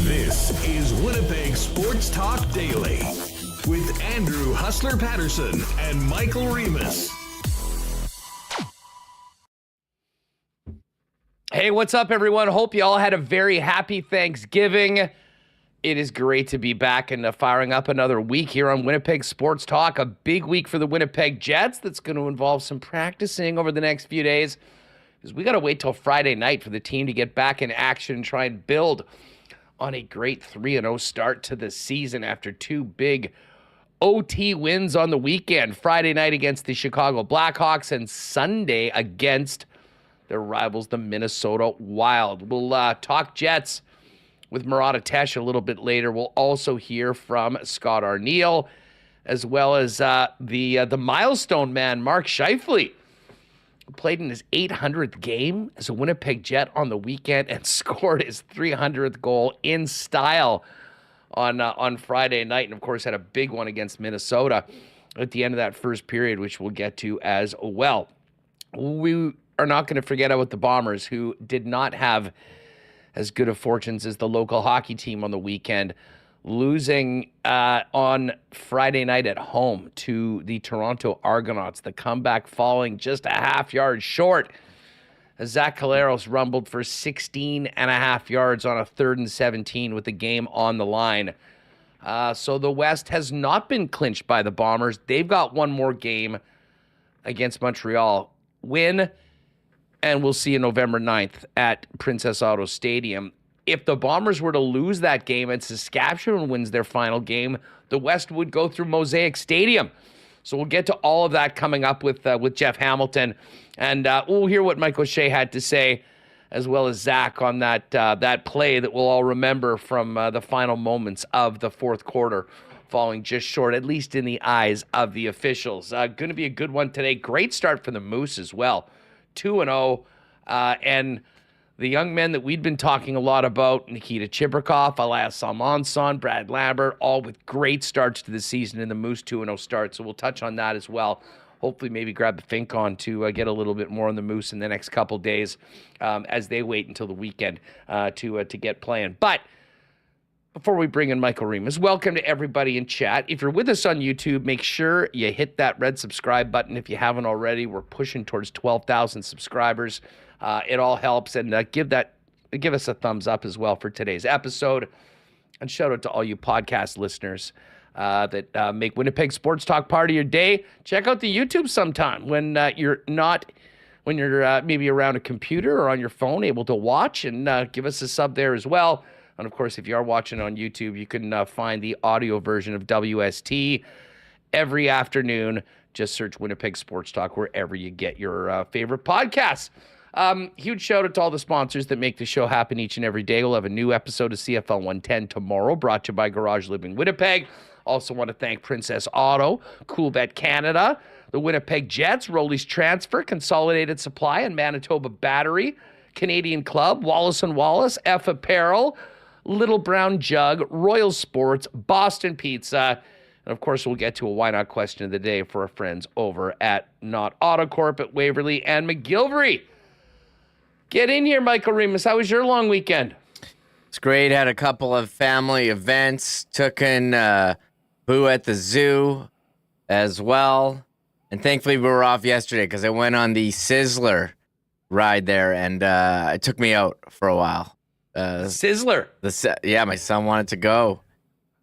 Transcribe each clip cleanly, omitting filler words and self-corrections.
This is Winnipeg Sports Talk Daily with Andrew Hustler Paterson and Michael Remis. Hey, what's up, everyone? Hope you all had a very happy Thanksgiving. It is great to be back and firing up another week here on Winnipeg Sports Talk. A big week for the Winnipeg Jets that's going to involve some practicing over the next few days, because we got to wait till Friday night for the team to get back in action and try and build on a great 3-0 start to the season after two big OT wins on the weekend. Friday night against the Chicago Blackhawks and Sunday against their rivals, the Minnesota Wild. We'll talk Jets with Murat a little bit later. We'll also hear from Scott Arniel, as well as the milestone man, Mark Scheifele, who played in his 800th game as a Winnipeg Jet on the weekend and scored his 300th goal in style on Friday night, and of course had a big one against Minnesota at the end of that first period, which we'll get to as well. We are not going to forget about the Bombers, who did not have as good of fortunes as the local hockey team on the weekend, losing on Friday night at home to the Toronto Argonauts. The comeback falling just a half yard short as Zach Caleros rumbled for 16 and a half yards on a 3rd and 17 with the game on the line. So the West has not been clinched by the Bombers. They've got one more game against Montreal. Win, and we'll see you November 9th at Princess Auto Stadium. If the Bombers were to lose that game and Saskatchewan wins their final game, the West would go through Mosaic Stadium. So we'll get to all of that coming up with Jeff Hamilton. And we'll hear what Mike O'Shea had to say, as well as Zach, on that play that we'll all remember from the final moments of the fourth quarter, falling just short, at least in the eyes of the officials. Going to be a good one today. Great start for the Moose as well. 2-0. And the young men that we'd been talking a lot about, Nikita Chibrikov, Elias Salmonson, Brad Lambert, all with great starts to the season in the Moose 2-0 start. So we'll touch on that as well. Hopefully maybe grab the Fink on to get a little bit more on the Moose in the next couple days as they wait until the weekend to get playing. But before we bring in Michael Remis, welcome to everybody in chat. If you're with us on YouTube, make sure you hit that red subscribe button if you haven't already. We're pushing towards 12,000 subscribers. It all helps, and give us a thumbs up as well for today's episode. And shout out to all you podcast listeners that make Winnipeg Sports Talk part of your day. Check out the YouTube sometime when you're maybe around a computer or on your phone, able to watch, and give us a sub there as well. And of course, if you are watching on YouTube, you can find the audio version of WST every afternoon. Just search Winnipeg Sports Talk wherever you get your favorite podcasts. Huge shout out to all the sponsors that make the show happen each and every day. We'll have a new episode of CFL 110 tomorrow, brought to you by Garage Living Winnipeg. Also want to thank Princess Auto, Coolbet Canada, the Winnipeg Jets, Rolly's Transfer, Consolidated Supply, and Manitoba Battery, Canadian Club, Wallace & Wallace, F Apparel, Little Brown Jug, Royal Sports, Boston Pizza, and of course we'll get to a why not question of the day for our friends over at Not Autocorp at Waverly and McGilvery. Get in here, Michael Remis. How was your long weekend? It's great. Had a couple of family events. Took in Boo at the zoo as well. And thankfully we were off yesterday because I went on the Sizzler ride there, and it took me out for a while. Sizzler? Yeah, my son wanted to go.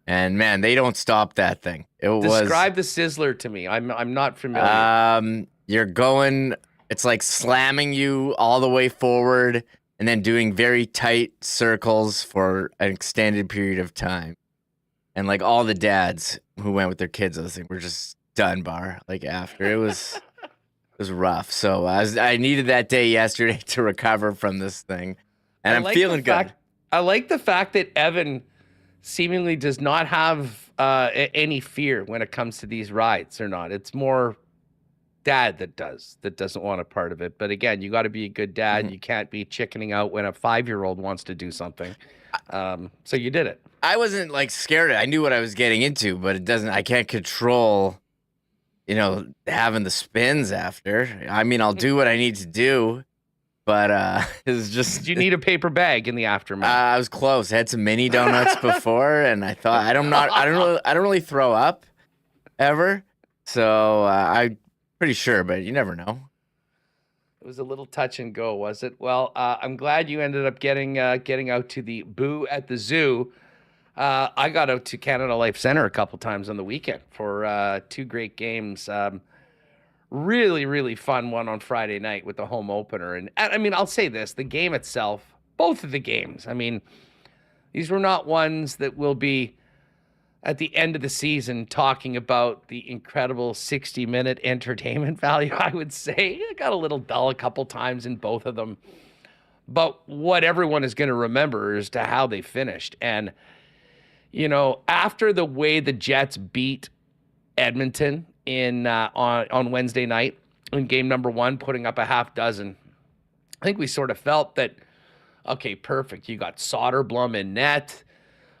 And, man, they don't stop that thing. Describe the Sizzler to me. I'm not familiar. You're going... It's like slamming you all the way forward and then doing very tight circles for an extended period of time. And like all the dads who went with their kids, I was like, we're just done, bar. Like after it was was rough. So I needed that day yesterday to recover from this thing, and I'm feeling good. I like the fact that Evan seemingly does not have any fear when it comes to these rides or not. It's more dad that doesn't want a part of it. But again, you got to be a good dad. Mm-hmm. You can't be chickening out when a 5-year-old wants to do something. So you did it. I wasn't like scared. I knew what I was getting into, but I can't control, having the spins after. I mean, I'll do what I need to do, but it's just. Did you need a paper bag in the aftermath? I was close. I had some mini donuts before, and I thought I don't really throw up ever, so I'm pretty sure, but you never know. It was a little touch and go, was it? Well, I'm glad you ended up getting out to the Boo at the Zoo. I got out to Canada Life Center a couple times on the weekend for 2 great games. Really, really fun one on Friday night with the home opener. And I mean, I'll say this, the game itself, both of the games, I mean, these were not ones that will be at the end of the season talking about the incredible 60-minute entertainment value, I would say. It got a little dull a couple times in both of them. But what everyone is going to remember is to how they finished. And, after the way the Jets beat Edmonton on Wednesday night in game number 1, putting up a half dozen, I think we sort of felt that, okay, perfect. You got Soderblom in net.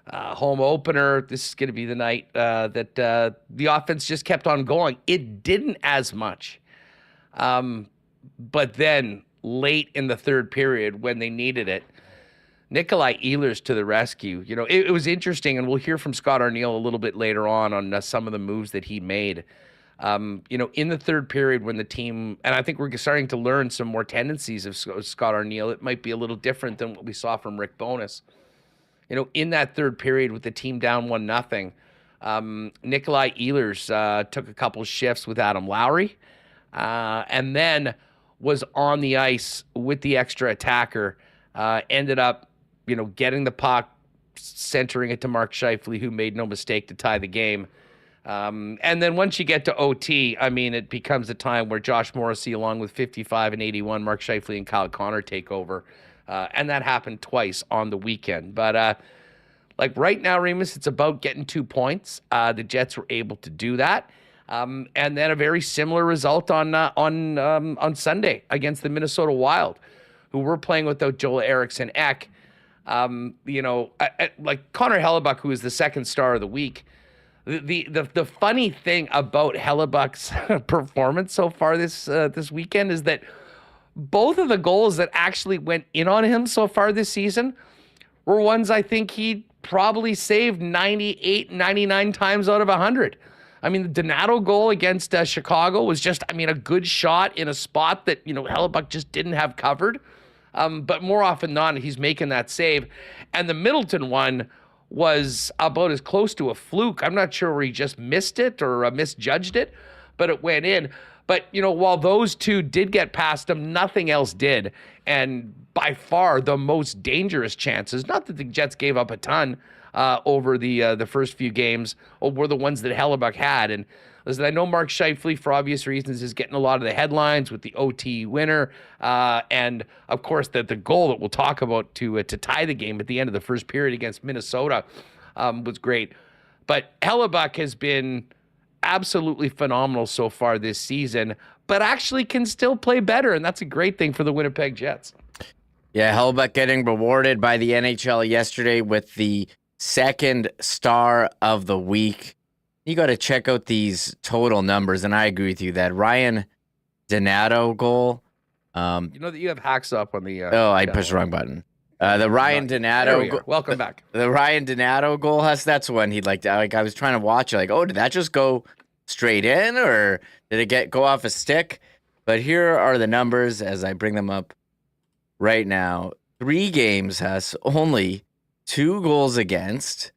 Home opener. This is going to be the night that the offense just kept on going. It didn't as much. But then late in the third period when they needed it, Nikolai Ehlers to the rescue. It was interesting, and we'll hear from Scott Arniel a little bit later on some of the moves that he made. In the third period when the team, and I think we're starting to learn some more tendencies of Scott Arniel. It might be a little different than what we saw from Rick Bowness. In that third period with the team down 1-0, Nikolai Ehlers took a couple shifts with Adam Lowry and then was on the ice with the extra attacker, ended up, getting the puck, centering it to Mark Scheifele, who made no mistake to tie the game. And then once you get to OT, I mean, it becomes a time where Josh Morrissey, along with 55 and 81, Mark Scheifele and Kyle Connor take over. And that happened twice on the weekend. But right now, Remis, it's about getting 2 points. The Jets were able to do that. And then a very similar result on Sunday against the Minnesota Wild, who were playing without Joel Eriksson-Ek. Like Connor Hellebuck, who is the second star of the week. The funny thing about Hellebuck's performance so far this weekend is that both of the goals that actually went in on him so far this season were ones I think he probably saved 98, 99 times out of 100. I mean, the Donato goal against Chicago was just, a good shot in a spot that, Hellebuck just didn't have covered. But more often than not, he's making that save. And the Middleton one was about as close to a fluke. I'm not sure where he just missed it or misjudged it, but it went in. But, while those two did get past him, nothing else did. And by far the most dangerous chances, not that the Jets gave up a ton over the first few games, were the ones that Hellebuck had. And listen, I know Mark Scheifele, for obvious reasons, is getting a lot of the headlines with the OT winner. And, of course, the goal that we'll talk about to tie the game at the end of the first period against Minnesota was great. But Hellebuck has been absolutely phenomenal so far this season, but actually can still play better, and that's a great thing for the Winnipeg Jets. Yeah, Hellebuck getting rewarded by the NHL yesterday with the second star of the week. You got to check out these total numbers, and I agree with you that Ryan Donato goal. That you have hacks up on the. I pushed the wrong button. The Ryan Donato. Welcome back. The Ryan Donato goal, that's one he'd like to. I was trying to watch it, did that just go straight in, or did it go off a stick? But here are the numbers as I bring them up right now. 3 games, only 2 goals against,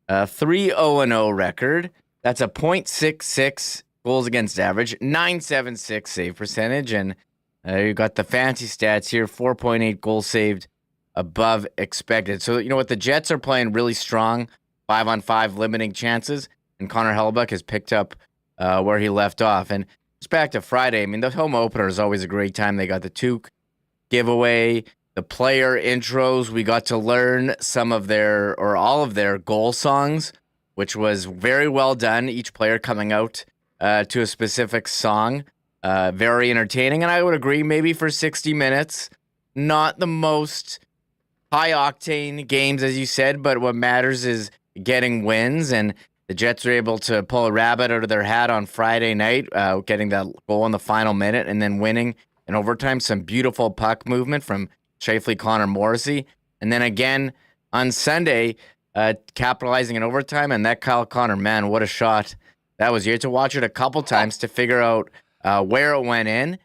3-0-0 record. That's a .66 goals against average, .976 save percentage, and you got the fancy stats here: 4.8 goals saved above expected. So what, the Jets are playing really strong, 5-on-5 limiting chances, and Connor Hellebuck has picked up where he left off. And just back to Friday. I mean, the home opener is always a great time. They got the Toque giveaway, the player intros. We got to learn some of their, or all of their goal songs, which was very well done. Each player coming out to a specific song. Very entertaining. And I would agree, maybe for 60 minutes, not the most high-octane games, as you said, but what matters is getting wins. And the Jets were able to pull a rabbit out of their hat on Friday night, getting that goal in the final minute and then winning in overtime. Some beautiful puck movement from Shifley, Connor, Morrissey. And then again on Sunday, capitalizing in overtime. And that Kyle Connor, man, what a shot that was. You had to watch it a couple times to figure out where it went in.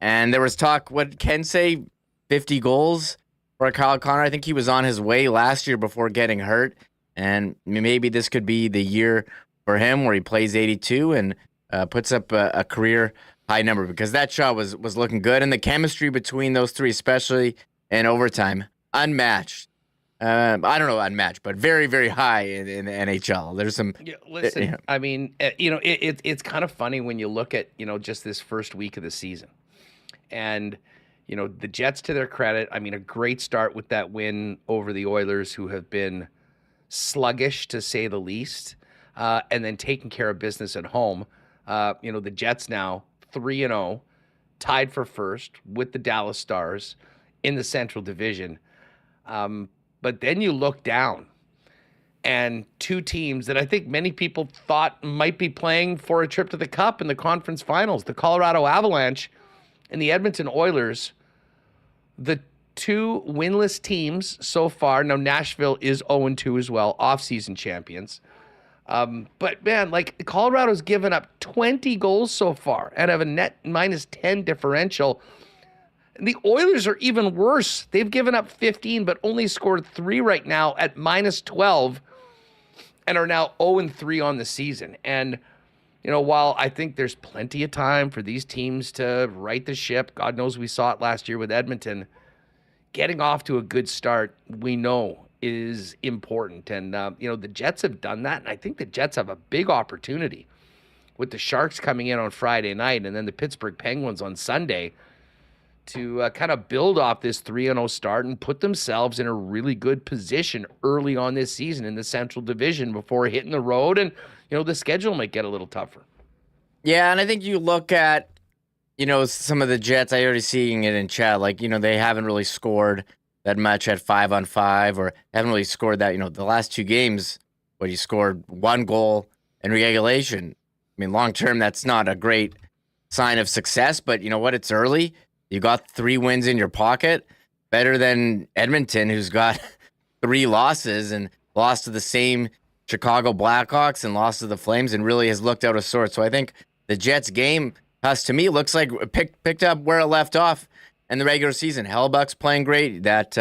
And there was talk, what Ken say, 50 goals for Kyle Connor. I think he was on his way last year before getting hurt. And maybe this could be the year for him where he plays 82 and puts up a career high number, because that shot was looking good. And the chemistry between those three, especially in overtime, unmatched. I don't know unmatched, but very, very high in the NHL. There's some. Yeah, listen, I mean, it's kind of funny when you look at, just this first week of the season. And, the Jets, to their credit, I mean, a great start with that win over the Oilers, who have been sluggish, to say the least, and then taking care of business at home. The Jets now 3-0, tied for first with the Dallas Stars in the Central Division. But then you look down, and two teams that I think many people thought might be playing for a trip to the Cup in the conference finals, the Colorado Avalanche and the Edmonton Oilers, the two winless teams so far. Now, Nashville is 0-2 as well, off-season champions. But, man, Colorado's given up 20 goals so far and have a net -10 differential. And the Oilers are even worse. They've given up 15, but only scored 3 right now at -12 and are now 0-3 on the season. And, while I think there's plenty of time for these teams to right the ship, God knows we saw it last year with Edmonton, getting off to a good start, we know, is important. And, the Jets have done that, and I think the Jets have a big opportunity with the Sharks coming in on Friday night and then the Pittsburgh Penguins on Sunday to kind of build off this 3-0 start and put themselves in a really good position early on this season in the Central Division before hitting the road. And, the schedule might get a little tougher. Yeah, and I think you look at, some of the Jets, I already seeing it in chat, they haven't really scored that much at 5-on-5, or haven't really scored that, the last 2 games, but you scored 1 goal in regulation. I mean, long term, that's not a great sign of success, but you know what? It's early. You got 3 wins in your pocket, better than Edmonton, who's got 3 losses and lost to the same Chicago Blackhawks and lost to the Flames and really has looked out of sorts. So I think the Jets game, to me, looks like picked up where it left off in the regular season. Hellbuck's playing great. That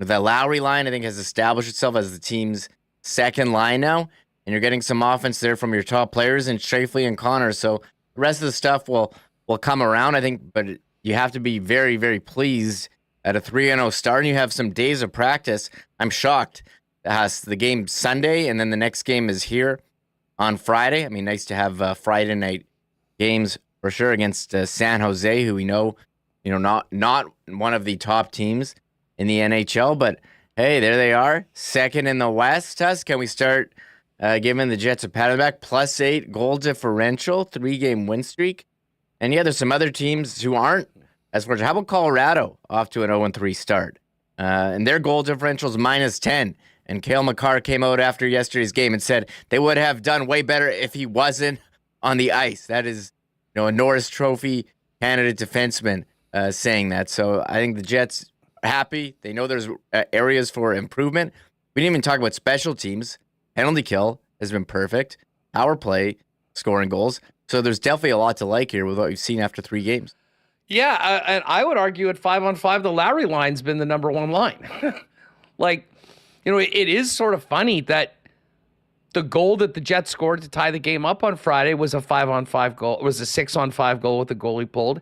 Lowry line, I think, has established itself as the team's second line now, and you're getting some offense there from your top players in Shifley and Connor. So the rest of the stuff will come around, I think, but you have to be very, very pleased at a 3-0 start, and you have some days of practice. I'm shocked. The game Sunday, and then the next game is here on Friday. I mean, nice to have Friday night games for sure against San Jose, who we know, not one of the top teams in the NHL, but hey, there they are, second in the West. Can we start giving the Jets a pat on the back? +8 goal differential, 3-game win streak. And yeah, there's some other teams who aren't as fortunate. How about Colorado off to an 0-3 start? And their goal differential is -10. And Cale Makar came out after yesterday's game and said they would have done way better if he wasn't on the ice. That is, a Norris Trophy candidate defenseman saying that. So I think the Jets are happy. They know there's areas for improvement. We didn't even talk about special teams. Penalty kill has been perfect. Power play, scoring goals. So there's definitely a lot to like here with what we've seen after 3 games. Yeah, and I would argue at 5-on-5, the Lowry line's been the number 1 line. It is sort of funny that the goal that the Jets scored to tie the game up on Friday was a 5-on-5 goal. It was a 6-on-5 goal with the goalie pulled.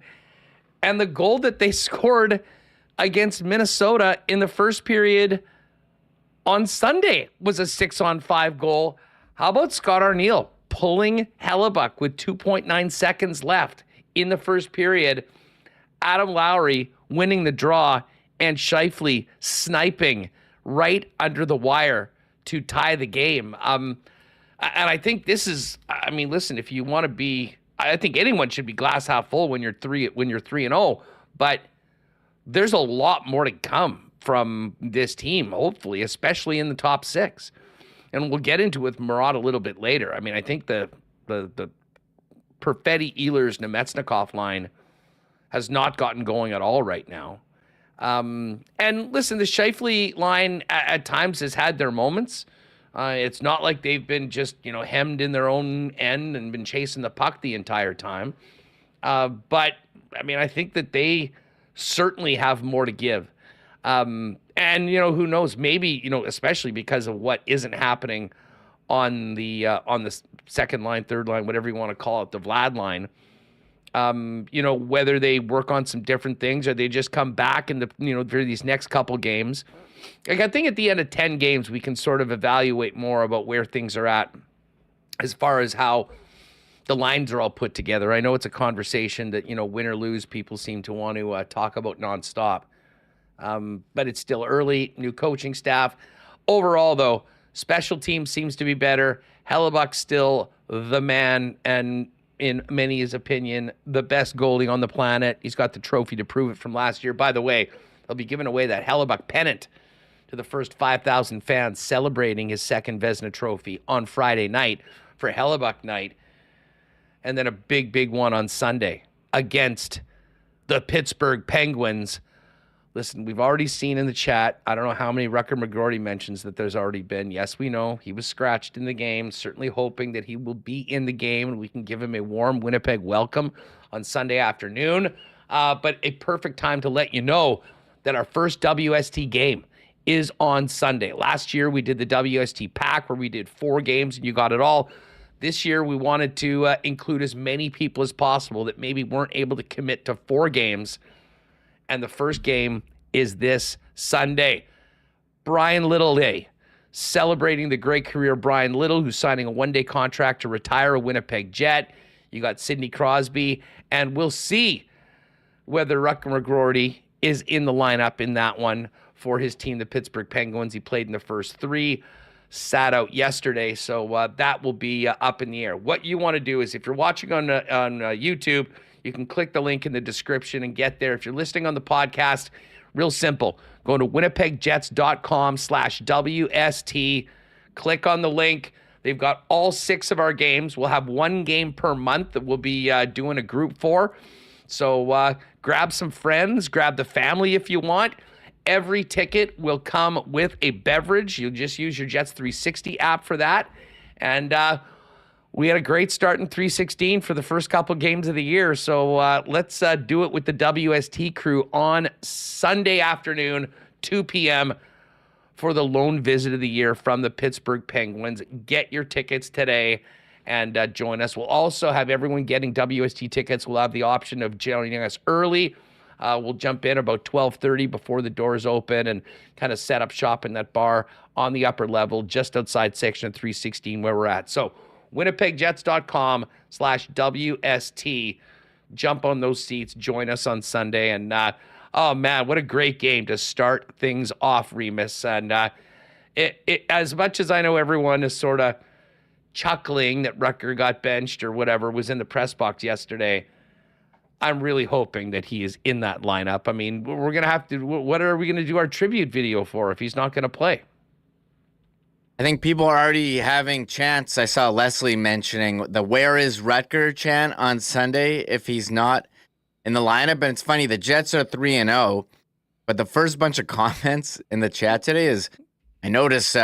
And the goal that they scored against Minnesota in the first period on Sunday was a 6-on-5 goal. How about Scott Arniel pulling Hellebuck with 2.9 seconds left in the first period, Adam Lowry winning the draw and Scheifele sniping right under the wire to tie the game. And I think this is, I mean, listen, if you want to be, I think anyone should be glass half full when you're 3-0, but there's a lot more to come from this team, hopefully, especially in the top six. And we'll get into it with Murat a little bit later. I mean, I think the Perfetti, Ehlers, Nemetsnikov line has not gotten going at all right now. And listen, the Scheifele line at times has had their moments. It's not like they've been just, hemmed in their own end and been chasing the puck the entire time. But, I mean, I think that they certainly have more to give. And, who knows, maybe, especially because of what isn't happening on the second line, third line, whatever you want to call it, the Vlad line, whether they work on some different things or they just come back in for these next couple games. Like, I think at the end of 10 games, we can sort of evaluate more about where things are at as far as how the lines are all put together. I know it's a conversation that, win or lose, people seem to want to talk about nonstop. But it's still early, new coaching staff. Overall, though, special team seems to be better. Hellebuck's still the man, and in many's opinion, the best goalie on the planet. He's got the trophy to prove it from last year. By the way, they'll be giving away that Hellebuck pennant to the first 5,000 fans celebrating his second Vezina trophy on Friday night for Hellebuck night. And then a big, big one on Sunday against the Pittsburgh Penguins. Listen, we've already seen in the chat, I don't know how many Rutger McGroarty mentions that there's already been. Yes, we know he was scratched in the game, certainly hoping that he will be in the game and we can give him a warm Winnipeg welcome on Sunday afternoon. But a perfect time to let you know that our first WST game is on Sunday. Last year, we did the WST pack where we did 4 games and you got it all. This year, we wanted to include as many people as possible that maybe weren't able to commit to 4 games. And the first game is this Sunday. Brian Little Day, celebrating the great career of Brian Little, who's signing a one-day contract to retire a Winnipeg Jet. You got Sidney Crosby, and we'll see whether Rutger McGroarty is in the lineup in that one for his team, the Pittsburgh Penguins. He played in the first 3, sat out yesterday, so that will be up in the air. What you want to do is, if you're watching on YouTube, you can click the link in the description and get there. If you're listening on the podcast, real simple. Go to winnipegjets.com/WST. Click on the link. They've got all 6 of our games. We'll have 1 game per month that we'll be doing a group for. So grab some friends, grab the family if you want. Every ticket will come with a beverage. You'll just use your Jets 360 app for that. And we had a great start in 316 for the first couple games of the year. So let's do it with the WST crew on Sunday afternoon, 2 p.m. for the lone visit of the year from the Pittsburgh Penguins. Get your tickets today and join us. We'll also have everyone getting WST tickets. We'll have the option of joining us early. We'll jump in about 12:30 before the doors open and kind of set up shop in that bar on the upper level, just outside section 316 where we're at. So winnipegjets.com/WST. Jump on those seats. Join us on Sunday. And, oh, man, what a great game to start things off, Remis. And as much as I know everyone is sort of chuckling that Rutger got benched or whatever was in the press box yesterday, I'm really hoping that he is in that lineup. I mean, we're going to have to, what are we going to do our tribute video for if he's not going to play? I think people are already having chants. I saw Leslie mentioning the "Where is Rutger" chant on Sunday if he's not in the lineup. And it's funny, the Jets are 3-0, but the first bunch of comments in the chat today is, I noticed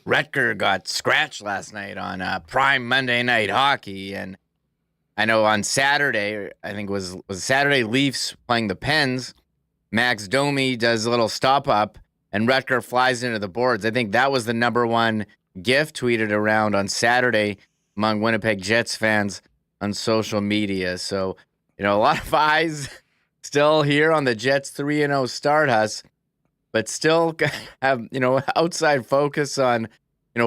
Rutger got scratched last night on Prime Monday Night Hockey. And I know on Saturday, I think was Saturday, Leafs playing the Pens, Max Domi does a little stop-up, and Rutger flies into the boards. I think that was the number one GIF tweeted around on Saturday among Winnipeg Jets fans on social media. So, a lot of eyes still here on the Jets 3-0 start, Huss, but still have, outside focus on,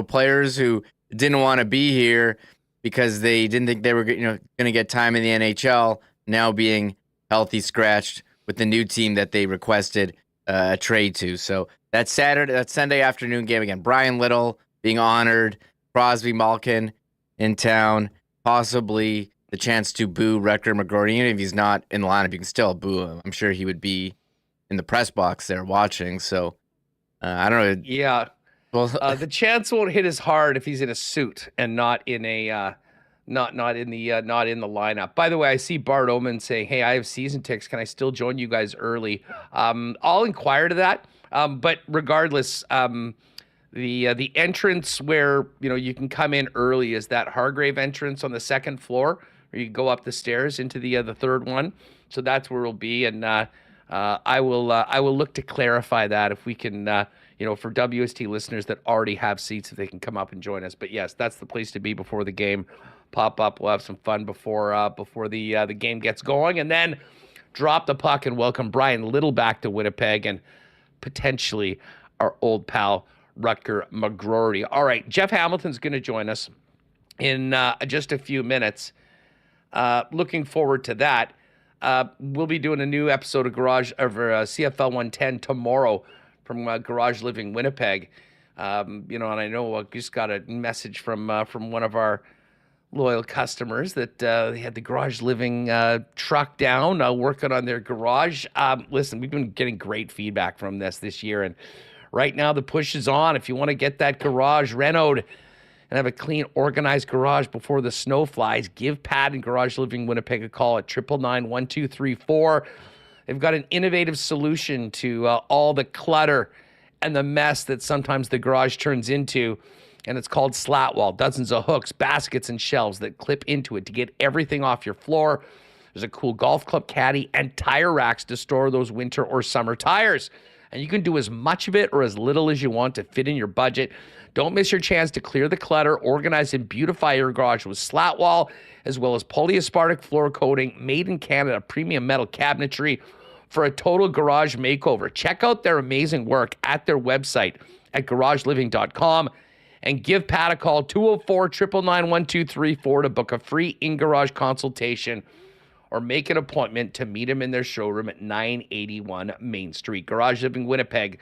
players who didn't want to be here because they didn't think they were, going to get time in the NHL. now being healthy scratched with the new team that they requested a trade to. So that Sunday afternoon game again, Brian Little being honored, Crosby Malkin in town, possibly the chance to boo Rector McGrory. Even if he's not in the lineup, you can still boo him. I'm sure he would be in the press box there watching. So I don't know. Yeah. Well, The chance won't hit as hard if he's in a suit and not in a not in the lineup. By the way, I see Bart Oman saying, "Hey, I have season tickets. Can I still join you guys early?" I'll inquire to that. But regardless, the entrance where you can come in early is that Hargrave entrance on the second floor, where you go up the stairs into the third one. So that's where we'll be, and I will look to clarify that if we can. For WST listeners that already have seats, if they can come up and join us. But yes, that's the place to be before the game. Pop up. We'll have some fun before the game gets going, and then drop the puck and welcome Brian Little back to Winnipeg and potentially our old pal Rutger McGrory. All right, Jeff Hamilton's going to join us in just a few minutes. Looking forward to that. We'll be doing a new episode of CFL 110 tomorrow from Garage Living Winnipeg. And I know I just got a message from one of our loyal customers that they had the Garage Living truck down working on their garage. Listen, we've been getting great feedback from this year, and right now the push is on. If you want to get that garage renoed and have a clean, organized garage before the snow flies, give Pat and Garage Living Winnipeg a call at 999-1234. They've got an innovative solution to all the clutter and the mess that sometimes the garage turns into, and it's called Slatwall. Dozens of hooks, baskets, and shelves that clip into it to get everything off your floor. There's a cool golf club caddy and tire racks to store those winter or summer tires. And you can do as much of it or as little as you want to fit in your budget. Don't miss your chance to clear the clutter, organize and beautify your garage with Slatwall, as well as polyaspartic floor coating, made in Canada, premium metal cabinetry for a total garage makeover. Check out their amazing work at their website at garageliving.com and give Pat a call, 204-999-1234 to book a free in-garage consultation or make an appointment to meet him in their showroom at 981 Main Street. Garage Living Winnipeg,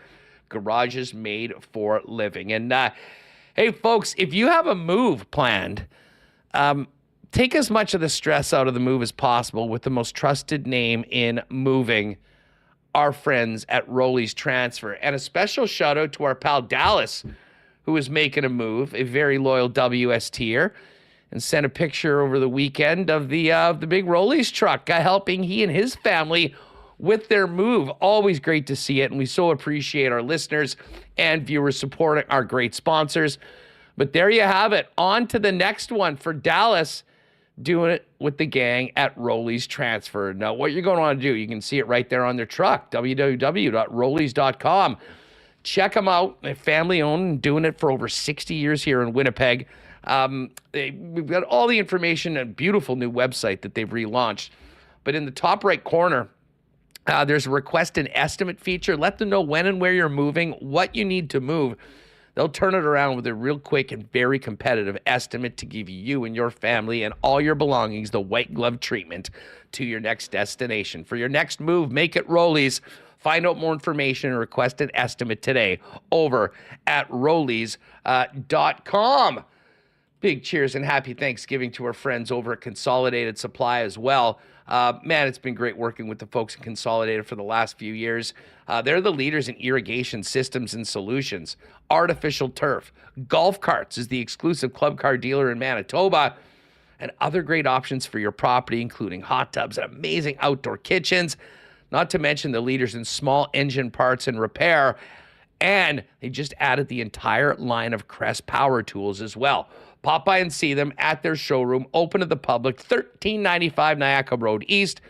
garages made for living. And hey, folks, if you have a move planned, take as much of the stress out of the move as possible with the most trusted name in moving, our friends at Rolly's Transfer. And a special shout out to our pal Dallas, who is making a move, a very loyal WSTer, and sent a picture over the weekend of the big Rolly's truck, helping he and his family with their move. Always great to see it, and we so appreciate our listeners and viewers supporting our great sponsors. But there you have it. On to the next one for Dallas, doing it with the gang at Rolly's Transfer. Now, what you're going to want to do, you can see it right there on their truck, www.rollies.com. Check them out. They're family-owned, doing it for over 60 years here in Winnipeg. We've got all the information, a beautiful new website that they've relaunched. But in the top right corner, there's a request an estimate feature. Let them know when and where you're moving, what you need to move. They'll turn it around with a real quick and very competitive estimate to give you and your family and all your belongings the white glove treatment to your next destination. For your next move, make it Rollies. Find out more information and request an estimate today over at rollies.com. Big cheers and happy Thanksgiving to our friends over at Consolidated Supply as well. Man, it's been great working with the folks at Consolidated for the last few years. They're the leaders in irrigation systems and solutions. Artificial turf. Golf carts is the exclusive club car dealer in Manitoba. And other great options for your property, including hot tubs and amazing outdoor kitchens. Not to mention the leaders in small engine parts and repair. And they just added the entire line of Crest power tools as well. Pop by and see them at their showroom, open to the public, 1395 Nyack Road East.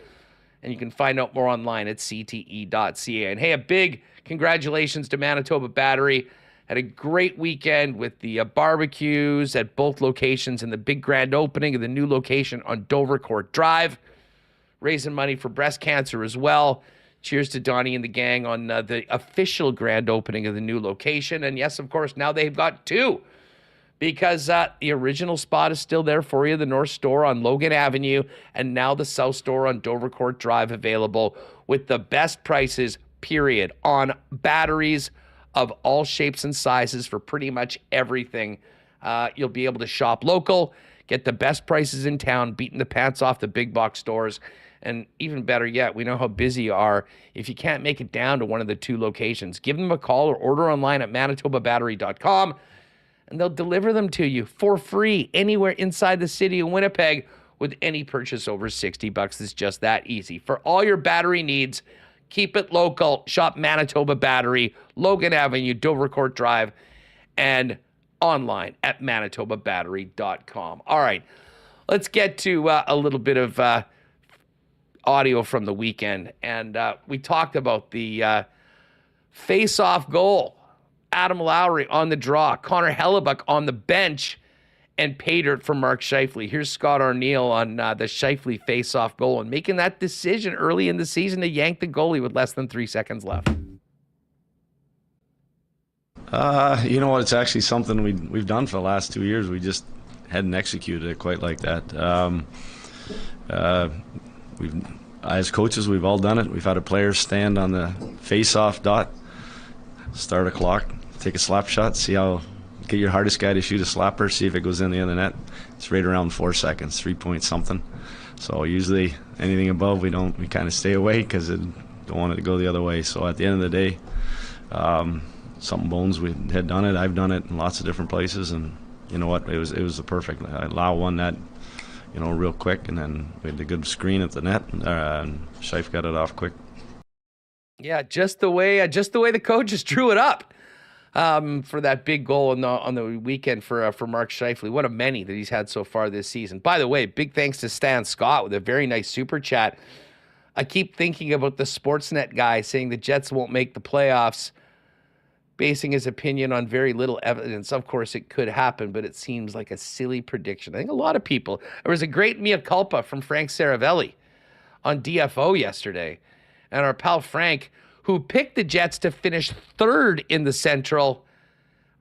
And you can find out more online at cte.ca. And hey, a big congratulations to Manitoba Battery. Had a great weekend with the barbecues at both locations and the big grand opening of the new location on Dovercourt Drive. Raising money for breast cancer as well. Cheers to Donnie and the gang on the official grand opening of the new location. And yes, of course, now they've got two because the original spot is still there for you, the North Store on Logan Avenue, and now the South Store on Dovercourt Drive available with the best prices, period, on batteries of all shapes and sizes for pretty much everything. You'll be able to shop local, get the best prices in town, beating the pants off the big box stores. And even better yet, we know how busy you are. If you can't make it down to one of the two locations, give them a call or order online at manitobabattery.com, and they'll deliver them to you for free anywhere inside the city of Winnipeg with any purchase over $60. It's just that easy. For all your battery needs, keep it local. Shop Manitoba Battery, Logan Avenue, Dovercourt Drive, and online at manitobabattery.com. All right, let's get to a little bit of audio from the weekend. And we talked about the face-off goal. Adam Lowry on the draw, Connor Hellebuck on the bench, and pay dirt for Mark Scheifele. Here's Scott Arniel on the Scheifele face-off goal and making that decision early in the season to yank the goalie with less than 3 seconds left. You know what? It's actually something we've done for the last 2 years. We just hadn't executed it quite like that. As coaches, we've all done it. We've had a player stand on the face-off dot, start a clock, take a slap shot, get your hardest guy to shoot a slapper, see if it goes in the other net. It's right around 4 seconds, 3 point something. So usually anything above, we kind of stay away because we don't want it to go the other way. So at the end of the day, something bones, we had done it. I've done it in lots of different places, and you know what? It was the perfect. Lau won that, real quick, and then we had a good screen at the net, and Scheif got it off quick. Yeah, just the way the coaches drew it up for that big goal on the weekend for Mark Scheifele. One of many that he's had so far this season. By the way, big thanks to Stan Scott with a very nice super chat. I keep thinking about the Sportsnet guy saying the Jets won't make the playoffs, basing his opinion on very little evidence. Of course, it could happen, but it seems like a silly prediction. I think a lot of people. There was a great mea culpa from Frank Saravelli on DFO yesterday. And our pal Frank, who picked the Jets to finish third in the Central,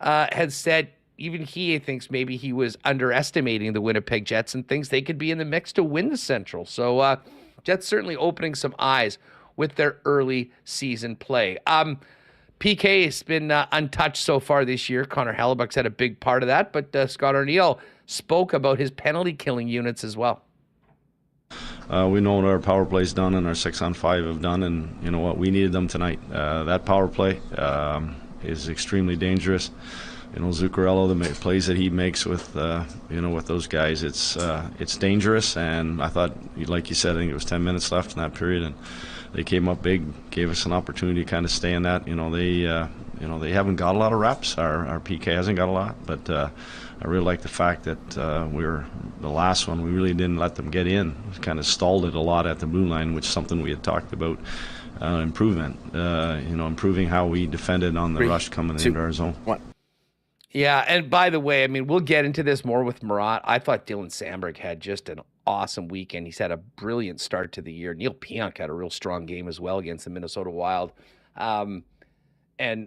had said even he thinks maybe he was underestimating the Winnipeg Jets and thinks they could be in the mix to win the Central. So Jets certainly opening some eyes with their early season play. PK has been untouched so far this year. Connor Hellebuck's had a big part of that, but Scott Arniel spoke about his penalty-killing units as well. We know what our power play's done and our 6-on-5 have done, and you know what? We needed them tonight. That power play is extremely dangerous. Zuccarello, the plays that he makes with with those guys, it's dangerous. And I thought, like you said, I think it was 10 minutes left in that period, and they came up big, gave us an opportunity to kind of stay in that. They haven't got a lot of reps. Our PK hasn't got a lot, but I really like the fact that we were the last one. We really didn't let them get in. We kind of stalled it a lot at the blue line, which is something we had talked about. Improvement, improving how we defended on the rush coming into our zone. Yeah, and by the way, we'll get into this more with Murat. I thought Dylan Samberg had just an awesome weekend. He's had a brilliant start to the year. Neil Pionk had a real strong game as well against the Minnesota Wild. And,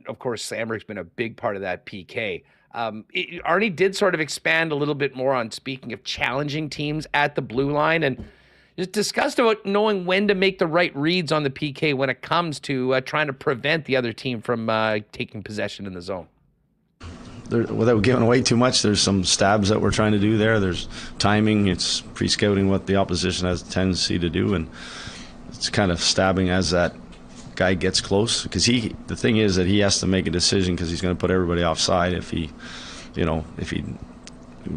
of course, Samberg's been a big part of that PK. Arnie did sort of expand a little bit more on speaking of challenging teams at the blue line and just discussed about knowing when to make the right reads on the PK when it comes to trying to prevent the other team from taking possession in the zone. Without giving away too much, there's some stabs that we're trying to do there. There's timing. It's pre-scouting what the opposition has a tendency to do, and it's kind of stabbing as that guy gets close. Because the thing is that he has to make a decision because he's going to put everybody offside if he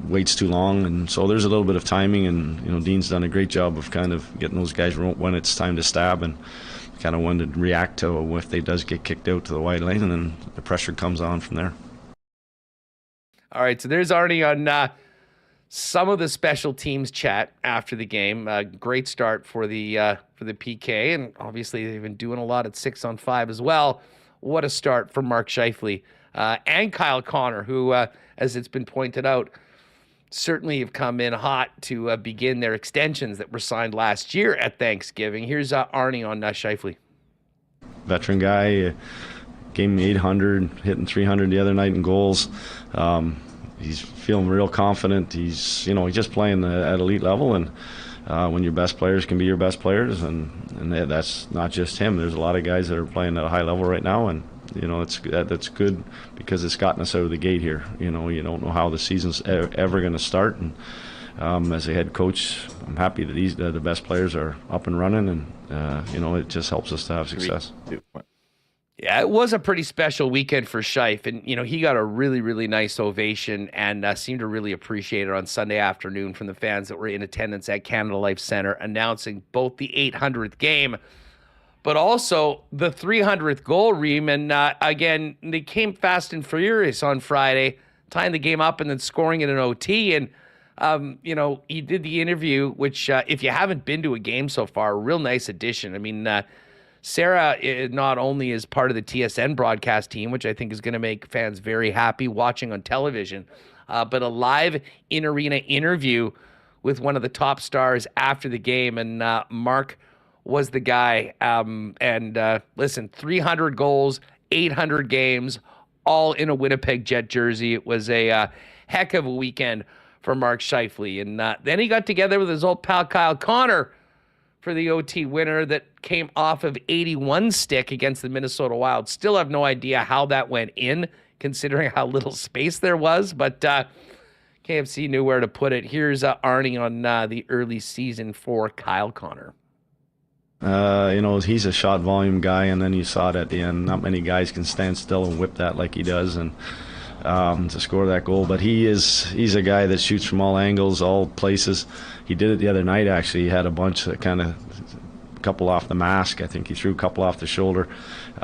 waits too long. And so there's a little bit of timing, and Dean's done a great job of kind of getting those guys when it's time to stab and kind of when to react to if they does get kicked out to the wide lane, and then the pressure comes on from there. All right, so there's Arnie on some of the special teams chat after the game. Great start for the PK, and obviously they've been doing a lot at 6-on-5 as well. What a start for Mark Scheifele and Kyle Connor, who, as it's been pointed out, certainly have come in hot to begin their extensions that were signed last year at Thanksgiving. Here's Arnie on Scheifele. Veteran guy. Gave me 800, hitting 300 the other night in goals. he's feeling real confident. He's just playing at elite level, and when your best players can be your best players, and that's not just him. There's a lot of guys that are playing at a high level right now, and that's good because it's gotten us out of the gate here. You don't know how the season's ever going to start, and as a head coach, I'm happy that the best players are up and running, and it just helps us to have success. Yeah, it was a pretty special weekend for Scheif, and he got a really, really nice ovation and seemed to really appreciate it on Sunday afternoon from the fans that were in attendance at Canada Life Centre, announcing both the 800th game, but also the 300th goal, Reem. And again, they came fast and furious on Friday, tying the game up and then scoring it in OT. And he did the interview, which if you haven't been to a game so far, a real nice addition. I mean, Sarah not only is part of the TSN broadcast team, which I think is going to make fans very happy watching on television, but a live in-arena interview with one of the top stars after the game. And Mark was the guy. Listen, 300 goals, 800 games, all in a Winnipeg Jet jersey. It was a heck of a weekend for Mark Scheifele. And then he got together with his old pal Kyle Connor for the OT winner that came off of 81 stick against the Minnesota Wild. Still have no idea how that went in, considering how little space there was, but KFC knew where to put it. Here's Arnie on the early season for Kyle Connor. He's a shot volume guy, and then you saw it at the end. Not many guys can stand still and whip that like he does, and to score that goal. But he's a guy that shoots from all angles, all places. He did it the other night, actually. He had a bunch that kind of couple off the mask. I think he threw a couple off the shoulder.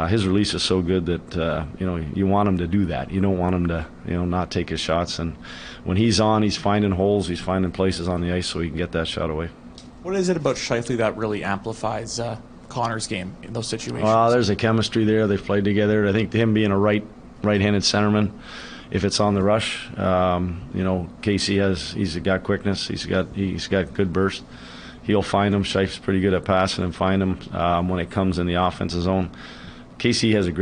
His release is so good that you want him to do that. You don't want him to not take his shots. And when he's on, he's finding holes, he's finding places on the ice so he can get that shot away. What is it about Scheifele that really amplifies Connor's game in those situations? Well, there's a chemistry there. They've played together. I think him being a right-handed centerman, if it's on the rush, Casey he's got quickness. He's got good burst. He'll find him. Scheif's pretty good at passing and find him when it comes in the offensive zone. Casey does a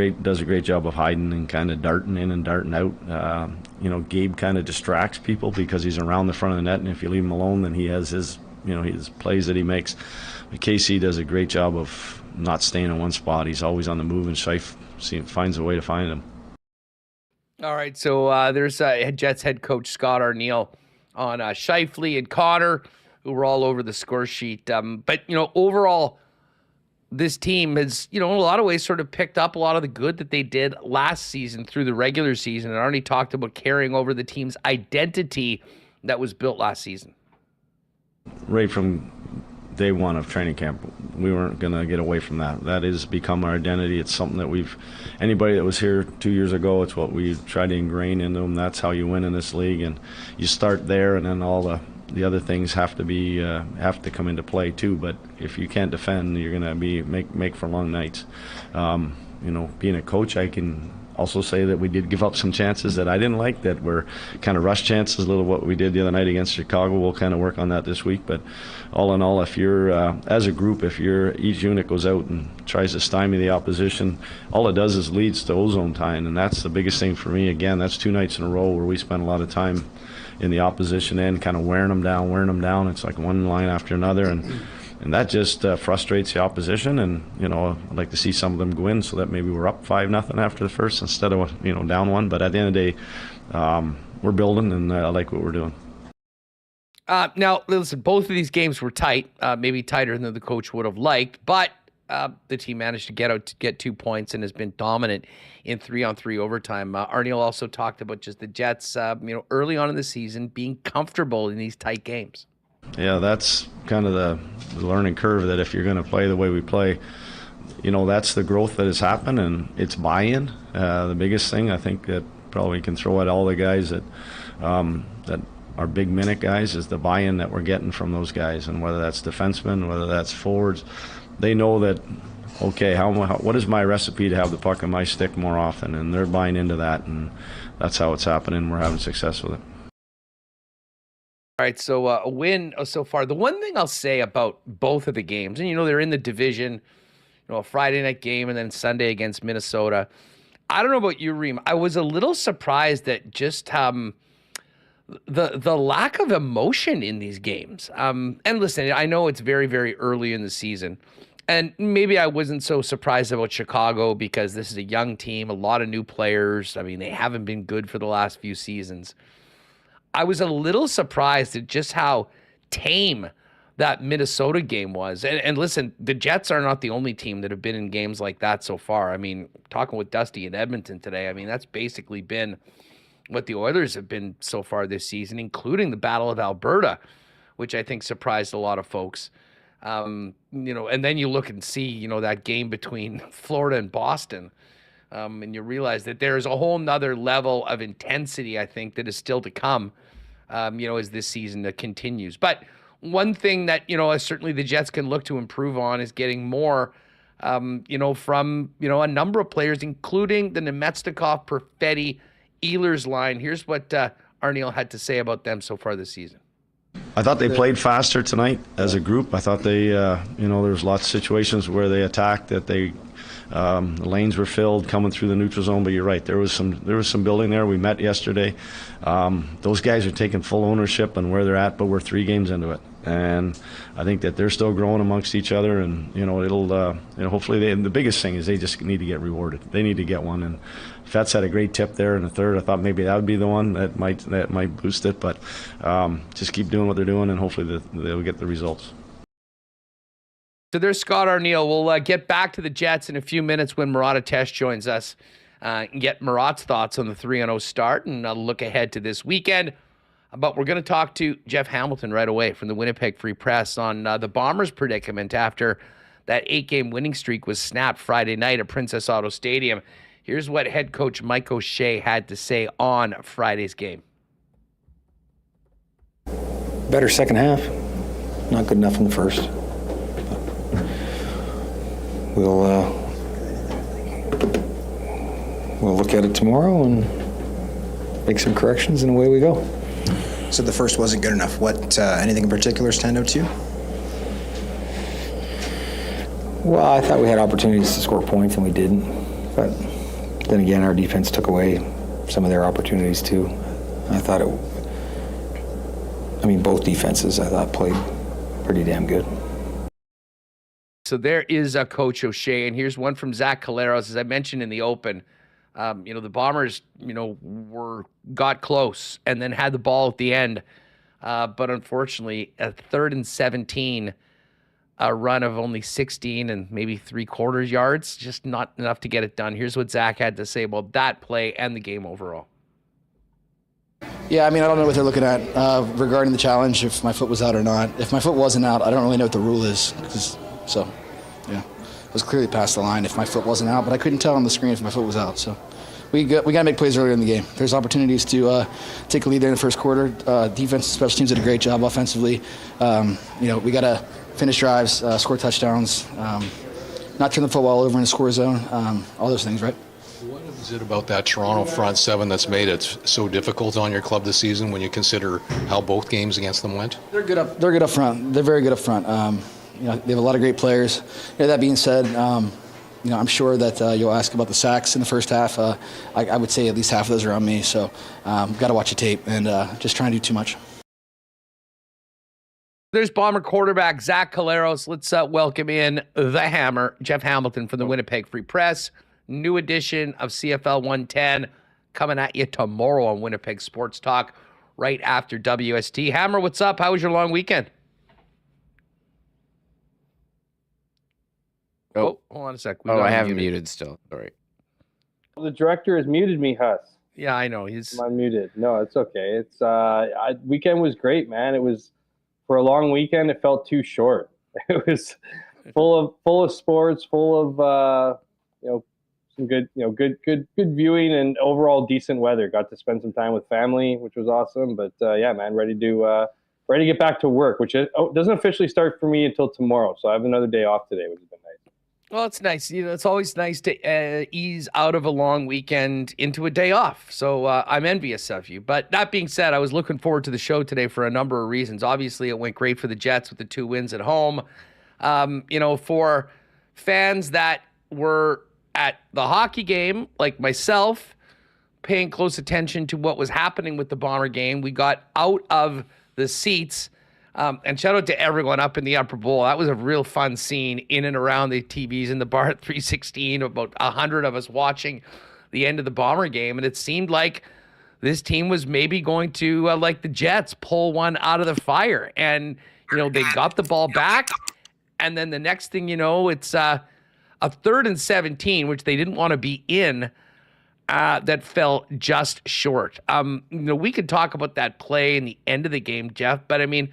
great job of hiding and kind of darting in and darting out. Gabe kind of distracts people because he's around the front of the net, and if you leave him alone, then he has his plays that he makes. But Casey does a great job of not staying in one spot. He's always on the move, and Scheif finds a way to find him. All right, so there's Jets head coach Scott Arniel on Scheifele and Connor, who were all over the score sheet. But overall, this team has, in a lot of ways, sort of picked up a lot of the good that they did last season through the regular season, and already talked about carrying over the team's identity that was built last season. Right from day one of training camp, we weren't going to get away from that. That has become our identity. It's something that anybody that was here 2 years ago, it's what we try to ingrain into them. That's how you win in this league, and you start there, and then all the other things have to come into play too. But if you can't defend, you're going to make for long nights. Being a coach, I can also say that we did give up some chances that I didn't like, that were kind of rush chances, a little what we did the other night against Chicago. We'll kind of work on that this week. But all in all, if you're, as a group, each unit goes out and tries to stymie the opposition, all it does is leads to ozone time, and that's the biggest thing for me. Again, that's 2 nights in a row where we spent a lot of time in the opposition end, kind of wearing them down. It's like one line after another, and that just frustrates the opposition. And I'd like to see some of them go in so that maybe we're up 5-0 after the first instead of down 1. But at the end of the day, we're building, and I like what we're doing. Now, listen, both of these games were tight, maybe tighter than the coach would have liked, but the team managed to get 2 points and has been dominant in 3-on-3 overtime. Arniel also talked about just the Jets, early on in the season being comfortable in these tight games. Yeah, that's kind of the learning curve, that if you're going to play the way we play, that's the growth that has happened, and it's buy-in. The biggest thing I think that probably can throw at all the guys that are big minute guys is the buy-in that we're getting from those guys, and whether that's defensemen, whether that's forwards, they know that, okay, what is my recipe to have the puck on my stick more often, and they're buying into that, and that's how it's happening. We're having success with it. All right, so a win so far. The one thing I'll say about both of the games, and they're in the division, a Friday night game and then Sunday against Minnesota. I don't know about you, Reem. I was a little surprised that just the lack of emotion in these games. And listen, I know it's very, very early in the season, and maybe I wasn't so surprised about Chicago because this is a young team, a lot of new players. I mean, they haven't been good for the last few seasons. I was a little surprised at just how tame that Minnesota game was. And listen, the Jets are not the only team that have been in games like that so far. I mean, talking with Dusty in Edmonton today, I mean, that's basically been what the Oilers have been so far this season, including the Battle of Alberta, which I think surprised a lot of folks. And then you look and see, that game between Florida and Boston, and you realize that there's a whole nother level of intensity, I think, that is still to come, as this season continues. But one thing that, certainly the Jets can look to improve on is getting more, from, a number of players, including the Nemetsnikov, Perfetti, Ehlers line. Here's what Arniel had to say about them so far this season. I thought they played faster tonight as a group. I thought they, there's lots of situations where they attacked that the lanes were filled coming through the neutral zone. But you're right, there was some building there. We met yesterday. Those guys are taking full ownership on where they're at, but we're 3 games into it, and I think that they're still growing amongst each other. And it'll hopefully the biggest thing is they just need to get rewarded. They need to get one. And Fetz had a great tip there in the third. I thought maybe that would be the one that might boost it, but just keep doing what they're doing, and hopefully they'll get the results. So there's Scott Arniel. We'll get back to the Jets in a few minutes when Murat joins us and get Murat's thoughts on the 3-0 start and look ahead to this weekend. But we're going to talk to Jeff Hamilton right away from the Winnipeg Free Press on the Bombers' predicament after that 8-game winning streak was snapped Friday night at Princess Auto Stadium. Here's what head coach Mike O'Shea had to say on Friday's game. Better second half. Not good enough in the first. We'll look at it tomorrow and make some corrections, and away we go. So the first wasn't good enough. What, anything in particular stand out to you? Well, I thought we had opportunities to score points, and we didn't. But then again, our defense took away some of their opportunities too. Both defenses, I thought, played pretty damn good. So there is a Coach O'Shea, and here's one from Zach Collaros. As I mentioned in the open, the Bombers, got close and then had the ball at the end. But unfortunately, a 3rd and 17, a run of only 16 and maybe 3/4 yards, just not enough to get it done. Here's what Zach had to say about that play and the game overall. Yeah, I don't know what they're looking at regarding the challenge, if my foot was out or not. If my foot wasn't out, I don't really know what the rule is. So, yeah, it was clearly past the line if my foot wasn't out, but I couldn't tell on the screen if my foot was out. So we got to make plays earlier in the game. There's opportunities to take a lead there in the first quarter. Defense, special teams did a great job offensively. We got to finish drives, score touchdowns, not turn the football over in the score zone, all those things, right? What is it about that Toronto front seven that's made it so difficult on your club this season when you consider how both games against them went? They're good up front. They're very good up front. They have a lot of great players. That being said, I'm sure that you'll ask about the sacks in the first half. I would say at least half of those are on me. So got to watch the tape and just trying to do too much. There's Bomber quarterback Zach Collaros. Let's welcome in the Hammer, Jeff Hamilton from the Winnipeg Free Press. New edition of CFL 110 coming at you tomorrow on Winnipeg Sports Talk right after WST. Hammer, what's up? How was your long weekend? Oh, hold on a sec. I have him muted still. Sorry. The director has muted me, Huss. Yeah, I know. He's muted. No, it's okay. It's weekend was great, man. It was, for a long weekend, it felt too short. It was full of sports, full of some good viewing and overall decent weather. Got to spend some time with family, which was awesome. But yeah, man, ready to get back to work, which doesn't officially start for me until tomorrow. So I have another day off today, which has been nice. Well, it's nice. It's always nice to ease out of a long weekend into a day off. So I'm envious of you. But that being said, I was looking forward to the show today for a number of reasons. Obviously, it went great for the Jets with the 2 wins at home. For fans that were at the hockey game, like myself, paying close attention to what was happening with the Bomber game. We got out of the seats. And shout out to everyone up in the upper bowl. That was a real fun scene in and around the TVs in the bar at 316, about 100 of us watching the end of the Bomber game. And it seemed like this team was maybe going to, like the Jets, pull one out of the fire. And, they got the ball back. And then the next thing you know, it's a 3rd and 17, which they didn't want to be in, that fell just short. We could talk about that play in the end of the game, Jeff, but I mean,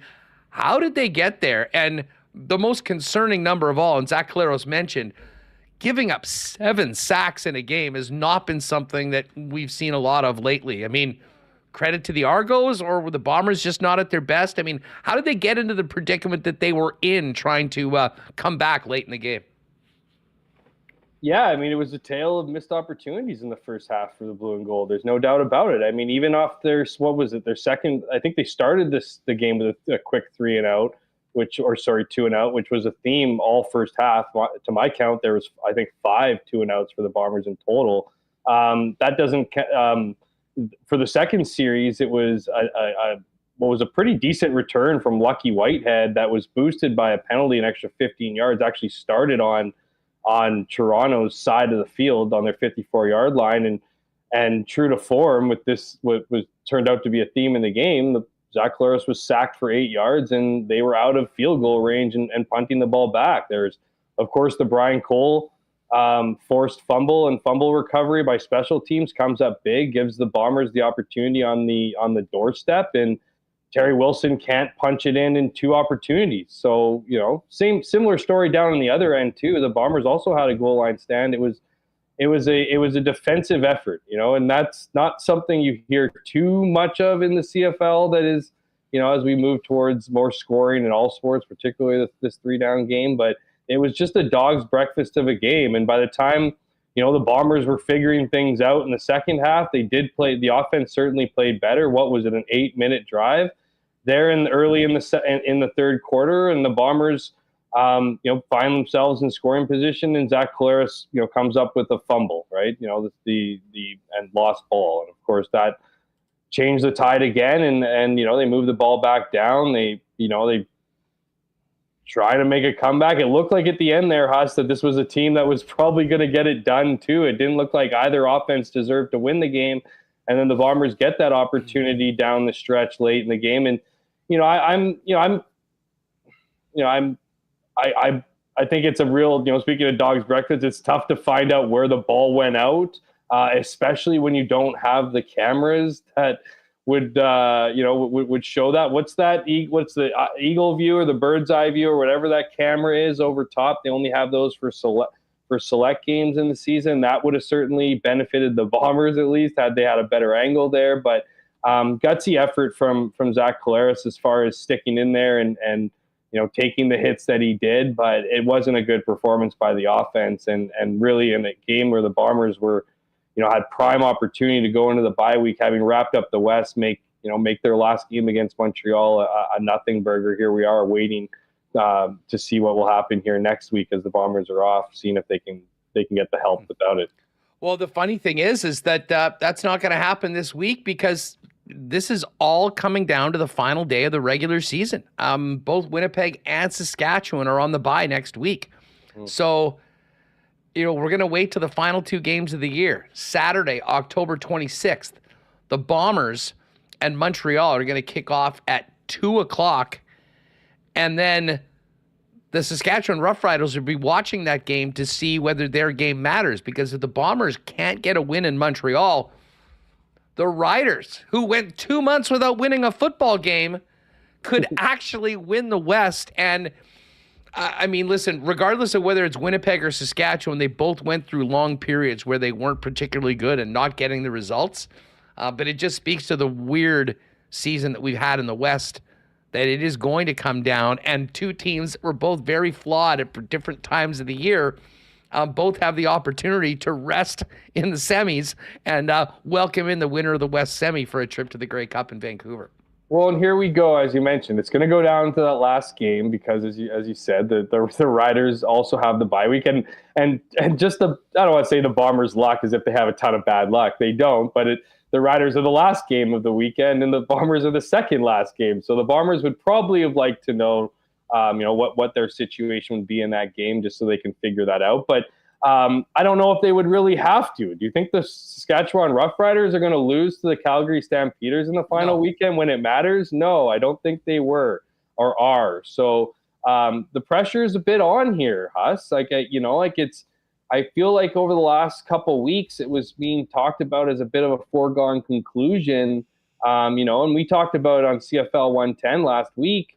how did they get there? And the most concerning number of all, and Zach Collaros mentioned, giving up 7 sacks in a game has not been something that we've seen a lot of lately. I mean, credit to the Argos, or were the Bombers just not at their best? I mean, how did they get into the predicament that they were in trying to come back late in the game? Yeah, I mean, it was a tale of missed opportunities in the first half for the Blue and Gold. There's no doubt about it. I mean, even off their second, I think they started the game with a quick 3 and out, 2 and out, which was a theme all first half. To my count, there was, I think, 5 2 and outs for the Bombers in total. That doesn't, for the second series, it was what was a pretty decent return from Lucky Whitehead that was boosted by a penalty, an extra 15 yards, actually started on Toronto's side of the field on their 54-yard line, and true to form with this, what was turned out to be a theme in the game, Zach Collaros was sacked for 8 yards, and they were out of field goal range and punting the ball back. There's, of course, the Brian Cole forced fumble recovery by special teams comes up big, gives the Bombers the opportunity on the doorstep, and Terry Wilson can't punch it in 2 opportunities. So, similar story down on the other end too. The Bombers also had a goal line stand. It was a defensive effort, and that's not something you hear too much of in the CFL. That is, as we move towards more scoring in all sports, particularly this 3-down game. But it was just a dog's breakfast of a game. And by the time, the Bombers were figuring things out in the second half, they did play. The offense certainly played better. What was it, an 8-minute drive? There early in the third quarter, and the Bombers, find themselves in scoring position, and Zach Collaros, comes up with a fumble, right? The lost ball, and of course that changed the tide again, and they move the ball back down. They try to make a comeback. It looked like at the end there, Huss, that this was a team that was probably going to get it done too. It didn't look like either offense deserved to win the game, and then the Bombers get that opportunity down the stretch late in the game, and I think it's a real, speaking of dog's breakfast, it's tough to find out where the ball went out, especially when you don't have the cameras that would show that. What's the eagle view or the bird's eye view or whatever that camera is over top? They only have those for select games in the season. That would have certainly benefited the Bombers, at least, had they had a better angle there. But gutsy effort from Zach Collaros as far as sticking in there and taking the hits that he did, but it wasn't a good performance by the offense, and really in a game where the Bombers were, had prime opportunity to go into the bye week, having wrapped up the West, make their last game against Montreal a nothing burger. Here we are waiting to see what will happen here next week as the Bombers are off, seeing if they can get the help without it. Well, the funny thing is that that's not going to happen this week, because this is all coming down to the final day of the regular season. Both Winnipeg and Saskatchewan are on the bye next week. So, we're going to wait till the final 2 games of the year. Saturday, October 26th, the Bombers and Montreal are going to kick off at 2 o'clock. And then the Saskatchewan Roughriders will be watching that game to see whether their game matters, because if the Bombers can't get a win in Montreal, the Riders, who went 2 months without winning a football game, could actually win the West. And listen, regardless of whether it's Winnipeg or Saskatchewan, they both went through long periods where they weren't particularly good and not getting the results. But it just speaks to the weird season that we've had in the West, that it is going to come down. And 2 teams that were both very flawed at different times of the year both have the opportunity to rest in the semis and welcome in the winner of the West semi for a trip to the Grey Cup in Vancouver. Well, and here we go. As you mentioned, it's going to go down to that last game because, as you said, the Riders also have the bye week, and just I don't want to say the Bombers' luck as if they have a ton of bad luck. They don't, but the Riders are the last game of the weekend, and the Bombers are the second last game. So the Bombers would probably have liked to know, what their situation would be in that game, just so they can figure that out. But I don't know if they would really have to. Do you think the Saskatchewan Roughriders are going to lose to the Calgary Stampeders in the final weekend when it matters? No, I don't think they were or are. So the pressure is a bit on here, Huss. I feel like over the last couple of weeks, it was being talked about as a bit of a foregone conclusion. And we talked about on CFL 110 last week,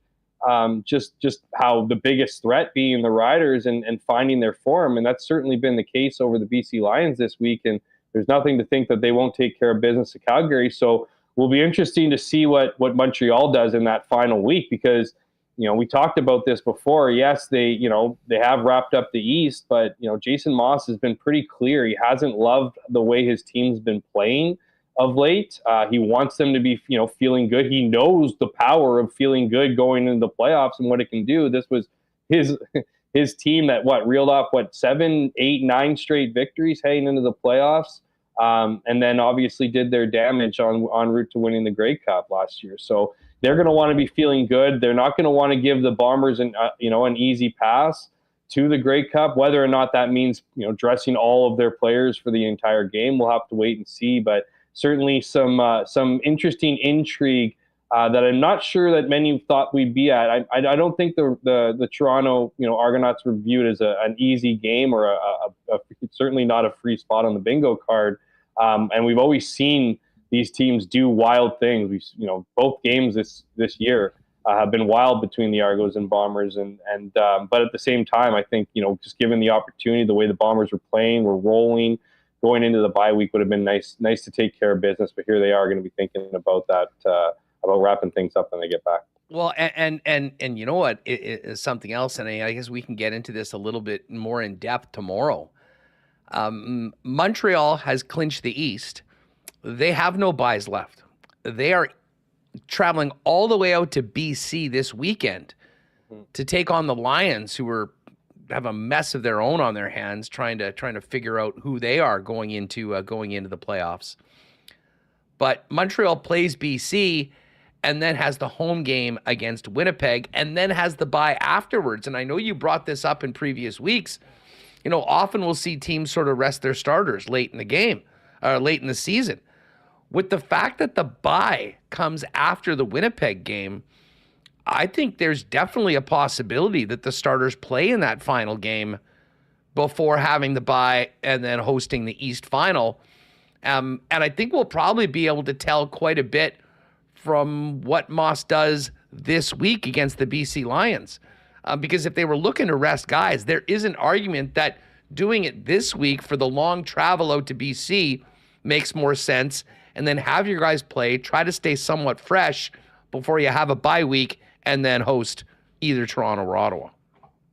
just how the biggest threat being the Riders and finding their form. And that's certainly been the case over the BC Lions this week. And there's nothing to think that they won't take care of business at Calgary. So will be interesting to see what Montreal does in that final week, because, we talked about this before. Yes, they have wrapped up the East, but, Jason Moss has been pretty clear. He hasn't loved the way his team's been playing of late. He wants them to be, feeling good. He knows the power of feeling good going into the playoffs and what it can do. This was his team that reeled off 7, 8, 9 straight victories heading into the playoffs, and then obviously did their damage en route to winning the Grey Cup last year. So they're going to want to be feeling good. They're not going to want to give the Bombers an easy pass to the Grey Cup. Whether or not that means dressing all of their players for the entire game, we'll have to wait and see. But certainly some interesting intrigue that I'm not sure that many thought we'd be at. I don't think the Toronto Argonauts were viewed as an easy game or certainly not a free spot on the bingo card. And we've always seen these teams do wild things. Both games this year have been wild between the Argos and Bombers, but at the same time, I think just given the opportunity, the way the Bombers were playing, were rolling, going into the bye week would have been nice to take care of business. But here they are going to be thinking about that, about wrapping things up when they get back. Well, and you know what is something else, and I guess we can get into this a little bit more in depth tomorrow. Montreal has clinched the East. They have no buys left. They are traveling all the way out to BC this weekend to take on the Lions, who have a mess of their own on their hands, trying to figure out who they are going into the playoffs. But Montreal plays BC and then has the home game against Winnipeg and then has the bye afterwards. And I know you brought this up in previous weeks. Often we'll see teams sort of rest their starters late in the game, or late in the season. With the fact that the bye comes after the Winnipeg game, I think there's definitely a possibility that the starters play in that final game before having the bye and then hosting the East final. And I think we'll probably be able to tell quite a bit from what Moss does this week against the BC Lions. Because if they were looking to rest guys, there is an argument that doing it this week for the long travel out to BC makes more sense, and then have your guys play, try to stay somewhat fresh before you have a bye week and then host either Toronto or Ottawa.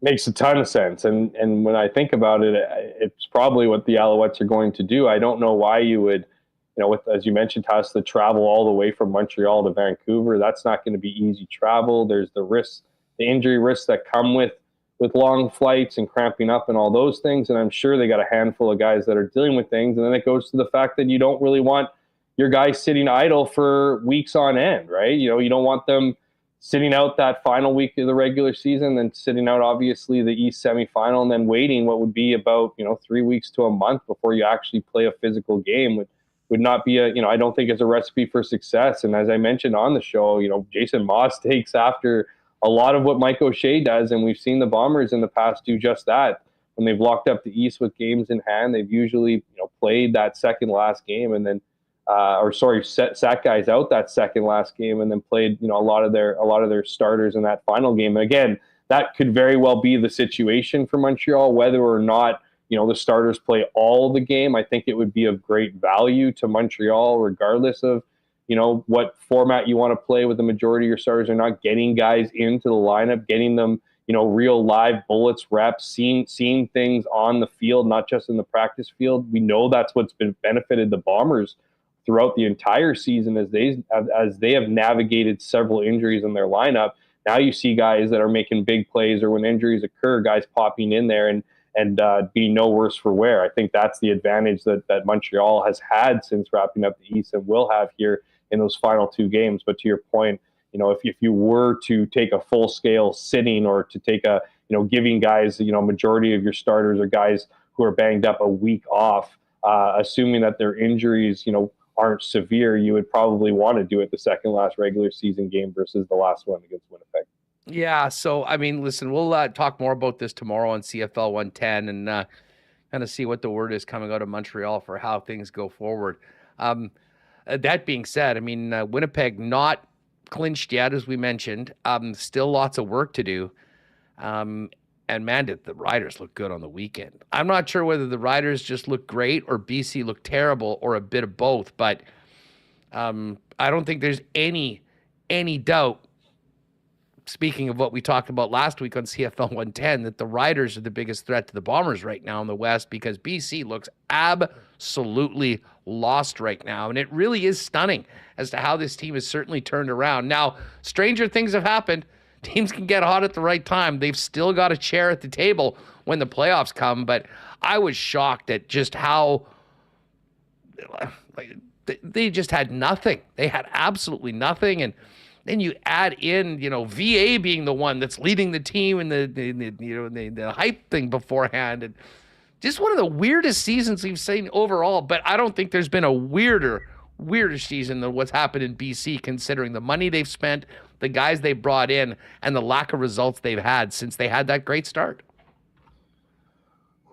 Makes a ton of sense. And when I think about it, it's probably what the Alouettes are going to do. I don't know why you would, as you mentioned, Tuss, the travel all the way from Montreal to Vancouver. That's not going to be easy travel. There's the risks, the injury risks that come with long flights and cramping up and all those things. And I'm sure they got a handful of guys that are dealing with things. And then it goes to the fact that you don't really want your guys sitting idle for weeks on end, right? You don't want them sitting out that final week of the regular season, then sitting out obviously the East semifinal, and then waiting what would be about 3 weeks to a month before you actually play a physical game would not be I don't think it's a recipe for success. And as I mentioned on the show, Jason Moss takes after a lot of what Mike O'Shea does, and we've seen the Bombers in the past do just that. When they've locked up the East with games in hand, they've usually played that second last game and then sat guys out that second last game and then played a lot of their starters in that final game. And again, that could very well be the situation for Montreal, whether or not the starters play all the game. I think it would be of great value to Montreal, regardless of what format you want to play with the majority of your starters are not, getting guys into the lineup, getting them real live bullets, reps, seeing things on the field, not just in the practice field. We know that's what's been benefited the Bombers throughout the entire season as they have navigated several injuries in their lineup. Now you see guys that are making big plays, or when injuries occur, guys popping in there and be no worse for wear. I think that's the advantage that Montreal has had since wrapping up the East and will have here in those final 2 games. But to your point, if you were to take a full scale sitting, or to take a, giving guys, majority of your starters or guys who are banged up a week off, assuming that their injuries, aren't severe, you would probably want to do it the second last regular season game versus the last one against Winnipeg. Yeah, so, I mean, listen, we'll talk more about this tomorrow on CFL 110 and kind of see what the word is coming out of Montreal for how things go forward. That being said, I mean, Winnipeg not clinched yet, as we mentioned. Still lots of work to do. And man, did the Riders look good on the weekend. I'm not sure whether the Riders just look great or BC looked terrible or a bit of both, but I don't think there's any doubt, speaking of what we talked about last week on CFL 110, that the Riders are the biggest threat to the Bombers right now in the West, because BC looks absolutely lost right now. And it really is stunning as to how this team has certainly turned around. Now, stranger things have happened. Teams can get hot at the right time. They've still got a chair at the table when the playoffs come, but I was shocked at just how they just had nothing. They had absolutely nothing. And then you add in, VA being the one that's leading the team and the hype thing beforehand. And just one of the weirdest seasons we've seen overall, but I don't think there's been a weirder season than what's happened in BC, considering the money they've spent, the guys they brought in, and the lack of results they've had since they had that great start.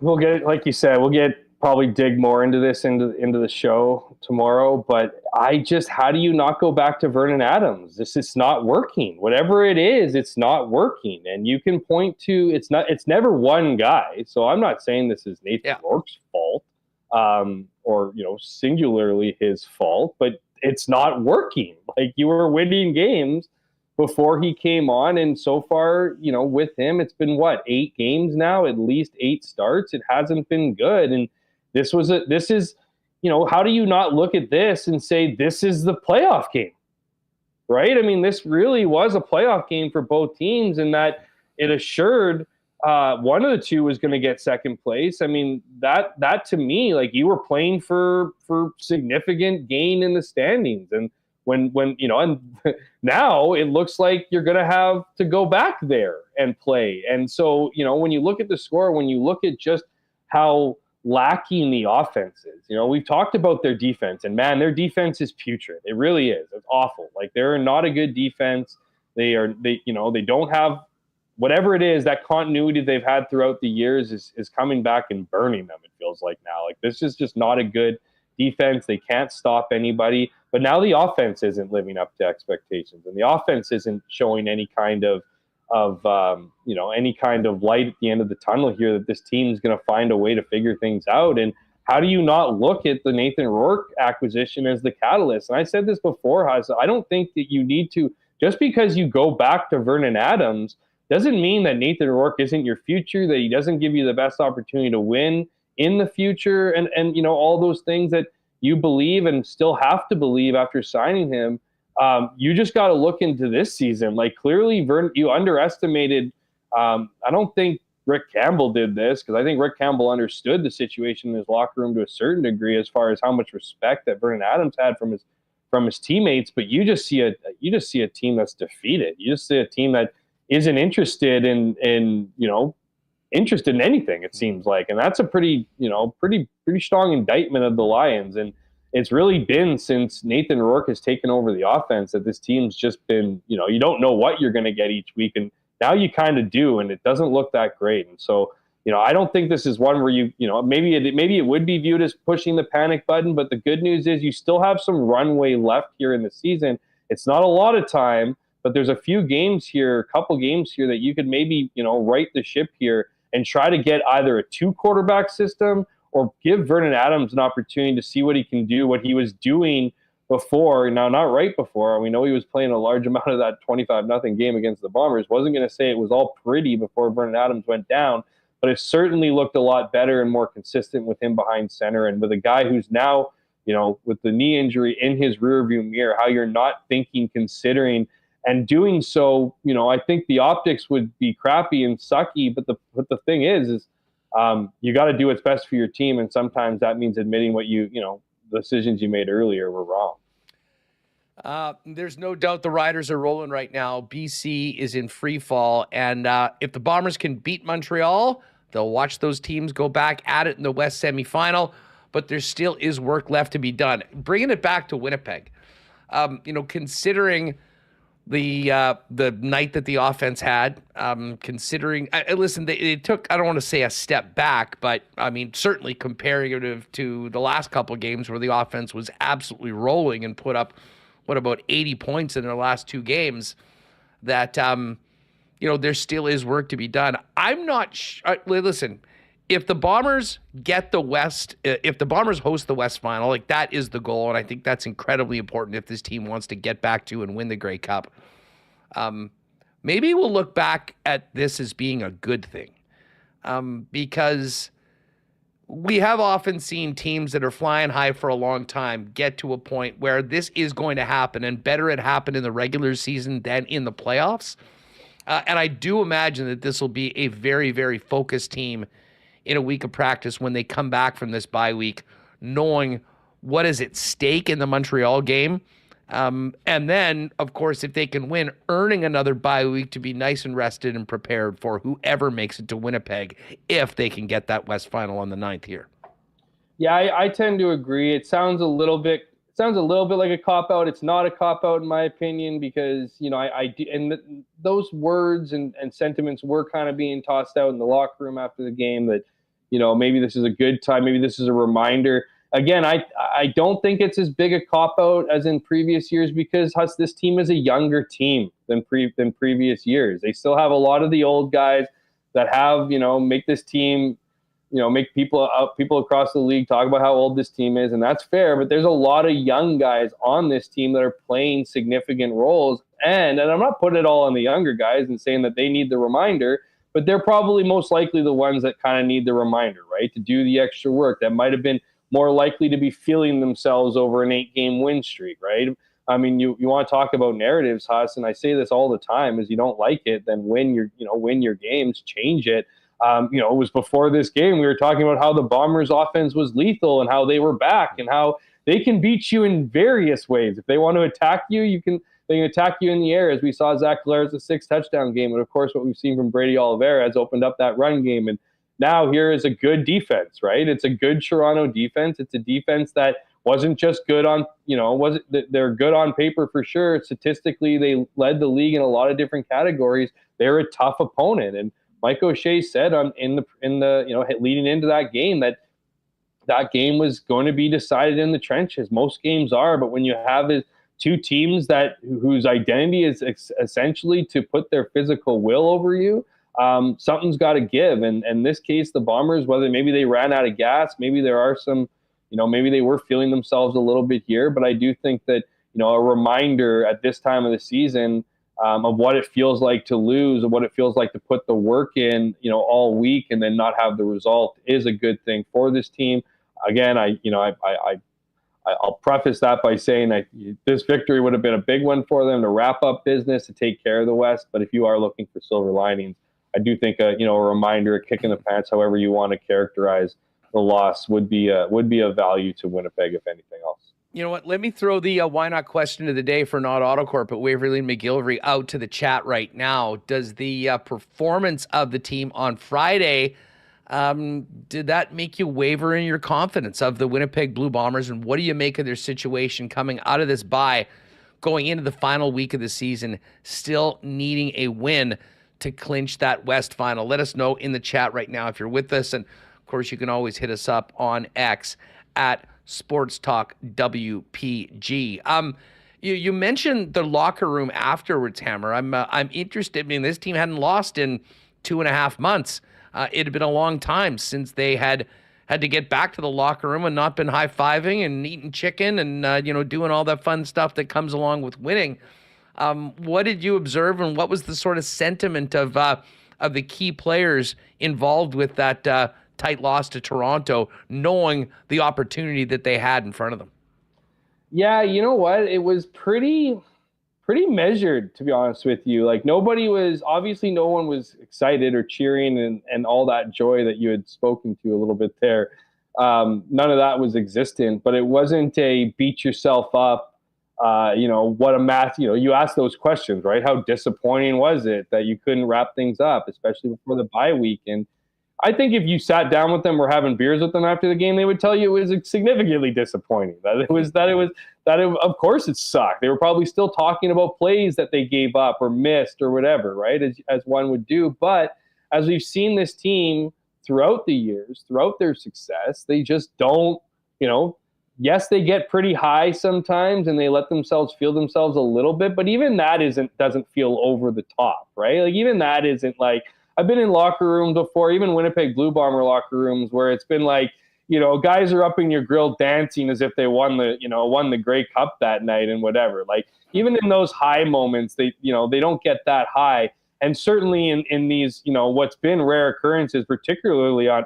We'll get, like you said, probably dig more into this into the show tomorrow. But how do you not go back to Vernon Adams? It's not working. Whatever it is, it's not working. And you can point to, it's never one guy. So I'm not saying this is Nathan Rourke's fault, or singularly his fault, but it's not working. Like, you were winning games before he came on, and so far, with him, it's been 8 games now, at least 8 starts. It hasn't been good, and this is how do you not look at this and say this is the playoff game, right? I mean, this really was a playoff game for both teams, in that it assured one of the two was going to get second place. I mean, that to me, like, you were playing for significant gain in the standings. And when and now it looks like you're going to have to go back there and play. And so, when you look at the score, when you look at just how lacking the offense is, we've talked about their defense, and man, their defense is putrid. It really is. It's awful. Like, they're not a good defense. They don't have whatever it is, that continuity they've had throughout the years is coming back and burning them, it feels like now. Like, this is just not a good defense. They can't stop anybody. But now the offense isn't living up to expectations, and the offense isn't showing any kind of any kind of light at the end of the tunnel here, that this team is going to find a way to figure things out. And how do you not look at the Nathan Rourke acquisition as the catalyst? And I said this before, I don't think that you need to, just because you go back to Vernon Adams, doesn't mean that Nathan Rourke isn't your future, that he doesn't give you the best opportunity to win in the future, and all those things that you believe and still have to believe after signing him. You just got to look into this season. Like, clearly, you underestimated. I don't think Rick Campbell did this, because I think Rick Campbell understood the situation in his locker room to a certain degree, as far as how much respect that Vernon Adams had from his teammates. But you just see a team that's defeated. You just see a team that isn't interested in anything, it seems like. And that's a pretty strong indictment of the Lions. And it's really been since Nathan Rourke has taken over the offense that this team's just been, you don't know what you're going to get each week. And now you kind of do, and it doesn't look that great. And so, I don't think this is one where maybe it would be viewed as pushing the panic button, but the good news is you still have some runway left here in the season. It's not a lot of time, but there's a couple games here that you could maybe, right the ship here and try to get either a 2-quarterback system, or give Vernon Adams an opportunity to see what he can do, what he was doing before. Now, not right before. We know he was playing a large amount of that 25-0 game against the Bombers. Wasn't going to say it was all pretty before Vernon Adams went down, but it certainly looked a lot better and more consistent with him behind center, and with a guy who's now with the knee injury in his rearview mirror, how you're not thinking, considering, and doing so. I think the optics would be crappy and sucky, but the thing is you got to do what's best for your team, and sometimes that means admitting what the decisions you made earlier were wrong. There's no doubt the Riders are rolling right now. BC is in free fall, and if the Bombers can beat Montreal, they'll watch those teams go back at it in the West semifinal. But there still is work left to be done. Bringing it back to Winnipeg, considering the night that the offense had, considering listen, they took, I don't want to say a step back, but I mean certainly comparative to the last couple of games where the offense was absolutely rolling and put up about 80 points in their last two games. That there still is work to be done. I'm not listen. If the Bombers get the West, if the Bombers host the West final, that is the goal, and I think that's incredibly important if this team wants to get back to and win the Grey Cup. Maybe we'll look back at this as being a good thing, because we have often seen teams that are flying high for a long time get to a point where this is going to happen, and better it happened in the regular season than in the playoffs. And I do imagine that this will be a very, very focused team in a week of practice when they come back from this bye week, knowing what is at stake in the Montreal game. And then, of course, if they can win, earning another bye week to be nice and rested and prepared for whoever makes it to Winnipeg, if they can get that West final on the 9th here. Yeah, I tend to agree. It sounds a little bit like a cop-out. It's not a cop-out in my opinion, because, those words and sentiments were kind of being tossed out in the locker room after the game that, maybe this is a good time. Maybe this is a reminder. Again, I don't think it's as big a cop-out as in previous years, because this team is a younger team than previous years. They still have a lot of the old guys that have, make this team, make people across the league talk about how old this team is, and that's fair. But there's a lot of young guys on this team that are playing significant roles, and I'm not putting it all on the younger guys and saying that they need the reminder, but they're probably most likely the ones that kind of need the reminder, right? To do the extra work that might have been more likely to be feeling themselves over an 8-game win streak, right? I mean, you want to talk about narratives, Huss, and I say this all the time: is you don't like it, then win your games, change it. It was before this game we were talking about how the Bombers' offense was lethal and how they were back and how they can beat you in various ways. If they want to attack you, they can attack you in the air, as we saw Zach Collaros' 6th touchdown game. And of course, what we've seen from Brady Oliveira has opened up that run game. And now here is a good defense, right? It's a good Toronto defense. It's a defense that wasn't just good on, they're good on paper for sure. Statistically, they led the league in a lot of different categories. They're a tough opponent. And Mike O'Shea said leading into that game that game was going to be decided in the trenches. Most games are, but when you have two teams whose identity is essentially to put their physical will over you, something's got to give. And in this case, the Bombers, whether maybe they ran out of gas, maybe there are some, maybe they were feeling themselves a little bit here, but I do think that, a reminder at this time of the season of what it feels like to lose, and what it feels like to put the work in, all week and then not have the result is a good thing for this team. Again, I'll preface that by saying that this victory would have been a big one for them to wrap up business, to take care of the West. But if you are looking for silver linings, I do think a reminder, a kick in the pants, however you want to characterize the loss, would be a value to Winnipeg, if anything else. You know what? Let me throw the why not question of the day for Not Autocorp at Waverly and McGillivray out to the chat right now. Does the performance of the team on Friday, did that make you waver in your confidence of the Winnipeg Blue Bombers? And what do you make of their situation coming out of this bye, going into the final week of the season, still needing a win to clinch that West final? Let us know in the chat right now if you're with us. And of course, you can always hit us up on X at Sports Talk WPG. You mentioned the locker room afterwards, Hammer. I'm interested. I mean, this team hadn't lost in 2.5 months. It had been a long time since they had to get back to the locker room and not been high-fiving and eating chicken and doing all that fun stuff that comes along with winning. What did you observe, and what was the sort of sentiment of the key players involved with that tight loss to Toronto, knowing the opportunity that they had in front of them. Yeah, you know what? It was pretty measured, to be honest with you. Like, no one was excited or cheering and all that joy that you had spoken to a little bit there. None of that was existent, but it wasn't a beat yourself up. What a math, you asked those questions, right? How disappointing was it that you couldn't wrap things up, especially before the bye week? And I think if you sat down with them or having beers with them after the game, they would tell you it was significantly disappointing. Of course it sucked. They were probably still talking about plays that they gave up or missed or whatever, right? As one would do. But as we've seen this team throughout the years, throughout their success, they just don't, yes, they get pretty high sometimes and they let themselves feel themselves a little bit, but even that doesn't feel over the top, right? Like, even that isn't like, I've been in locker rooms before, even Winnipeg Blue Bomber locker rooms, where it's been like, guys are up in your grill dancing as if they won the Grey Cup that night and whatever. Like, even in those high moments, they don't get that high. And certainly in these, what's been rare occurrences, particularly at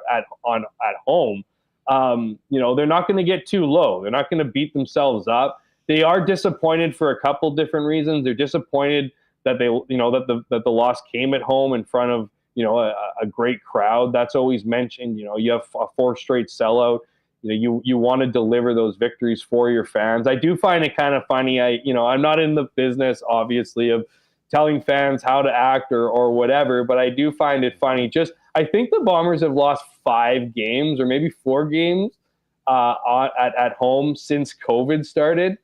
home, they're not going to get too low. They're not going to beat themselves up. They are disappointed for a couple different reasons. They're disappointed that that the loss came at home in front of a great crowd. That's always mentioned. You have a 4 straight sellout. You want to deliver those victories for your fans. I do find it kind of funny. I'm not in the business, obviously, of telling fans how to act or whatever, but I do find it funny. I think the Bombers have lost 5 games or maybe 4 games at home since COVID started,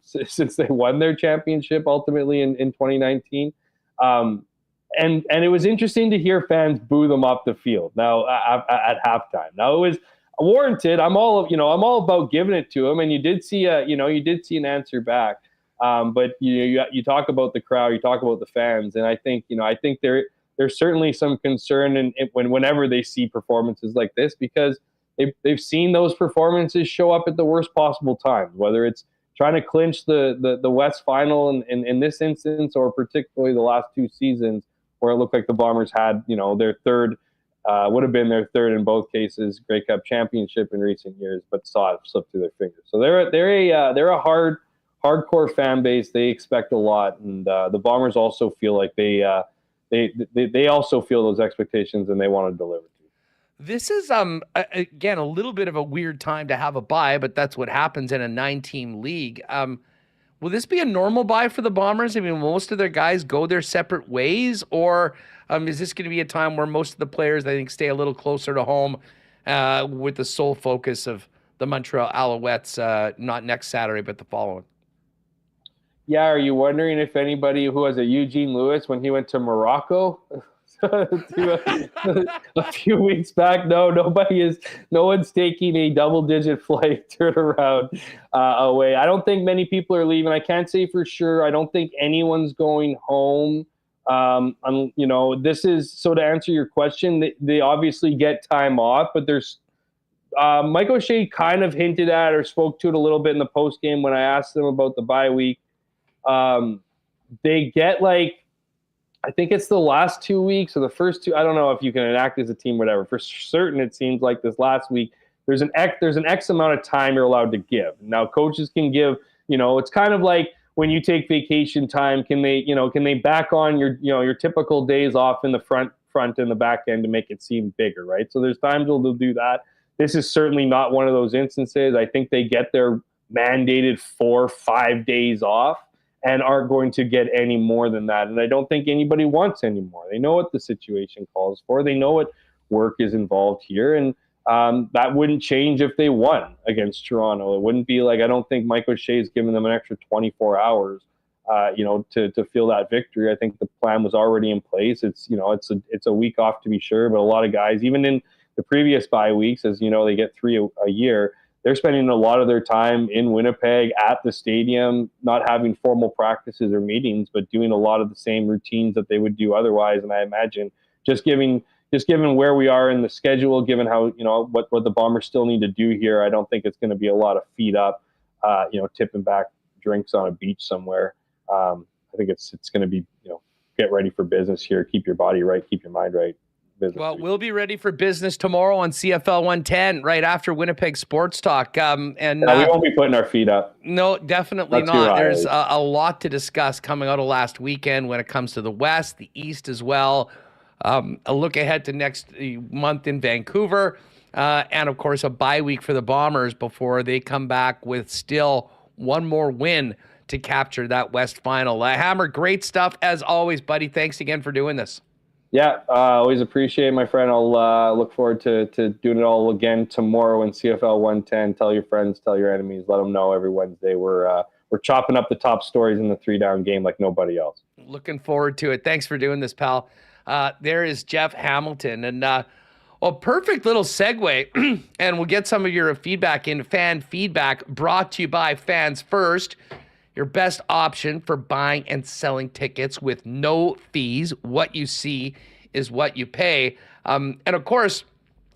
since they won their championship ultimately in 2019. And it was interesting to hear fans boo them off the field now at halftime. Now, it was warranted. I'm all about giving it to them, and you did see an answer back. But you talk about the crowd, you talk about the fans, and I think there's certainly some concern whenever they see performances like this, because they've seen those performances show up at the worst possible times, whether it's trying to clinch the West Final in this instance, or particularly the last 2 seasons where it looked like the Bombers had their third, would have been their third in both cases, Grey Cup championship in recent years, but saw it slip through their fingers. So they're a hardcore fan base. They expect a lot, and the Bombers also feel like they also feel those expectations and they want to deliver. This is again a little bit of a weird time to have a bye, but that's what happens in a 9-team league. Will this be a normal bye for the Bombers? I mean, most of their guys go their separate ways, or is this going to be a time where most of the players, I think, stay a little closer to home with the sole focus of the Montreal Alouettes, not next Saturday, but the following? Yeah, are you wondering if anybody who has a Eugene Lewis when he went to Morocco a few weeks back? No one's taking a double-digit flight turnaround away. I don't think many people are leaving. I can't say for sure. I don't think anyone's going home. This is, so to answer your question, they obviously get time off, but there's Mike O'Shea kind of hinted at or spoke to it a little bit in the post game when I asked them about the bye week. They get I think it's the last 2 weeks or the first 2. I don't know if you can enact as a team, whatever. For certain, it seems like this last week, there's an X amount of time you're allowed to give. Now, coaches can give, it's kind of like when you take vacation time, can they back on your typical days off in the front and the back end to make it seem bigger, right? So there's times they'll do that. This is certainly not one of those instances. I think they get their mandated 4-5 days off and aren't going to get any more than that. And I don't think anybody wants any more. They know what the situation calls for. They know what work is involved here. And that wouldn't change if they won against Toronto. It wouldn't be like, I don't think Mike O'Shea is giving them an extra 24 hours, to feel that victory. I think the plan was already in place. It's a week off to be sure, but a lot of guys, even in the previous bye weeks, as they get 3 a year, they're spending a lot of their time in Winnipeg at the stadium, not having formal practices or meetings, but doing a lot of the same routines that they would do otherwise. And I imagine just given where we are in the schedule, given how, what the Bombers still need to do here, I don't think it's going to be a lot of feet up, tipping back drinks on a beach somewhere. I think it's going to be, get ready for business here, keep your body right, keep your mind right, business. Well, we'll be ready for business tomorrow on CFL 110 right after Winnipeg Sports Talk. We won't be putting our feet up. No, definitely Not too not. high. There's a lot to discuss coming out of last weekend when it comes to the West, the East as well. A look ahead to next month in Vancouver. And, of course, a bye week for the Bombers before they come back with still one more win to capture that West final. Hammer, great stuff as always, buddy. Thanks again for doing this. Yeah, always appreciate it, my friend. I'll look forward to doing it all again tomorrow in CFL 110. Tell your friends, tell your enemies, let them know every Wednesday we're chopping up the top stories in the 3-down game like nobody else. Looking forward to it. Thanks for doing this, pal. There is Jeff Hamilton. And perfect little segue. And we'll get some of your feedback in fan feedback brought to you by Fans First. Your best option for buying and selling tickets with no fees. What you see is what you pay. And of course,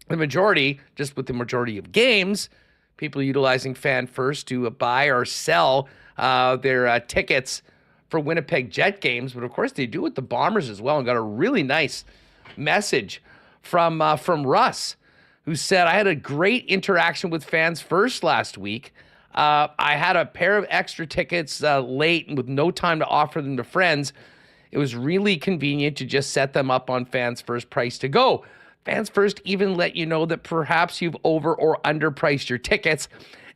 the majority of games, people utilizing Fan First to buy or sell their tickets for Winnipeg Jet games. But of course, they do with the Bombers as well, and got a really nice message from Russ, who said, I had a great interaction with Fans First last week. I had a pair of extra tickets late with no time to offer them to friends. It was really convenient to just set them up on Fans First price to go. Fans First even let you know that perhaps you've over or underpriced your tickets.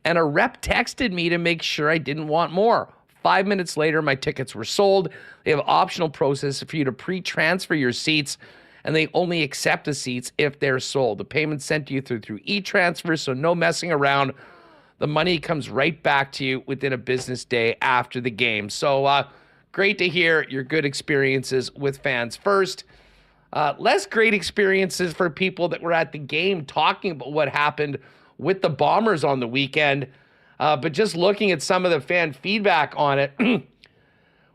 And a rep texted me to make sure I didn't want more. 5 minutes later, my tickets were sold. They have optional process for you to pre-transfer your seats, and they only accept the seats if they're sold. The payment's sent to you through e-transfer, so no messing around. The money comes right back to you within a business day after the game. So great to hear your good experiences with Fans First. Less great experiences for people that were at the game talking about what happened with the Bombers on the weekend. But just looking at some of the fan feedback on it,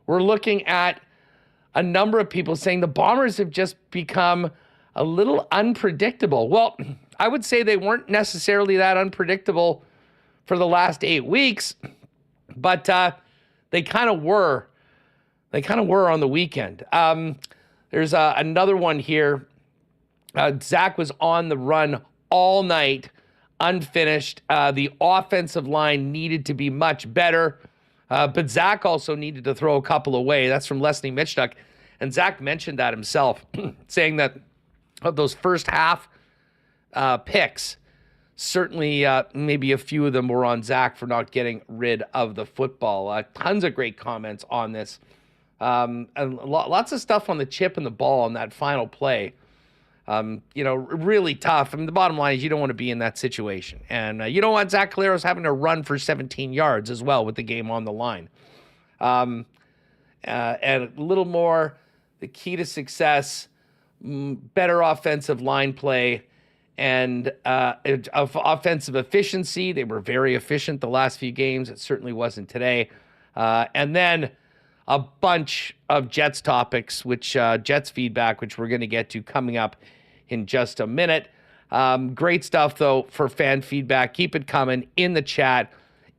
we're looking at a number of people saying the Bombers have just become a little unpredictable. Well, I would say they weren't necessarily that unpredictable for the last 8 weeks, but they kind of were. They kind of were on the weekend. There's another one here. Zach was on the run all night, unfinished. The offensive line needed to be much better, but Zach also needed to throw a couple away. That's from Leslie Mitchduck. And Zach mentioned that himself, saying that of those first half picks, certainly maybe a few of them were on Zach for not getting rid of the football. Tons of great comments on this. And lots of stuff on the chip and the ball on that final play. Really tough. I mean, the bottom line is you don't want to be in that situation. And you don't want Zach Caleros having to run for 17 yards as well with the game on the line. And a little more, the key to success, better offensive line play, and of offensive efficiency. They were very efficient the last few games. It certainly wasn't today. And then a bunch of Jets topics, Jets feedback, which we're going to get to coming up in just a minute. Great stuff, though, for fan feedback. Keep it coming in the chat.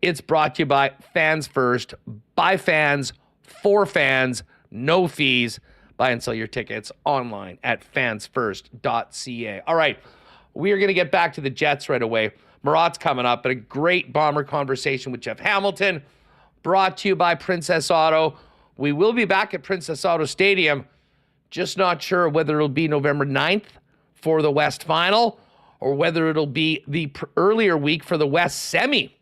It's brought to you by Fans First, by fans, for fans, no fees. Buy and sell your tickets online at fansfirst.ca. All right, we are going to get back to the Jets right away. Murat's coming up, but a great Bomber conversation with Jeff Hamilton, brought to you by Princess Auto. We will be back at Princess Auto Stadium. Just not sure whether it'll be November 9th for the West Final or whether it'll be the earlier week for the West Semi.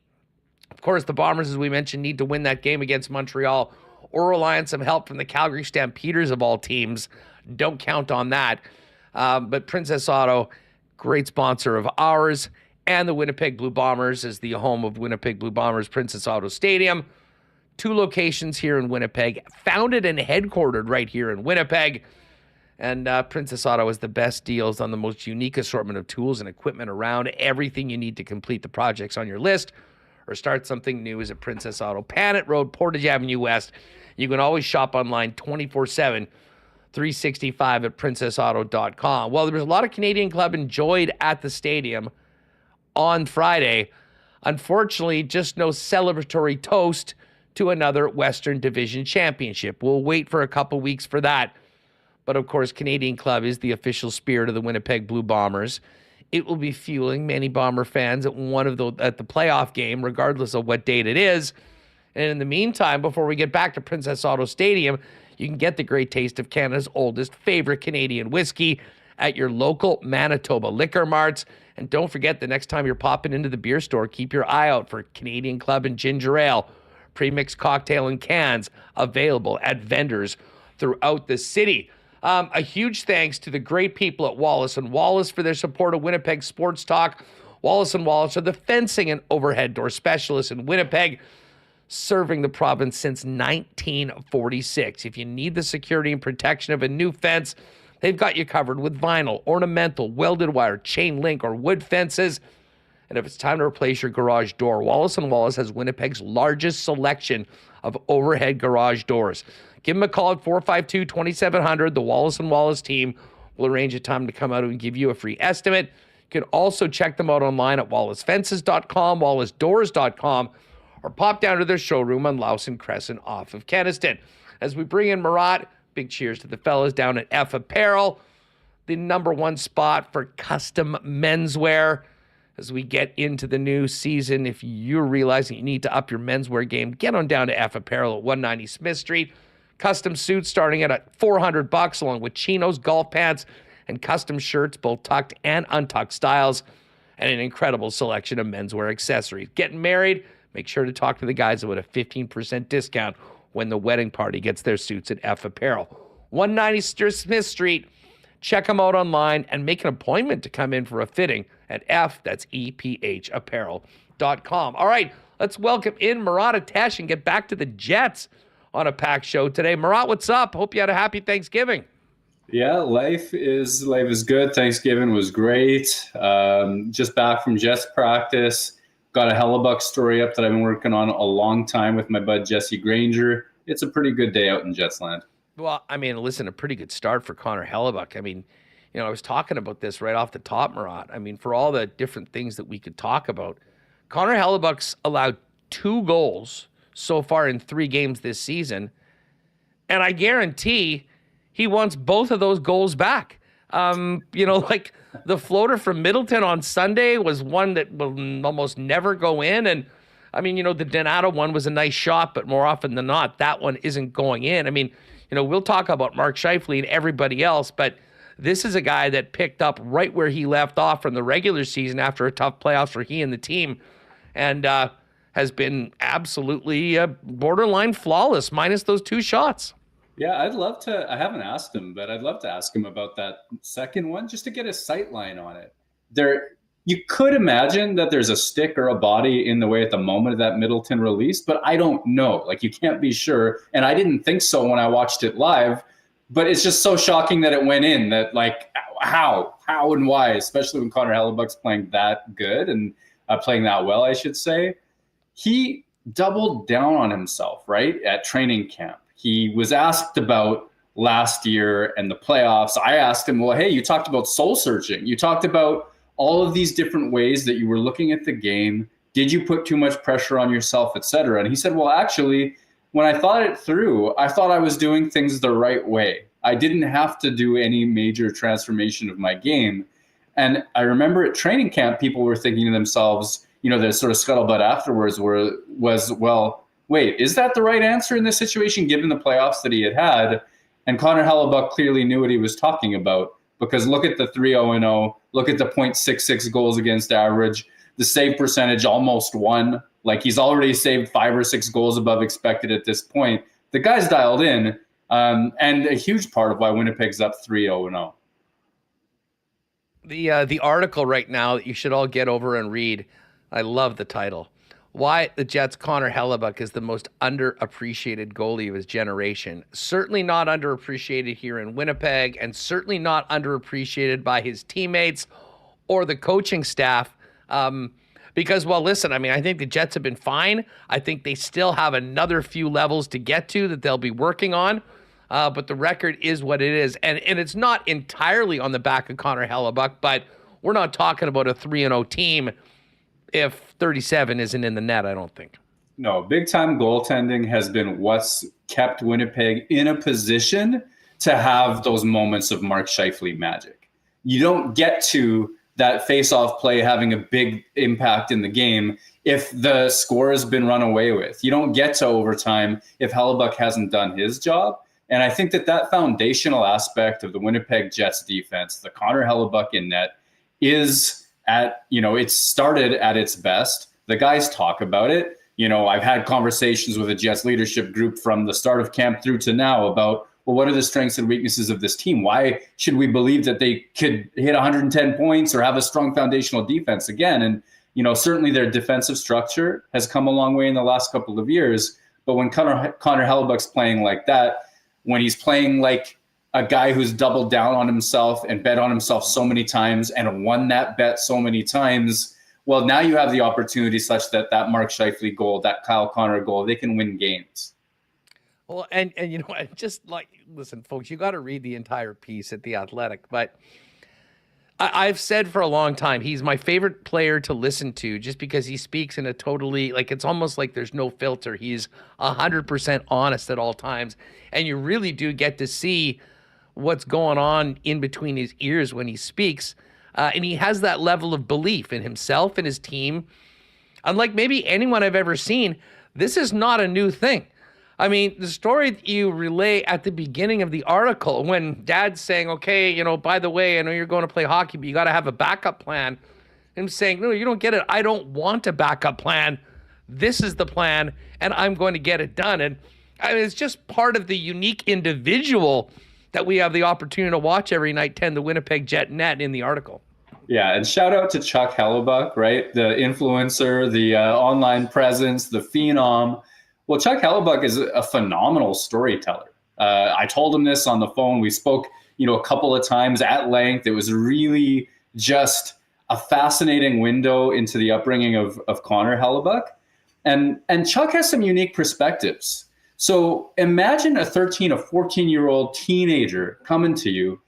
Of course, the Bombers, as we mentioned, need to win that game against Montreal or rely on some help from the Calgary Stampeders of all teams. Don't count on that. But Princess Auto, great sponsor of ours, and the Winnipeg Blue Bombers is the home of Winnipeg Blue Bombers Princess Auto Stadium. 2 locations here in Winnipeg, founded and headquartered right here in Winnipeg. And Princess Auto has the best deals on the most unique assortment of tools and equipment around. Everything you need to complete the projects on your list or start something new is at Princess Auto. Panet Road, Portage Avenue West. You can always shop online 24/7, 365 at princessauto.com. Well, there was a lot of Canadian club enjoyed at the stadium on Friday. Unfortunately, just no celebratory toast to another Western Division championship. We'll wait for a couple weeks for that. But of course, Canadian Club is the official spirit of the Winnipeg Blue Bombers. It will be fueling many Bomber fans at at the playoff game, regardless of what date it is. And in the meantime, before we get back to Princess Auto Stadium, you can get the great taste of Canada's oldest favorite Canadian whiskey at your local Manitoba liquor marts. And don't forget, the next time you're popping into the beer store, keep your eye out for Canadian Club and Ginger Ale, pre-mixed cocktail in cans, available at vendors throughout the city. A huge thanks to the great people at Wallace & Wallace for their support of Winnipeg Sports Talk. Wallace & Wallace are the fencing and overhead door specialists in Winnipeg, serving the province since 1946. If you need the security and protection of a new fence, they've got you covered with vinyl, ornamental, welded wire, chain link, or wood fences. And if it's time to replace your garage door, Wallace & Wallace has Winnipeg's largest selection of overhead garage doors. Give them a call at 452-2700. The Wallace & Wallace team will arrange a time to come out and give you a free estimate. You can also check them out online at wallacefences.com, wallacedoors.com, or pop down to their showroom on Lawson Crescent off of Keniston. As we bring in Murat, big cheers to the fellas down at F Apparel, the #1 spot for custom menswear. As we get into the new season, if you're realizing you need to up your menswear game, get on down to F Apparel at 190 Smith Street. Custom suits starting at $400, along with chinos, golf pants, and custom shirts, both tucked and untucked styles, and an incredible selection of menswear accessories. Getting married? Make sure to talk to the guys about a 15% discount when the wedding party gets their suits at F Apparel. 190 Smith Street. Check them out online and make an appointment to come in for a fitting at that's EPHapparel.com. All right, let's welcome in Murat Atesh and get back to the Jets on a packed show today. Murat, what's up? Hope you had a happy Thanksgiving. Yeah, life is good. Thanksgiving was great. Just back from Jets practice. Got a Hellebuck story up that I've been working on a long time with my bud Jesse Granger. It's a pretty good day out in Jets land. Well, I mean, listen, a pretty good start for Connor Hellebuck. I mean, I was talking about this right off the top, Murat. I mean, for all the different things that we could talk about, Connor Hellebuck's allowed 2 goals so far in 3 games this season, and I guarantee he wants both of those goals back. Like the floater from Middleton on Sunday was one that will almost never go in. And I mean, the Donato one was a nice shot, but more often than not, that one isn't going in. I mean, we'll talk about Mark Scheifele and everybody else, but this is a guy that picked up right where he left off from the regular season after a tough playoffs for he and the team, and has been absolutely borderline flawless, minus those 2 shots. Yeah, I'd love to. I haven't asked him, but I'd love to ask him about that second one just to get a sight line on it. You could imagine that there's a stick or a body in the way at the moment of that Middleton release, but I don't know. Like, you can't be sure. And I didn't think so when I watched it live, but it's just so shocking that it went in. That, like, how and why, especially when Connor Hellebuck's playing that good and playing that well, I should say. He doubled down on himself, right, at training camp. He was asked about last year and the playoffs. I asked him, well, hey, you talked about soul searching. You talked about all of these different ways that you were looking at the game. Did you put too much pressure on yourself, et cetera? And he said, well, actually, when I thought it through, I thought I was doing things the right way. I didn't have to do any major transformation of my game. And I remember at training camp, people were thinking to themselves, the sort of scuttlebutt afterwards was, well, wait, is that the right answer in this situation, given the playoffs that he had? And Connor Hellebuck clearly knew what he was talking about, because look at the 3-0-0, look at the .66 goals against average, the save percentage almost 1. Like, he's already saved 5 or 6 goals above expected at this point. The guy's dialed in, and a huge part of why Winnipeg's up 3-0-0. The article right now that you should all get over and read, I love the title. Why the Jets' Connor Hellebuck is the most underappreciated goalie of his generation. Certainly not underappreciated here in Winnipeg, and certainly not underappreciated by his teammates or the coaching staff. Because, well, listen, I mean, I think the Jets have been fine. I think they still have another few levels to get to that they'll be working on. But the record is what it is. And it's not entirely on the back of Connor Hellebuck, but we're not talking about a 3-0 team if 37 isn't in the net, I don't think. No, big-time goaltending has been what's kept Winnipeg in a position to have those moments of Mark Scheifele magic. You don't get to that face-off play having a big impact in the game if the score has been run away with. You don't get to overtime if Hellebuyck hasn't done his job. And I think that foundational aspect of the Winnipeg Jets defense, the Connor Hellebuyck in net, is it started at its best. The guys talk about it. I've had conversations with the Jets leadership group from the start of camp through to now about, well, what are the strengths and weaknesses of this team? Why should we believe that they could hit 110 points or have a strong foundational defense again? And, certainly their defensive structure has come a long way in the last couple of years. But when Connor Hellebuyck's playing like that, when he's playing like a guy who's doubled down on himself and bet on himself so many times and won that bet so many times, well, now you have the opportunity such that Mark Scheifele goal, that Kyle Connor goal, they can win games. Well, and just like, listen, folks, you got to read the entire piece at The Athletic. But I've said for a long time, he's my favorite player to listen to just because he speaks in a totally, it's almost like there's no filter. He's 100% honest at all times. And you really do get to see what's going on in between his ears when he speaks. And he has that level of belief in himself and his team. Unlike maybe anyone I've ever seen, this is not a new thing. I mean, the story that you relay at the beginning of the article when Dad's saying, okay, by the way, I know you're going to play hockey, but you got to have a backup plan. Him saying, no, you don't get it. I don't want a backup plan. This is the plan, and I'm going to get it done. And it's just part of the unique individual that we have the opportunity to watch every night, 10 the Winnipeg Jet net in the article. Yeah, and shout out to Chuck Hellebuyck, right? The influencer, the online presence, the phenom. Well, Chuck Hellebuyck is a phenomenal storyteller. I told him this on the phone. We spoke, a couple of times at length. It was really just a fascinating window into the upbringing of Connor Hellebuyck. And Chuck has some unique perspectives. So imagine a 13, a 14-year-old teenager coming to you.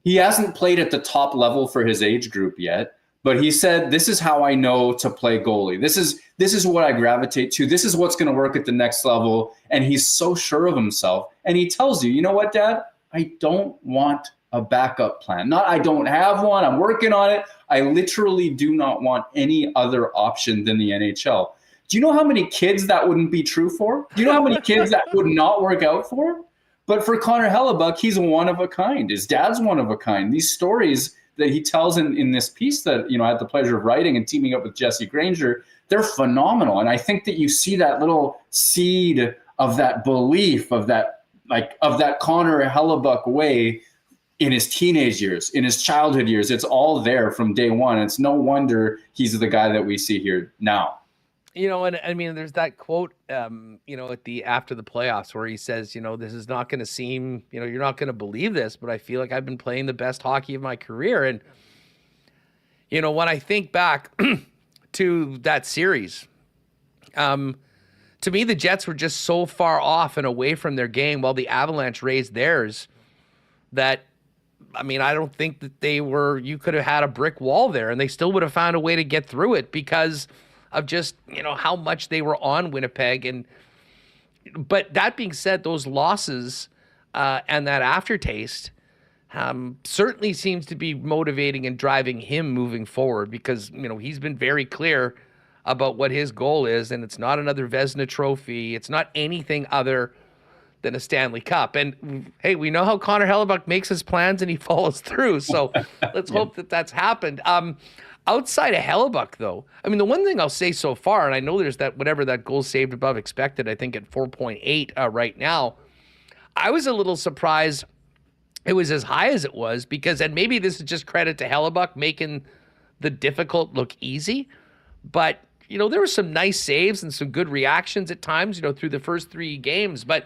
He hasn't played at the top level for his age group yet, but he said, this is how I know to play goalie. This is what I gravitate to. This is what's going to work at the next level. And he's so sure of himself. And he tells you, you know what, Dad? I don't want a backup plan. Not I don't have one. I'm working on it. I literally do not want any other option than the NHL. Do you know how many kids that wouldn't be true for? Do you know how many kids that would not work out for? But for Connor Hellebuyck, he's one of a kind. His dad's one of a kind. These stories that he tells in this piece that, I had the pleasure of writing and teaming up with Jesse Granger, they're phenomenal. And I think that you see that little seed of that belief of that Connor Hellebuyck way in his teenage years, in his childhood years. It's all there from day one. It's no wonder he's the guy that we see here now. And I mean, there's that quote, at the after the playoffs where he says, this is not going to seem, you're not going to believe this, but I feel like I've been playing the best hockey of my career. And, when I think back to that series, to me, the Jets were just so far off and away from their game while the Avalanche raised theirs that, I mean, I don't think that you could have had a brick wall there and they still would have found a way to get through it because of just, how much they were on Winnipeg. But that being said, those losses and that aftertaste certainly seems to be motivating and driving him moving forward because, he's been very clear about what his goal is, and it's not another Vezina trophy. It's not anything other than a Stanley Cup. And hey, we know how Connor Hellebuyck makes his plans and he follows through. So let's hope that that's happened. Outside of Hellebuyck, though, I mean, the one thing I'll say so far, and I know there's that goal saved above expected, I think at 4.8 right now, I was a little surprised it was as high as it was because, and maybe this is just credit to Hellebuyck making the difficult look easy, but, there were some nice saves and some good reactions at times, through the first 3 games, but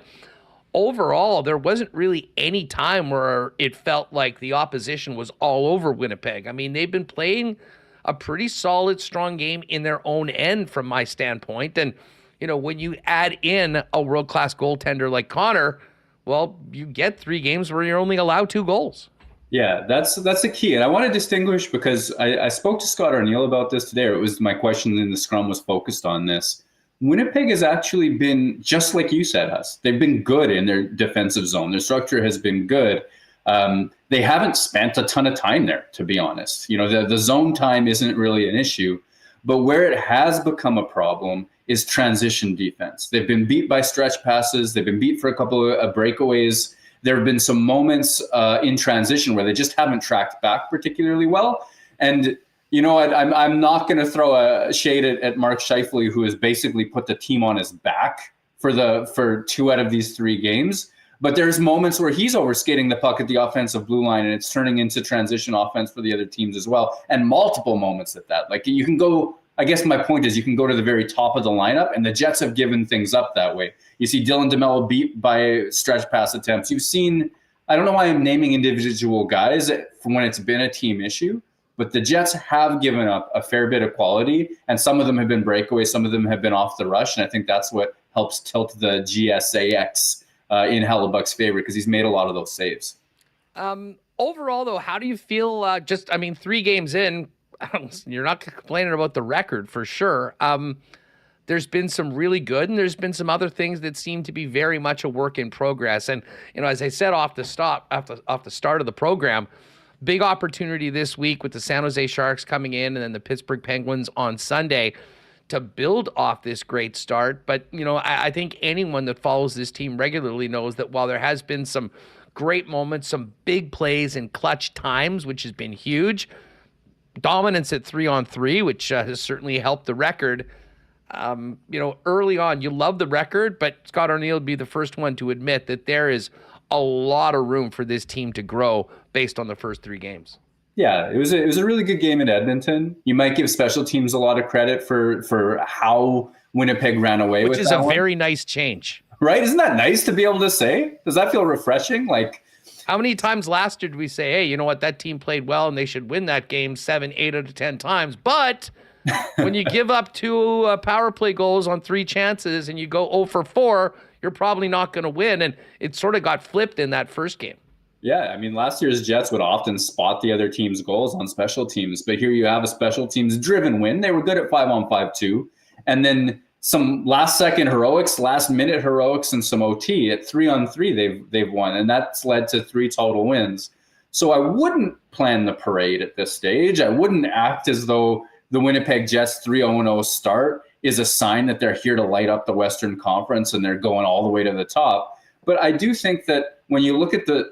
overall, there wasn't really any time where it felt like the opposition was all over Winnipeg. I mean, they've been playing a pretty solid, strong game in their own end from my standpoint. And, when you add in a world-class goaltender like Connor, well, you get 3 games where you're only allowed 2 goals. Yeah, that's the key. And I want to distinguish because I spoke to Scott Arniel about this today. It was my question in the scrum was focused on this. Winnipeg has actually been, just like you said, Huss, they've been good in their defensive zone. Their structure has been good. They haven't spent a ton of time there, to be honest. The zone time isn't really an issue. But where it has become a problem is transition defense. They've been beat by stretch passes. They've been beat for a couple of breakaways. There have been some moments in transition where they just haven't tracked back particularly well. And you know what? I'm not going to throw a shade at Mark Scheifele, who has basically put the team on his back for 2 out of these 3 games. But there's moments where he's overskating the puck at the offensive blue line, and it's turning into transition offense for the other teams as well. And multiple moments at that. Like, you can go, I guess my point is, you can go to the very top of the lineup, and the Jets have given things up that way. You see Dylan DeMello beat by stretch pass attempts. You've seen, I don't know why I'm naming individual guys from when it's been a team issue, but the Jets have given up a fair bit of quality, and some of them have been breakaways, some of them have been off the rush, and I think that's what helps tilt the GSAX in Hellebuck's favor, because he's made a lot of those saves. Overall, though, how do you feel? 3 games in, you're not complaining about the record for sure. There's been some really good, and there's been some other things that seem to be very much a work in progress. And as I said off the start of the program, big opportunity this week with the San Jose Sharks coming in, and then the Pittsburgh Penguins on Sunday, to build off this great start. But, I think anyone that follows this team regularly knows that while there has been some great moments, some big plays and clutch times, which has been huge, dominance at 3-on-3, which has certainly helped the record. Early on, you love the record, but Scott Arniel would be the first one to admit that there is a lot of room for this team to grow based on the first 3 games. Yeah, it was a really good game in Edmonton. You might give special teams a lot of credit for how Winnipeg ran away with that. Which is a very nice change. Right? Isn't that nice to be able to say? Does that feel refreshing? Like, how many times last year did we say, hey, you know what, that team played well and they should win that game 7, 8 out of 10 times. But when you give up 2 power play goals on 3 chances and you go 0 for 4, you're probably not going to win. And it sort of got flipped in that first game. Yeah, I mean, last year's Jets would often spot the other team's goals on special teams, but here you have a special teams driven win. They were good at 5-on-5 too. And then some last second heroics, last minute heroics, and some OT. At 3-on-3 they've won, and that's led to 3 total wins. So I wouldn't plan the parade at this stage. I wouldn't act as though the Winnipeg Jets 3-0 start is a sign that they're here to light up the Western Conference and they're going all the way to the top. But I do think that when you look at the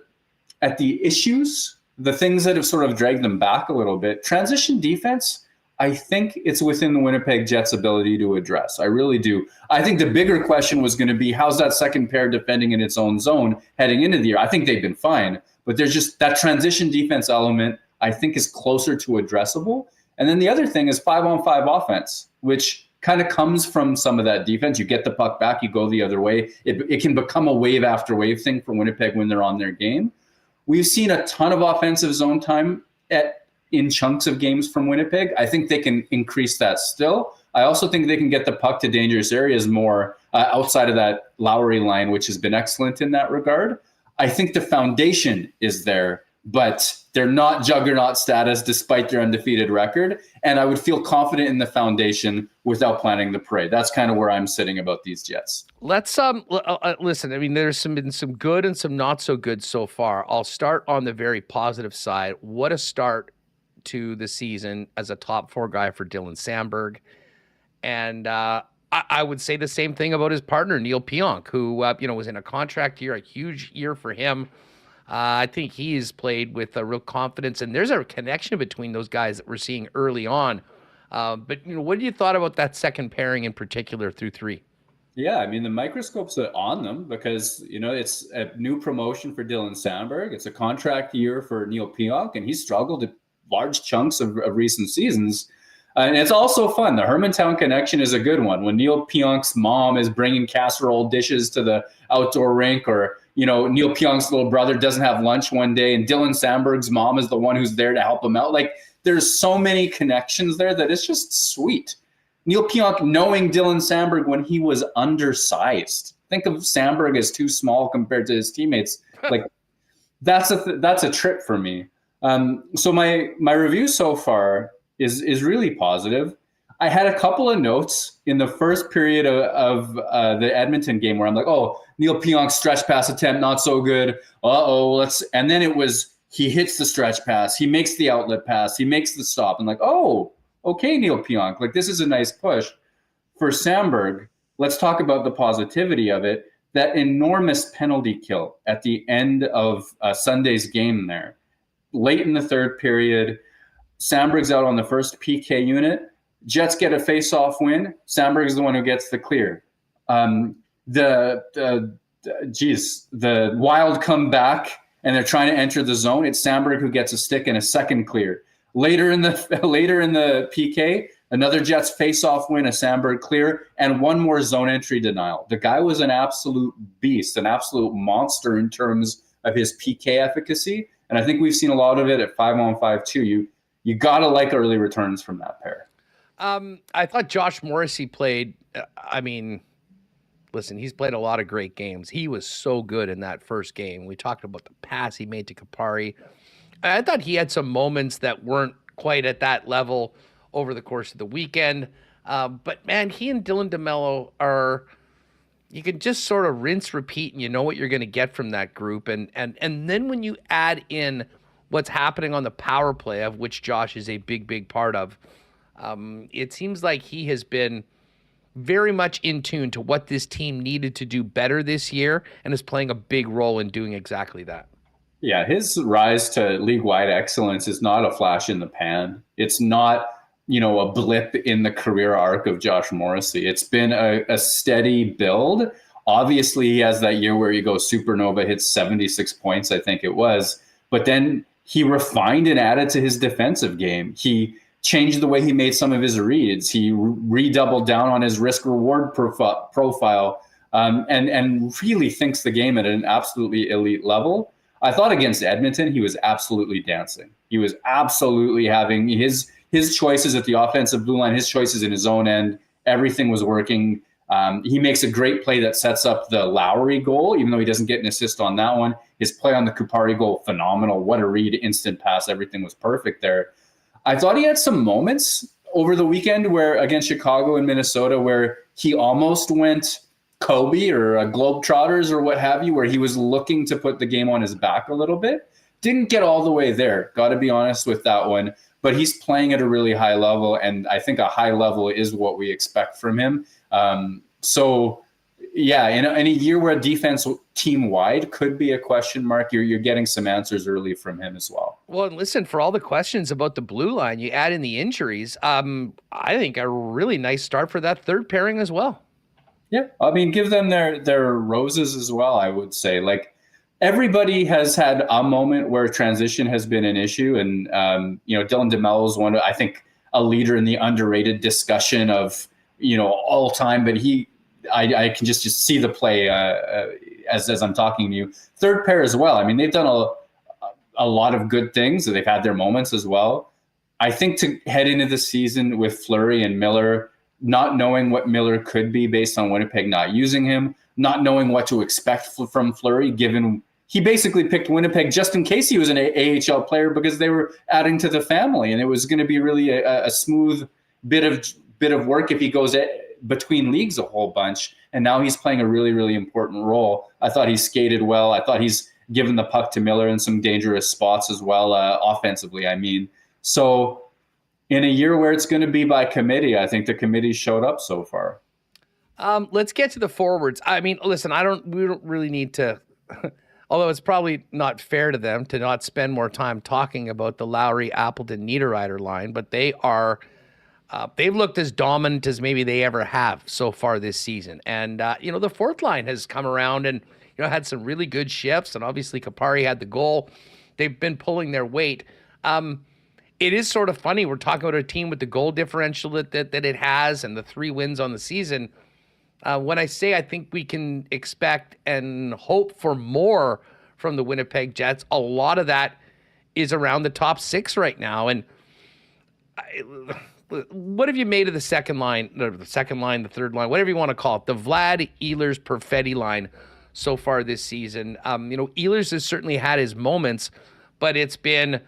issues, the things that have sort of dragged them back a little bit, transition defense, I think it's within the Winnipeg Jets' ability to address. I really do. I think the bigger question was going to be, how's that second pair defending in its own zone heading into the year? I think they've been fine, but there's just that transition defense element I think is closer to addressable. And then the other thing is 5-on-5 offense, which kind of comes from some of that defense. You get the puck back, you go the other way. It can become a wave after wave thing for Winnipeg when they're on their game. We've seen a ton of offensive zone time in chunks of games from Winnipeg. I think they can increase that still. I also think they can get the puck to dangerous areas more outside of that Lowry line, which has been excellent in that regard. I think the foundation is there, but they're not juggernaut status despite their undefeated record. And I would feel confident in the foundation without planning the parade. That's kind of where I'm sitting about these Jets. Let's listen. I mean, there's been some good and some not so good so far. I'll start on the very positive side. What a start to the season as a top 4 guy for Dylan Samberg. And I would say the same thing about his partner, Neil Pionk, who was in a contract year, a huge year for him. I think he's played with a real confidence, and there's a connection between those guys that we're seeing early on. But what do you thought about that second pairing in particular through 3? Yeah, I mean, the microscope's on them because, it's a new promotion for Dylan Samberg. It's a contract year for Neil Pionk, and he's struggled at large chunks of recent seasons. And it's also fun. The Hermantown connection is a good one. When Neil Pionk's mom is bringing casserole dishes to the outdoor rink, or, Neil Pionk's little brother doesn't have lunch one day and Dylan Samberg's mom is the one who's there to help him out. Like, there's so many connections there that it's just sweet. Neil Pionk knowing Dylan Samberg when he was undersized. Think of Samberg as too small compared to his teammates. Like, that's a trip for me. So my review so far is really positive. I had a couple of notes in the first period of the Edmonton game where I'm like, oh, Neil Pionk's stretch pass attempt, not so good. And then it was, he hits the stretch pass. He makes the outlet pass. He makes the stop. I'm like, oh, okay, Neil Pionk. Like, this is a nice push for Samberg. Let's talk about the positivity of it. That enormous penalty kill at the end of Sunday's game there. Late in the third period, Samberg's out on the first PK unit. Jets get a face-off win. Samberg is the one who gets the clear. The Wild come back and they're trying to enter the zone. It's Samberg who gets a stick and a second clear. Later in the PK, another Jets face-off win, a Samberg clear, and one more zone entry denial. The guy was an absolute beast, an absolute monster in terms of his PK efficacy, and I think we've seen a lot of it at 5-on-5 too. You gotta like early returns from that pair. I thought Josh Morrissey played, listen, he's played a lot of great games. He was so good in that first game. We talked about the pass he made to Kupari. I thought he had some moments that weren't quite at that level over the course of the weekend. But, man, he and Dylan DeMello are – you can just sort of rinse, repeat, and you know what you're going to get from that group. And then when you add in what's happening on the power play, of which Josh is a big, big part of, it seems like he has been very much in tune to what this team needed to do better this year and is playing a big role in doing exactly that. Yeah, his rise to league-wide excellence is not a flash in the pan. It's not, a blip in the career arc of Josh Morrissey. It's been a steady build. Obviously, he has that year where he goes supernova, hits 76 points, I think it was. But then he refined and added to his defensive game. He changed the way he made some of his reads. He redoubled down on his risk-reward profile and really thinks the game at an absolutely elite level. I thought against Edmonton, he was absolutely dancing. He was absolutely having his choices at the offensive blue line, his choices in his own end. Everything was working. He makes a great play that sets up the Lowry goal, even though he doesn't get an assist on that one. His play on the Kupari goal, phenomenal. What a read, instant pass. Everything was perfect there. I thought he had some moments over the weekend where against Chicago and Minnesota where he almost went Kobe or a Globetrotters or what have you, where he was looking to put the game on his back a little bit. Didn't get all the way there. Got to be honest with that one. But he's playing at a really high level, and I think a high level is what we expect from him. In a year where defense team-wide could be a question mark, you're getting some answers early from him as well. Well, and listen, for all the questions about the blue line, you add in the injuries, I think a really nice start for that third pairing as well. Yeah, give them their roses as well, I would say. Like, everybody has had a moment where transition has been an issue, and Dylan DeMello is I think, a leader in the underrated discussion of all time. But I can just see the play as I'm talking to you. Third pair as well. They've done a lot of good things. They've had their moments as well. I think to head into the season with Fleury and Miller, not knowing what Miller could be based on Winnipeg not using him, not knowing what to expect from Fleury, given he basically picked Winnipeg just in case he was an AHL player because they were adding to the family, and it was going to be really a smooth bit of work if he goes between leagues a whole bunch. And now he's playing a really, really important role. I thought he skated well. I thought he's given the puck to Miller in some dangerous spots as well, offensively, So in a year where it's going to be by committee, I think the committee showed up so far. Let's get to the forwards. Listen, we don't really need to, although it's probably not fair to them to not spend more time talking about the Lowry, Appleton, Niederreiter line, but they are, they've looked as dominant as maybe they ever have so far this season. And, the fourth line has come around and, had some really good shifts. And obviously Kupari had the goal. They've been pulling their weight. It is sort of funny. We're talking about a team with the goal differential that it has and the 3 wins on the season. When I say I think we can expect and hope for more from the Winnipeg Jets, a lot of that is around the top 6 right now. And what have you made of the second line, the third line, whatever you want to call it, the Vlad, Ehlers, Perfetti line so far this season? Ehlers has certainly had his moments, but it's been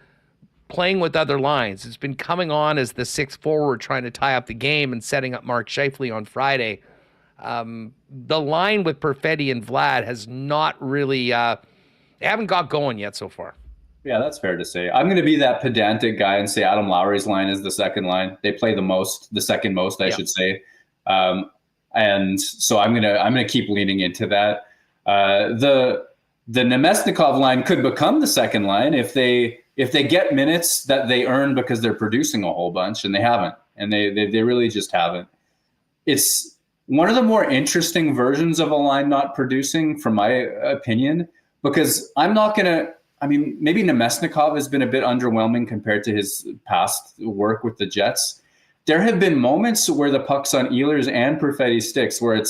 playing with other lines. It's been coming on as the sixth forward trying to tie up the game and setting up Mark Scheifele on Friday. The line with Perfetti and Vlad has not really, they haven't got going yet so far. Yeah, that's fair to say. I'm going to be that pedantic guy and say Adam Lowry's line is the second line. They play the second most, I should say. And so I'm gonna keep leaning into that. The Nemesnikov line could become the second line if they get minutes that they earn because they're producing a whole bunch, and they haven't, and they really just haven't. It's one of the more interesting versions of a line not producing, from my opinion, because maybe Nemesnikov has been a bit underwhelming compared to his past work with the Jets. There have been moments where the puck's on Ehlers and Perfetti sticks where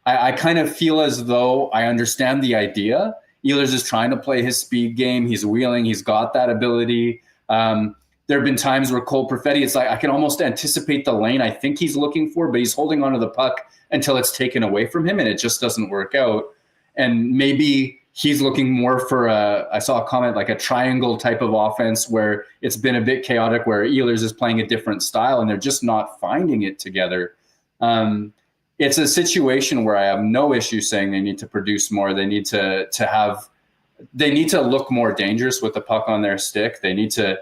I kind of feel as though I understand the idea. Ehlers is trying to play his speed game. He's wheeling. He's got that ability. There have been times where Cole Perfetti, it's like I can almost anticipate the lane I think he's looking for, but he's holding onto the puck until it's taken away from him, and it just doesn't work out. And maybe he's looking more for I saw a comment like a triangle type of offense where it's been a bit chaotic, where Ehlers is playing a different style and they're just not finding it together. It's a situation where I have no issue saying they need to produce more. They need to look more dangerous with the puck on their stick. They need to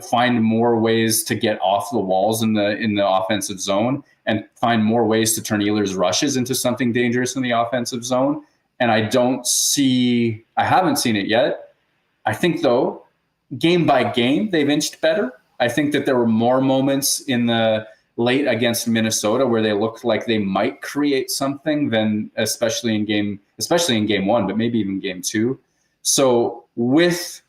find more ways to get off the walls in the offensive zone and find more ways to turn Ehlers' rushes into something dangerous in the offensive zone. And I haven't seen it yet. I think, though, game by game, they've inched better. I think that there were more moments in the late against Minnesota where they looked like they might create something than especially in game one, but maybe even game two. So with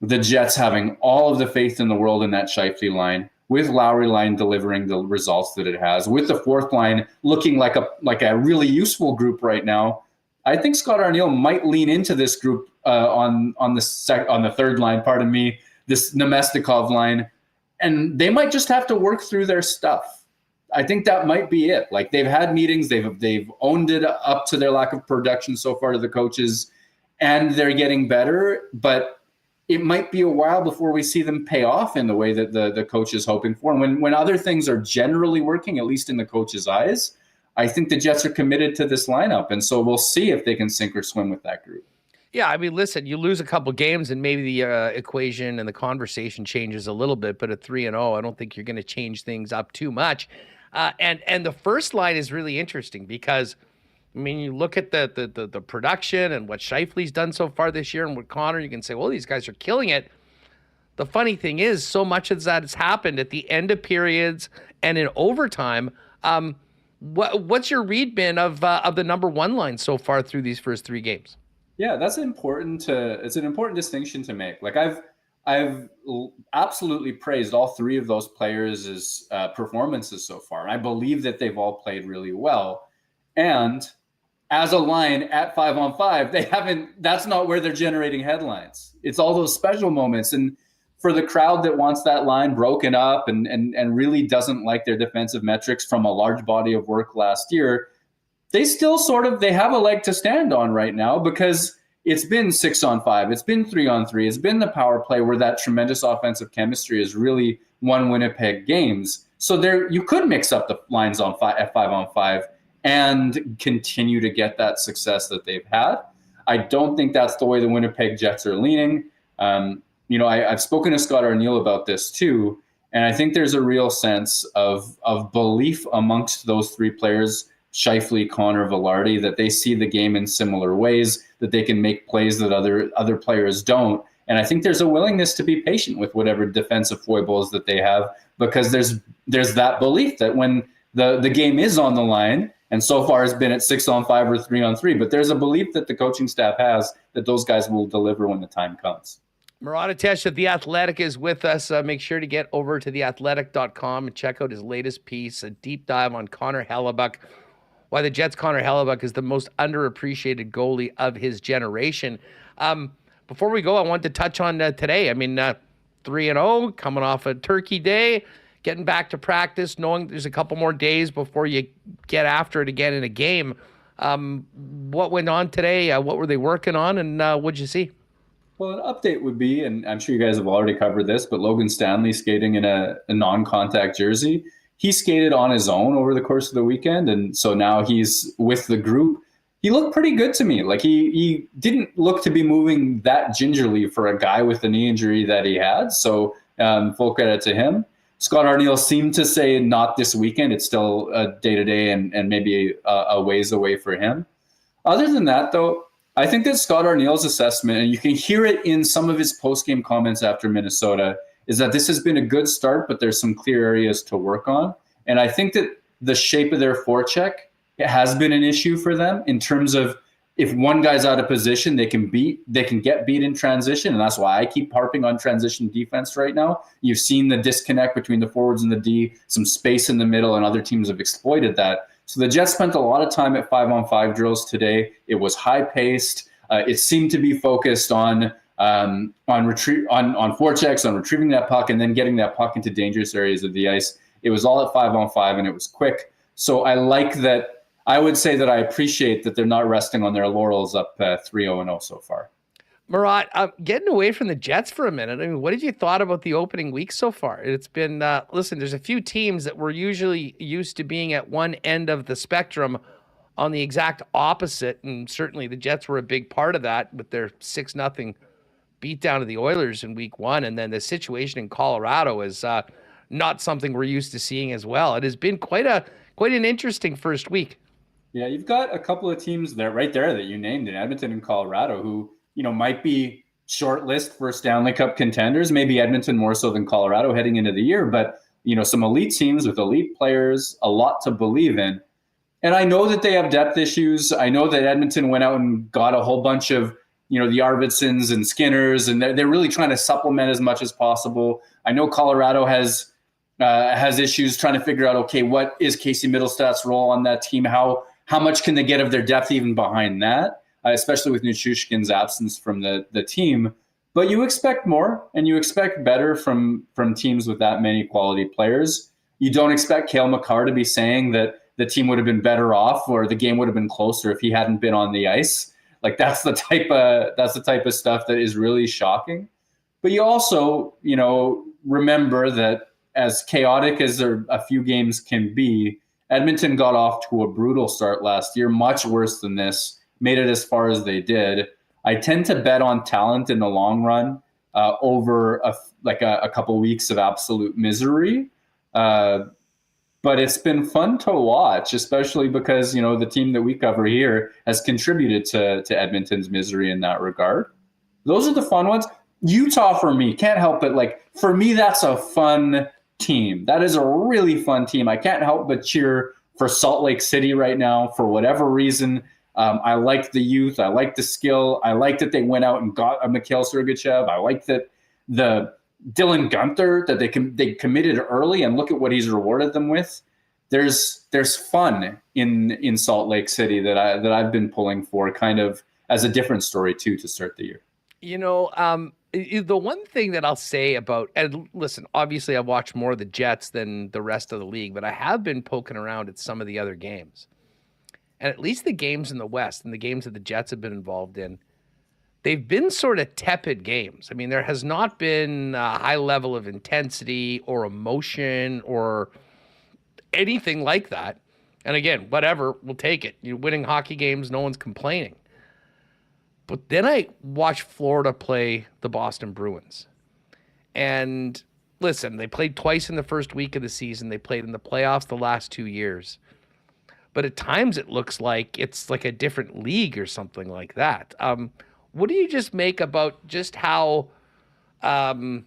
the Jets having all of the faith in the world in that Scheifele line, with Lowry line delivering the results that it has, with the fourth line looking like a really useful group right now, I think Scott Arniel might lean into this group on the third line, this Nemesnikov line, and they might just have to work through their stuff. I think that might be it. Like, they've had meetings, they've owned it up to their lack of production so far to the coaches, and they're getting better, but it might be a while before we see them pay off in the way that the coach is hoping for. And when other things are generally working, at least in the coach's eyes, I think the Jets are committed to this lineup. And so we'll see if they can sink or swim with that group. Yeah, I mean, listen, you lose a couple games and maybe the equation and the conversation changes a little bit, but at 3-0, I don't think you're going to change things up too much. And the first line is really interesting because, I mean, you look at the production and what Scheifele's done so far this year and with Connor, you can say, well, these guys are killing it. The funny thing is, so much of that has happened at the end of periods and in overtime. What's your read been of the number one line so far through these first three games? Yeah, it's an important distinction to make. Like, I've absolutely praised all three of those players' performances so far. I believe that they've all played really well. And as a line at 5-on-5, that's not where they're generating headlines. It's all those special moments. And for the crowd that wants that line broken up and really doesn't like their defensive metrics from a large body of work last year, they still they have a leg to stand on right now because it's been 6-on-5, it's been 3-on-3, it's been the power play where that tremendous offensive chemistry has really won Winnipeg games. So you could mix up the lines at 5-on-5 and continue to get that success that they've had. I don't think that's the way the Winnipeg Jets are leaning. I've spoken to Scott Arniel about this too, and I think there's a real sense of belief amongst those three players, Scheifele, Connor, Velarde, that they see the game in similar ways, that they can make plays that other players don't. And I think there's a willingness to be patient with whatever defensive foibles that they have, because there's that belief that when the game is on the line, and so far has been at 6-on-5 or 3-on-3, but there's a belief that the coaching staff has that those guys will deliver when the time comes. Murat of The Athletic is with us. Make sure to get over to theathletic.com and check out his latest piece, a deep dive on Connor Hellebuyck, why the Jets' Connor Hellebuyck is the most underappreciated goalie of his generation. Before we go, I want to touch on today. I mean, 3-0, coming off a Turkey Day, getting back to practice, knowing there's a couple more days before you get after it again in a game. What went on today? What were they working on, and what'd you see? Well, an update would be, and I'm sure you guys have already covered this, but Logan Stanley skating in a non-contact jersey. He skated on his own over the course of the weekend, and so now he's with the group. He looked pretty good to me. Like he didn't look to be moving that gingerly for a guy with the knee injury that he had. So full credit to him. Scott Arniel seemed to say not this weekend. It's still a day-to-day and maybe a ways away for him. Other than that, though, I think that Scott Arniel's assessment, and you can hear it in some of his post-game comments after Minnesota, is that this has been a good start, but there's some clear areas to work on. And I think that the shape of their forecheck has been an issue for them in terms of if one guy's out of position, they can get beat in transition. And that's why I keep harping on transition defense right now. You've seen the disconnect between the forwards and the D, some space in the middle, and other teams have exploited that. So the Jets spent a lot of time at 5-on-5 drills today. It was high-paced. It seemed to be focused on forechecks, on retrieving that puck, and then getting that puck into dangerous areas of the ice. It was all at 5-on-5, and it was quick. So I like that. I would say that I appreciate that they're not resting on their laurels up 3-0-0 so far. Murat, getting away from the Jets for a minute, I mean, what did you thought about the opening week so far? It's been, listen, there's a few teams that were usually used to being at one end of the spectrum on the exact opposite, and certainly the Jets were a big part of that with their 6-0 beatdown of the Oilers in week one, and then the situation in Colorado is not something we're used to seeing as well. It has been quite an interesting first week. Yeah, you've got a couple of teams there, right there that you named in Edmonton and Colorado who, might be shortlist for Stanley Cup contenders, maybe Edmonton more so than Colorado heading into the year, but, some elite teams with elite players, a lot to believe in. And I know that they have depth issues. I know that Edmonton went out and got a whole bunch of, the Arvidssons and Skinners, and they're really trying to supplement as much as possible. I know Colorado has issues trying to figure out, okay, what is Casey Middlestad's role on that team? How much can they get of their depth even behind that? Especially with Nichushkin's absence from the team. But you expect more, and you expect better from teams with that many quality players. You don't expect Cale Makar to be saying that the team would have been better off or the game would have been closer if he hadn't been on the ice. Like that's the type of stuff that is really shocking. But you also, remember that as chaotic as a few games can be, Edmonton got off to a brutal start last year, much worse than this. Made it as far as they did. I tend to bet on talent in the long run over a couple weeks of absolute misery. But it's been fun to watch, especially because, the team that we cover here has contributed to Edmonton's misery in that regard. Those are the fun ones. Utah, for me, can't help but for me, that's a fun team. That is a really fun team. I can't help but cheer for Salt Lake City right now for whatever reason. I like the youth. I like the skill. I like that they went out and got a Mikhail Sergachev. I like that the Dylan Gunther that they committed early, and look at what he's rewarded them with. There's fun in Salt Lake City that I've been pulling for, kind of as a different story too to start the year. The one thing that I'll say about, and listen, obviously I've watched more of the Jets than the rest of the league, but I have been poking around at some of the other games. And at least the games in the West and the games that the Jets have been involved in, they've been sort of tepid games. I mean, there has not been a high level of intensity or emotion or anything like that. And again, whatever, we'll take it. You're winning hockey games, no one's complaining. But then I watched Florida play the Boston Bruins. And listen, they played twice in the first week of the season. They played in the playoffs the last 2 years. But at times it looks like it's like a different league or something like that. What do you just make about just how, there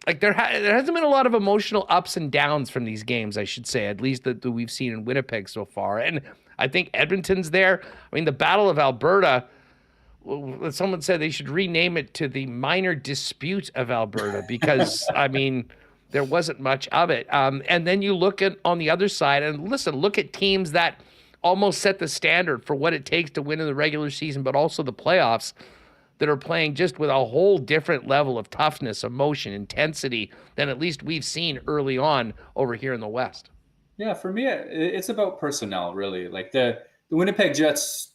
hasn't been a lot of emotional ups and downs from these games, I should say, at least that we've seen in Winnipeg so far. And I think Edmonton's there. I mean, the Battle of Alberta, someone said they should rename it to the Minor Dispute of Alberta because, I mean, there wasn't much of it. And then you look at on the other side and look at teams that almost set the standard for what it takes to win in the regular season, but also the playoffs that are playing just with a whole different level of toughness, emotion, intensity than at least we've seen early on over here in the West. Yeah, for me, it's about personnel, really. Like the Winnipeg Jets'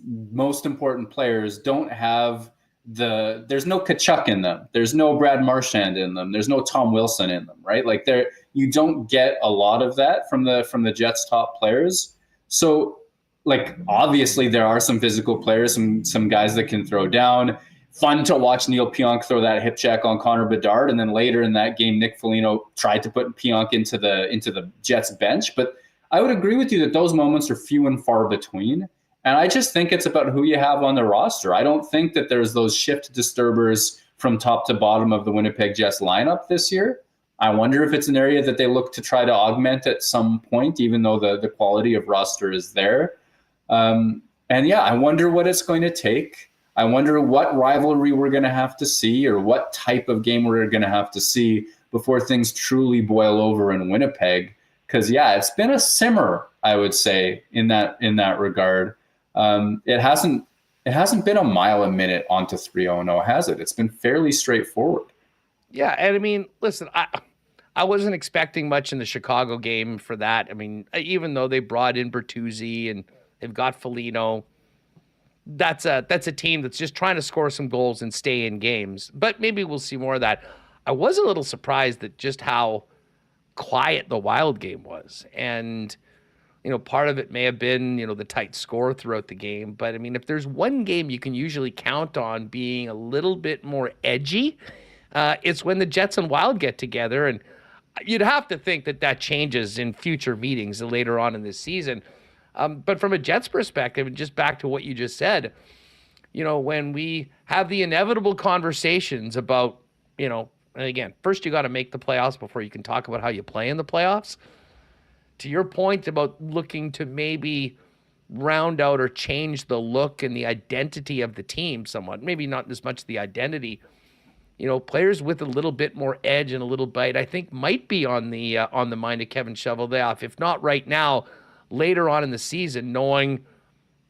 most important players don't have there's no Kachuk in them. There's no Brad Marchand in them. There's no Tom Wilson in them, right? Like you don't get a lot of that from the Jets' top players. So like obviously there are some physical players, some guys that can throw down. Fun to watch Neil Pionk throw that hip check on Connor Bedard, and then later in that game, Nick Foligno tried to put Pionk into the Jets bench. But I would agree with you that those moments are few and far between. And I just think it's about who you have on the roster. I don't think that there's those shift disturbers from top to bottom of the Winnipeg Jets lineup this year. I wonder if it's an area that they look to try to augment at some point, even though the quality of roster is there. And yeah, I wonder what it's going to take. I wonder what rivalry we're going to have to see, or what type of game we're going to have to see before things truly boil over in Winnipeg. Because yeah, it's been a simmer, I would say, in that regard. It hasn't been a mile a minute onto 3-0, has it? It's been fairly straightforward. Yeah, and I mean, listen, I wasn't expecting much in the Chicago game for that. I mean, even though they brought in Bertuzzi and they've got Foligno, that's a team that's just trying to score some goals and stay in games. But maybe we'll see more of that. I was a little surprised at just how quiet the Wild game was. And, you know, part of it may have been, you know, the tight score throughout the game. But, I mean, if there's one game you can usually count on being a little bit more edgy, it's when the Jets and Wild get together. And you'd have to think that changes in future meetings later on in this season. But from a Jets perspective, and just back to what you just said, you know, when we have the inevitable conversations about, you know, and again, first you got to make the playoffs before you can talk about how you play in the playoffs. To your point about looking to maybe round out or change the look and the identity of the team somewhat, maybe not as much the identity, you know, players with a little bit more edge and a little bite, I think might be on the mind of Kevin Cheveldayoff, if not right now, later on in the season, knowing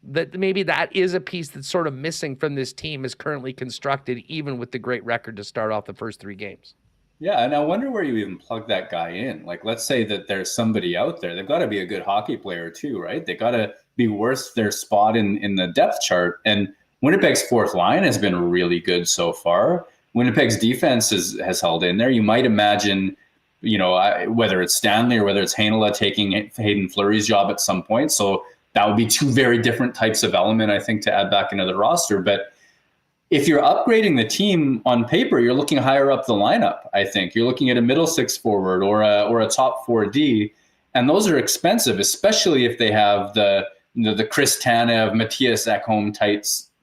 that maybe that is a piece that's sort of missing from this team as currently constructed, even with the great record to start off the first 3 games. Yeah, and I wonder where you even plug that guy in. Like, let's say that there's somebody out there. They've got to be a good hockey player too, right? They got to be worth their spot in the depth chart. And Winnipeg's fourth line has been really good so far. Winnipeg's defense has held in there. You might imagine, you know, whether it's Stanley or whether it's Heinola taking Hayden Fleury's job at some point. So that would be 2 very different types of element, I think, to add back into the roster. But if you're upgrading the team on paper, you're looking higher up the lineup, I think. You're looking at a middle 6 forward or a top 4D. And those are expensive, especially if they have the Chris Tanev, Matthias Ekholm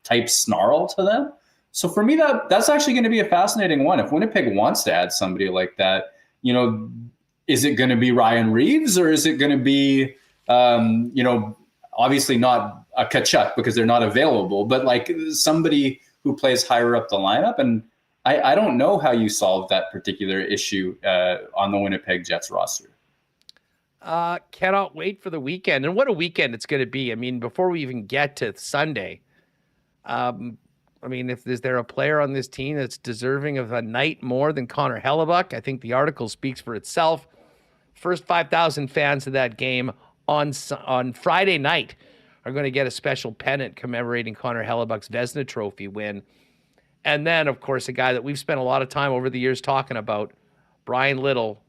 type snarl to them. So for me, that's actually going to be a fascinating one. If Winnipeg wants to add somebody like that, you know, is it going to be Ryan Reeves, or is it going to be, you know, obviously not a Kachuk because they're not available, but like somebody who plays higher up the lineup? And I don't know how you solve that particular issue on the Winnipeg Jets roster. Cannot wait for the weekend. And what a weekend it's going to be. I mean, before we even get to Sunday, I mean, is there a player on this team that's deserving of a night more than Connor Hellebuck? I think the article speaks for itself. First 5,000 fans of that game on Friday night are going to get a special pennant commemorating Connor Hellebuck's Vezina Trophy win. And then, of course, a guy that we've spent a lot of time over the years talking about, Brian Little,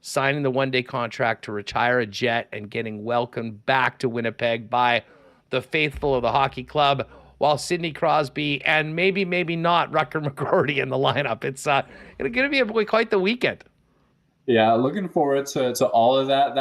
signing the one-day contract to retire a Jet and getting welcomed back to Winnipeg by the faithful of the hockey club, while Sidney Crosby and maybe not Rutger McGroarty in the lineup. It's going to be quite the weekend. Yeah, looking forward to all of that.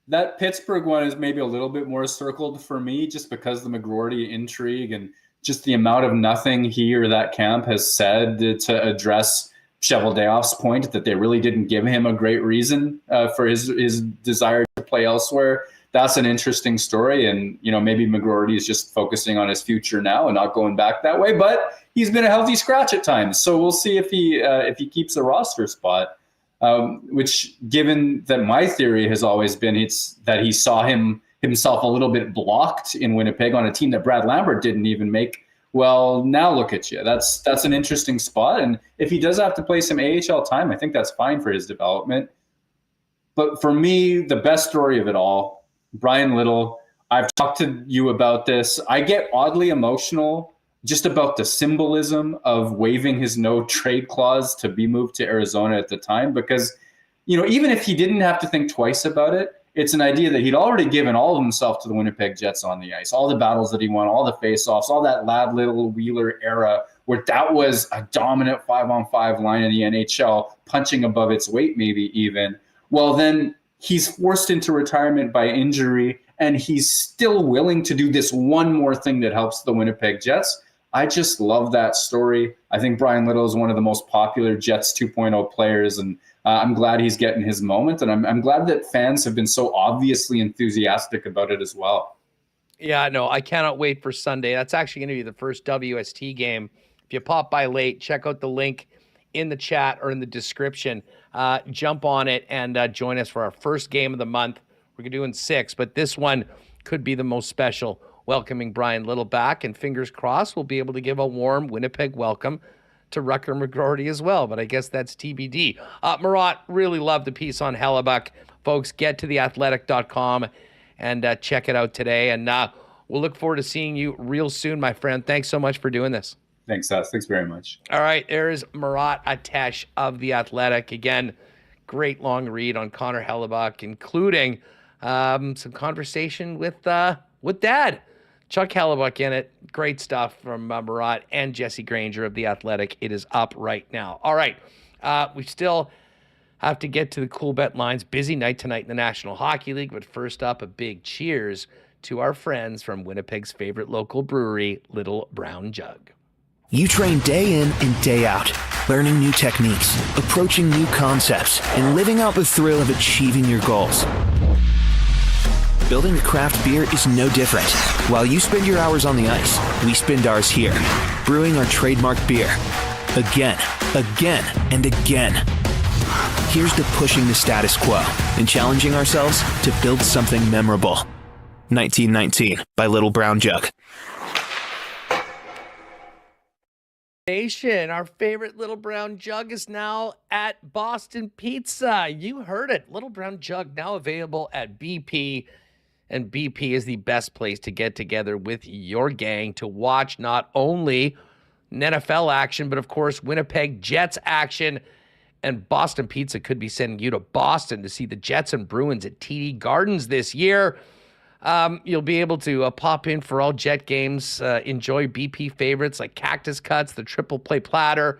That Pittsburgh one is maybe a little bit more circled for me, just because the McGroarty intrigue and just the amount of nothing he or that camp has said to address Cheveldayoff's point that they really didn't give him a great reason for his desire to play elsewhere. That's an interesting story. And, you know, maybe McGroarty is just focusing on his future now and not going back that way, but he's been a healthy scratch at times. So we'll see if he keeps a roster spot, which, given that my theory has always been that he saw himself a little bit blocked in Winnipeg on a team that Brad Lambert didn't even make. Well, now look at you. That's an interesting spot. And if he does have to play some AHL time, I think that's fine for his development. But for me, the best story of it all, Brian Little, I've talked to you about this. I get oddly emotional just about the symbolism of waiving his no trade clause to be moved to Arizona at the time, because, even if he didn't have to think twice about it, it's an idea that he'd already given all of himself to the Winnipeg Jets on the ice, all the battles that he won, all the faceoffs, all that Lad Little Wheeler era where that was a dominant 5-on-5 line in the NHL, punching above its weight maybe even. Well, then he's forced into retirement by injury, and he's still willing to do this one more thing that helps the Winnipeg Jets. I just love that story. I think Brian Little is one of the most popular Jets 2.0 players, and I'm glad he's getting his moment. And I'm glad that fans have been so obviously enthusiastic about it as well. Yeah, no, I cannot wait for Sunday. That's actually going to be the first WST game. If you pop by late, check out the link in the chat or in the description. Jump on it and join us for our first game of the month. We're doing 6, but this one could be the most special, welcoming Brian Little back, and fingers crossed we'll be able to give a warm Winnipeg welcome to Rucker McGroarty as well, but I guess that's TBD. Murat, really love the piece on Hellebuck. Folks, get to theathletic.com and check it out today, and we'll look forward to seeing you real soon, my friend. Thanks so much for doing this. Thanks, Seth. Thanks very much. All right, there's Murat Atesh of The Athletic. Again, great long read on Connor Hellebuck, including some conversation with Dad. Chuck Hellebuck in it. Great stuff from Murat and Jesse Granger of The Athletic. It is up right now. All right, we still have to get to the Coolbet lines. Busy night tonight in the National Hockey League, but first up, a big cheers to our friends from Winnipeg's favorite local brewery, Little Brown Jug. You train day in and day out, learning new techniques, approaching new concepts, and living out the thrill of achieving your goals. Building a craft beer is no different. While you spend your hours on the ice, we spend ours here, brewing our trademark beer. Again, and again. Here's to pushing the status quo and challenging ourselves to build something memorable. 1919 by Little Brown Jug. Nation, our favorite Little Brown Jug is now at Boston Pizza. You heard it. Little Brown Jug now available at BP. And BP is the best place to get together with your gang to watch not only NFL action, but of course, Winnipeg Jets action. And Boston Pizza could be sending you to Boston to see the Jets and Bruins at TD Gardens this year. You'll be able to pop in for all Jet games, enjoy BP favorites like Cactus Cuts, the Triple Play Platter,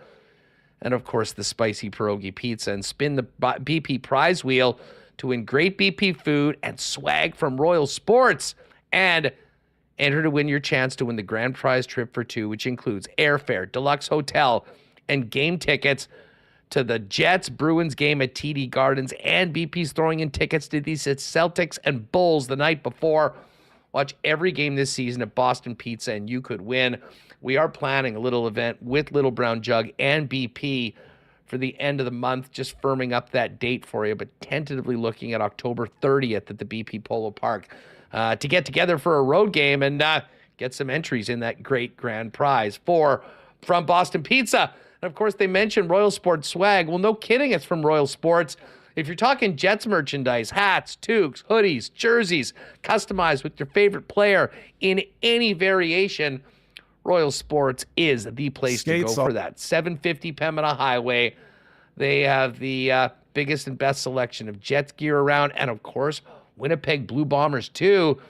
and of course the Spicy Pierogi Pizza, and spin the BP prize wheel to win great BP food and swag from Royal Sports, and enter to win your chance to win the grand prize trip for 2, which includes airfare, deluxe hotel, and game tickets to the Jets Bruins game at TD Gardens, and BP's throwing in tickets to these Celtics and Bulls the night before. Watch every game this season at Boston Pizza and you could win. We are planning a little event with Little Brown Jug and BP for the end of the month, just firming up that date for you, but tentatively looking at October 30th at the BP Polo Park to get together for a road game and get some entries in that great grand prize from Boston Pizza. And of course, they mentioned Royal Sports swag. Well, no kidding, it's from Royal Sports. If you're talking Jets merchandise, hats, toques, hoodies, jerseys, customized with your favorite player in any variation, Royal Sports is the place to go for that. 750 Pembina Highway. They have the biggest and best selection of Jets gear around, and of course, Winnipeg Blue Bombers too,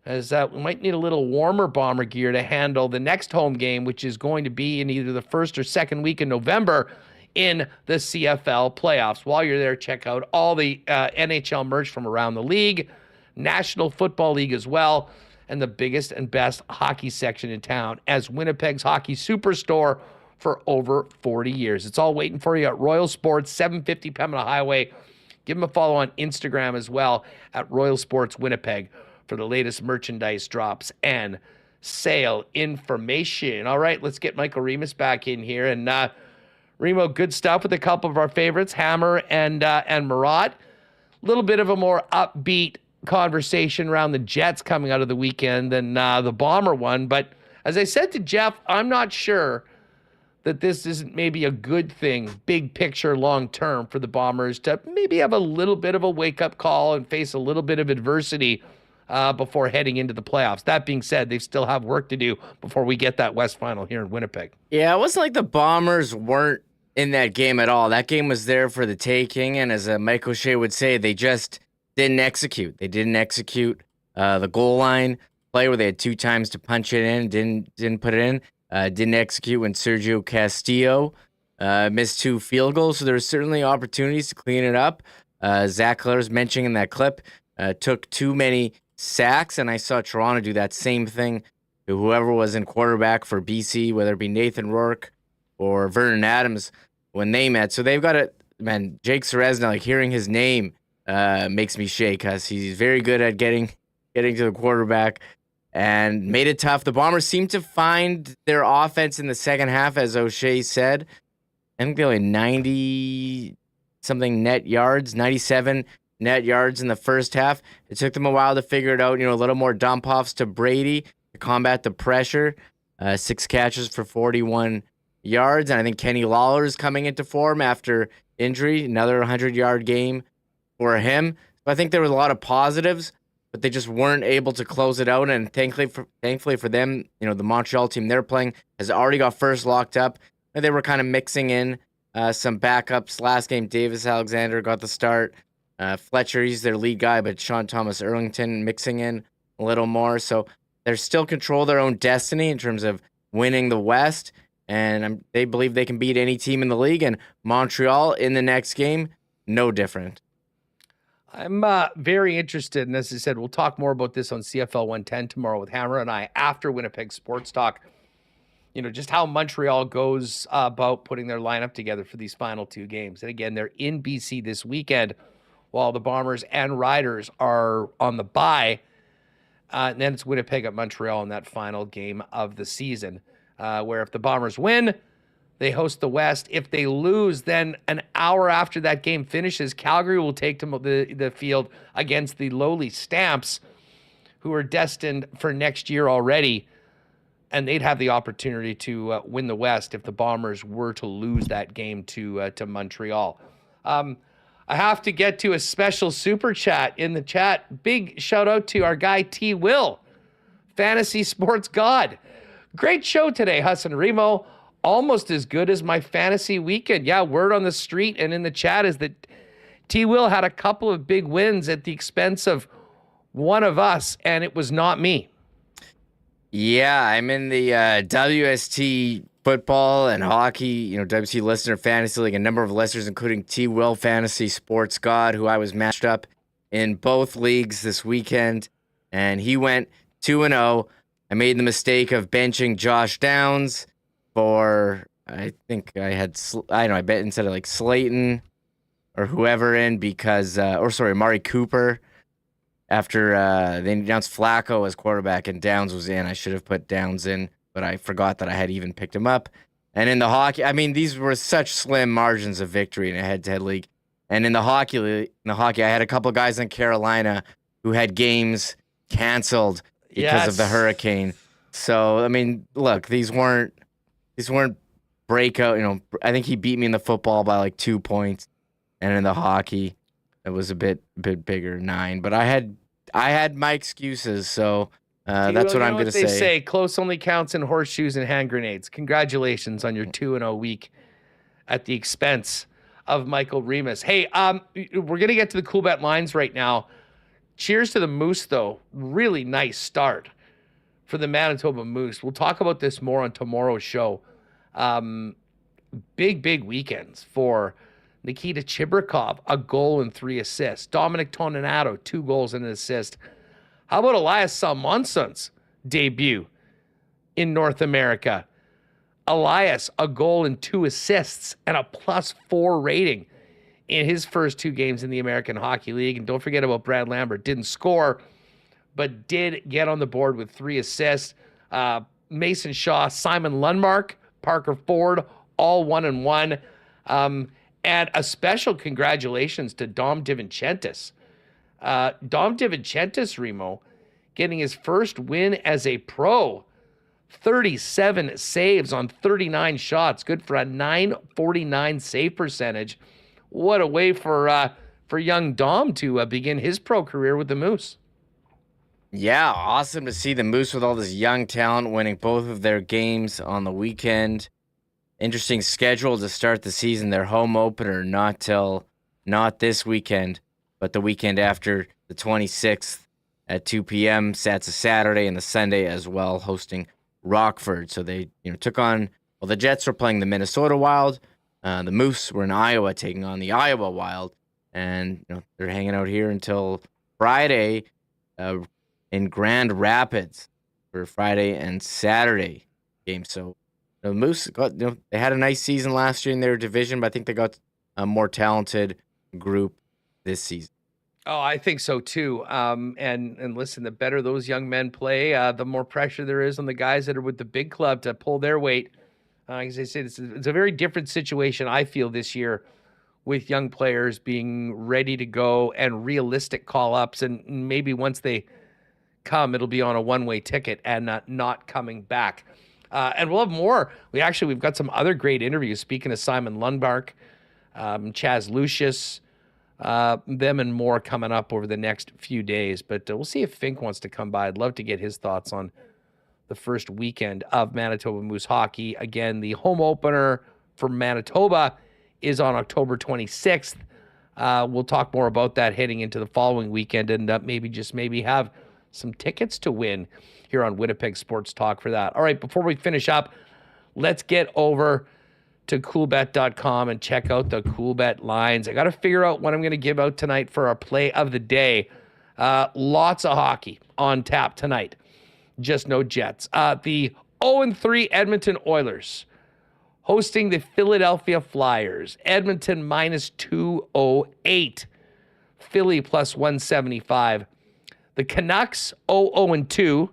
as we might need a little warmer bomber gear to handle the next home game, which is going to be in either the first or second week in November in the CFL playoffs. While you're there, check out all the NHL merch from around the league, National Football League as well, and the biggest and best hockey section in town as Winnipeg's hockey superstore for over 40 years. It's all waiting for you at Royal Sports, 750 Pembina Highway. Give them a follow on Instagram as well at Royal Sports Winnipeg for the latest merchandise drops and sale information. All right, let's get Michael Remis back in here. And Remo, good stuff with a couple of our favorites, Hammer and Murat. A little bit of a more upbeat conversation around the Jets coming out of the weekend than the Bomber one. But as I said to Jeff, I'm not sure that this isn't maybe a good thing, big picture, long term for the Bombers to maybe have a little bit of a wake-up call and face a little bit of adversity before heading into the playoffs. That being said, they still have work to do before we get that West Final here in Winnipeg. Yeah, it wasn't like the Bombers weren't in that game at all. That game was there for the taking, and as Mike O'Shea would say, they just didn't execute. They didn't execute the goal line play where they had 2 times to punch it in, didn't put it in. Didn't execute when Sergio Castillo missed 2 field goals. So there were certainly opportunities to clean it up. Zach Clare's mentioning in that clip, took too many sacks, and I saw Toronto do that same thing to whoever was in quarterback for BC, whether it be Nathan Rourke or Vernon Adams when they met. So they've got to, man, Jake Ceresna, like hearing his name makes me shake because he's very good at getting to the quarterback and made it tough. The Bombers seemed to find their offense in the second half, as O'Shea said. I think they only 90-something net yards, 97 net yards in the first half. It took them a while to figure it out, a little more dump-offs to Brady to combat the pressure. 6 catches for 41 yards, and I think Kenny Lawler is coming into form after injury. Another 100-yard game for him. So I think there was a lot of positives, but they just weren't able to close it out. And thankfully for them, the Montreal team they're playing has already got first locked up. And they were kind of mixing in some backups. Last game, Davis Alexander got the start. Fletcher, he's their lead guy, but Sean Thomas Erlington mixing in a little more. So they're still control their own destiny in terms of winning the West. And they believe they can beat any team in the league. And Montreal in the next game, no different. I'm very interested, and as I said, we'll talk more about this on CFL 110 tomorrow with Hammer and I after Winnipeg Sports Talk. Just how Montreal goes about putting their lineup together for these final 2 games. And again, they're in BC this weekend while the Bombers and Riders are on the bye. And then it's Winnipeg at Montreal in that final game of the season, where if the Bombers win, they host the West. If they lose, then an hour after that game finishes, Calgary will take to the field against the lowly Stamps, who are destined for next year already. And they'd have the opportunity to win the West if the Bombers were to lose that game to Montreal. I have to get to a special super chat in the chat. Big shout out to our guy T. Will, Fantasy Sports God. Great show today, Hassan Remo. Almost as good as my fantasy weekend. Yeah, word on the street and in the chat is that T. Will had a couple of big wins at the expense of one of us, and it was not me. Yeah, I'm in the WST football and hockey, WST listener fantasy league. A number of listeners, including T. Will Fantasy Sports God, who I was matched up in both leagues this weekend, and he went 2-0. I made the mistake of benching Josh Downs for, I think I bet instead of Slayton or whoever in because, Amari Cooper. After they announced Flacco as quarterback and Downs was in, I should have put Downs in, but I forgot that I had even picked him up. And in the hockey, these were such slim margins of victory in a head-to-head league. And in the hockey, I had a couple guys in Carolina who had games canceled because of the hurricane. So look, these weren't breakout. I think he beat me in the football by 2 points, and in the hockey, it was a bit bigger, 9. But I had my excuses, so that's what I'm going to say. They say close only counts in horseshoes and hand grenades. Congratulations on your 2-0 week at the expense of Michael Remis. Hey, we're going to get to the Coolbet lines right now. Cheers to the Moose, though. Really nice start for the Manitoba Moose. We'll talk about this more on tomorrow's show. Big weekends for Nikita Chibrikov, a goal and 3 assists. Dominic Toninato, 2 goals and an assist. How about Elias Salmonson's debut in North America? Elias, a goal and 2 assists and a +4 rating in his first 2 games in the American Hockey League. And don't forget about Brad Lambert. Didn't score, but did get on the board with 3 assists. Mason Shaw, Simon Lundmark, Parker Ford, all 1-1. And a special congratulations to Dom DiVincentis. Dom DiVincentis, Remo, getting his first win as a pro. 37 saves on 39 shots. Good for a .949 save percentage. What a way for young Dom to begin his pro career with the Moose. Yeah, awesome to see the Moose with all this young talent winning both of their games on the weekend. Interesting schedule to start the season. Their home opener not this weekend, but the weekend after, the 26th at 2 p.m. That's a Saturday, and the Sunday as well, hosting Rockford. So they took on, well, the Jets were playing the Minnesota Wild. The Moose were in Iowa taking on the Iowa Wild. And they're hanging out here until Friday in Grand Rapids for Friday and Saturday games. So the Moose got, they had a nice season last year in their division, but I think they got a more talented group this season. Oh, I think so too. And listen, the better those young men play, the more pressure there is on the guys that are with the big club to pull their weight. As I said, it's a very different situation, I feel, this year, with young players being ready to go and realistic call-ups. And maybe once they come, it'll be on a one-way ticket and not coming back. And we'll have more. We've got some other great interviews. Speaking of Simon Lundmark, Chaz Lucius, them and more coming up over the next few days. But we'll see if Fink wants to come by. I'd love to get his thoughts on the first weekend of Manitoba Moose hockey. Again, the home opener for Manitoba is on October 26th. We'll talk more about that heading into the following weekend, and maybe have some tickets to win here on Winnipeg Sports Talk for that. All right, before we finish up, let's get over to Coolbet.com and check out the Coolbet lines. I got to figure out what I'm going to give out tonight for our play of the day. Lots of hockey on tap tonight. Just no Jets. The 0-3 Edmonton Oilers hosting the Philadelphia Flyers. Edmonton minus 208. Philly plus 175. The Canucks 0-2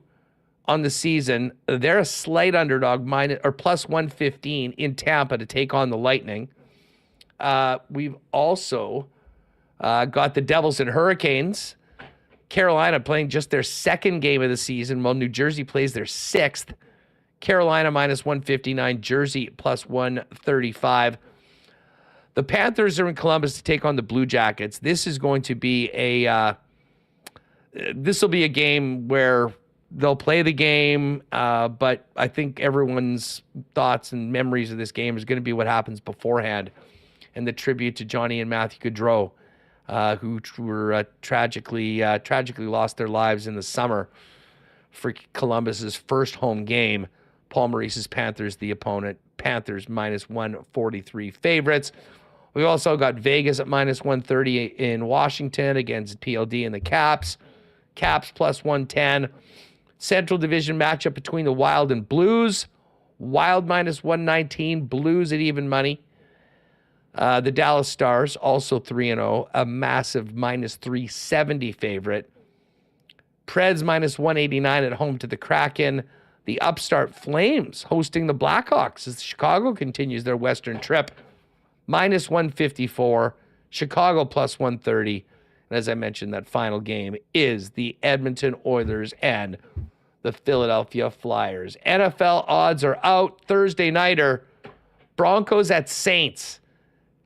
on the season. They're a slight underdog, plus 115 in Tampa to take on the Lightning. We've also got the Devils and Hurricanes. Carolina playing just their second game of the season, while New Jersey plays their sixth. Carolina minus 159, Jersey plus 135. The Panthers are in Columbus to take on the Blue Jackets. This is going to be a game where they'll play the game, but I think everyone's thoughts and memories of this game is going to be what happens beforehand, and the tribute to Johnny and Matthew Gaudreau, who were tragically lost their lives in the summer for Columbus's first home game. Paul Maurice's Panthers, the opponent. Panthers minus 143 favorites. We also got Vegas at minus 130 in Washington against PLD and the Caps. Caps plus 110. Central Division matchup between the Wild and Blues. Wild minus 119. Blues at even money. The Dallas Stars also 3-0. A massive minus 370 favorite. Preds minus 189 at home to the Kraken. The upstart Flames hosting the Blackhawks as Chicago continues their Western trip. Minus 154. Chicago plus 130. And as I mentioned, that final game is the Edmonton Oilers and the Philadelphia Flyers. NFL odds are out. Thursday nighter, Broncos at Saints.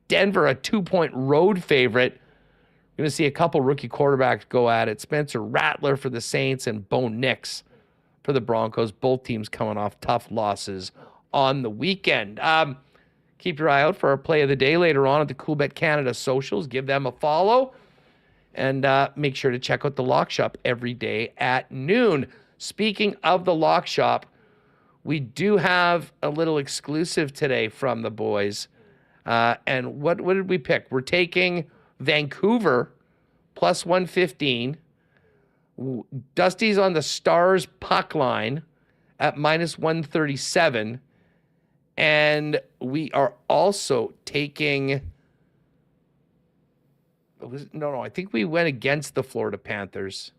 Denver, a 2-point road favorite. We're going to see a couple rookie quarterbacks go at it. Spencer Rattler for the Saints and Bo Nix for the Broncos. Both teams coming off tough losses on the weekend. Keep your eye out for our play of the day later on at the Coolbet Canada socials. Give them a follow. And make sure to check out the Lock Shop every day at noon. Speaking of the Lock Shop, we do have a little exclusive today from the boys. And what did we pick? We're taking Vancouver plus 115. Dusty's on the Stars puck line at minus 137. And we are also taking... I think we went against the Florida Panthers.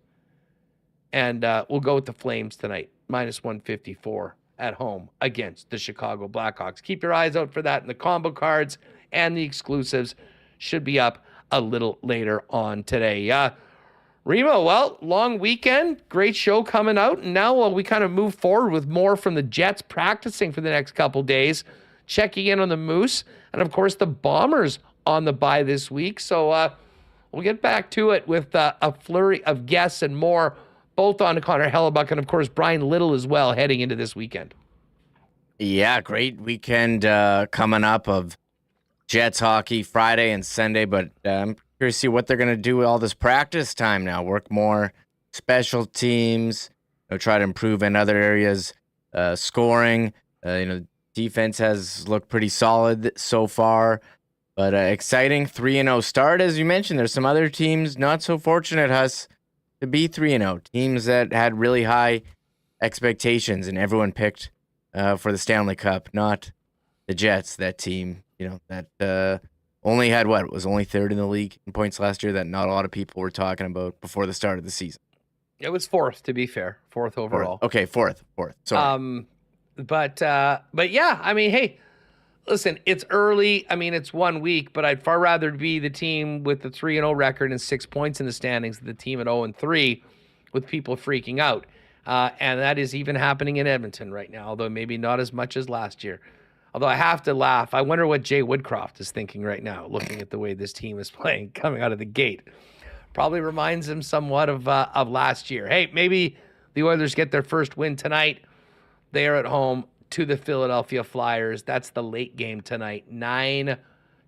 And we'll go with the Flames tonight, minus 154 at home against the Chicago Blackhawks. Keep your eyes out for that. And the combo cards and the exclusives should be up a little later on today. Remo, well, long weekend. Great show coming out. And now we kind of move forward with more from the Jets practicing for the next couple days, checking in on the Moose, and, of course, the Bombers on the bye this week. So we'll get back to it with a flurry of guests and more. both on Connor Hellebuck and, of course, Brian Little as well heading into this weekend. Yeah, great weekend coming up of Jets hockey Friday and Sunday, but I'm curious to see what they're going to do with all this practice time now. Work more special teams, try to improve in other areas, scoring. Defense has looked pretty solid so far, but exciting 3-0 start. As you mentioned, there's some other teams not so fortunate, Huss, to be 3-0. Teams that had really high expectations, and everyone picked for the Stanley Cup, not the Jets, that team, that only had was only third in the league in points last year, that not a lot of people were talking about before the start of the season. It was fourth, to be fair. Fourth overall. Okay, fourth. Sorry. But yeah, I mean, hey, listen, it's early. I mean, it's 1 week, but I'd far rather be the team with the 3-0 record and 6 points in the standings than the team at 0-3 with people freaking out. And that is even happening in Edmonton right now, although maybe not as much as last year. Although I have to laugh. I wonder what Jay Woodcroft is thinking right now, looking at the way this team is playing coming out of the gate. Probably reminds him somewhat of last year. Hey, maybe the Oilers get their first win tonight. They are at home to the Philadelphia Flyers. That's the late game tonight.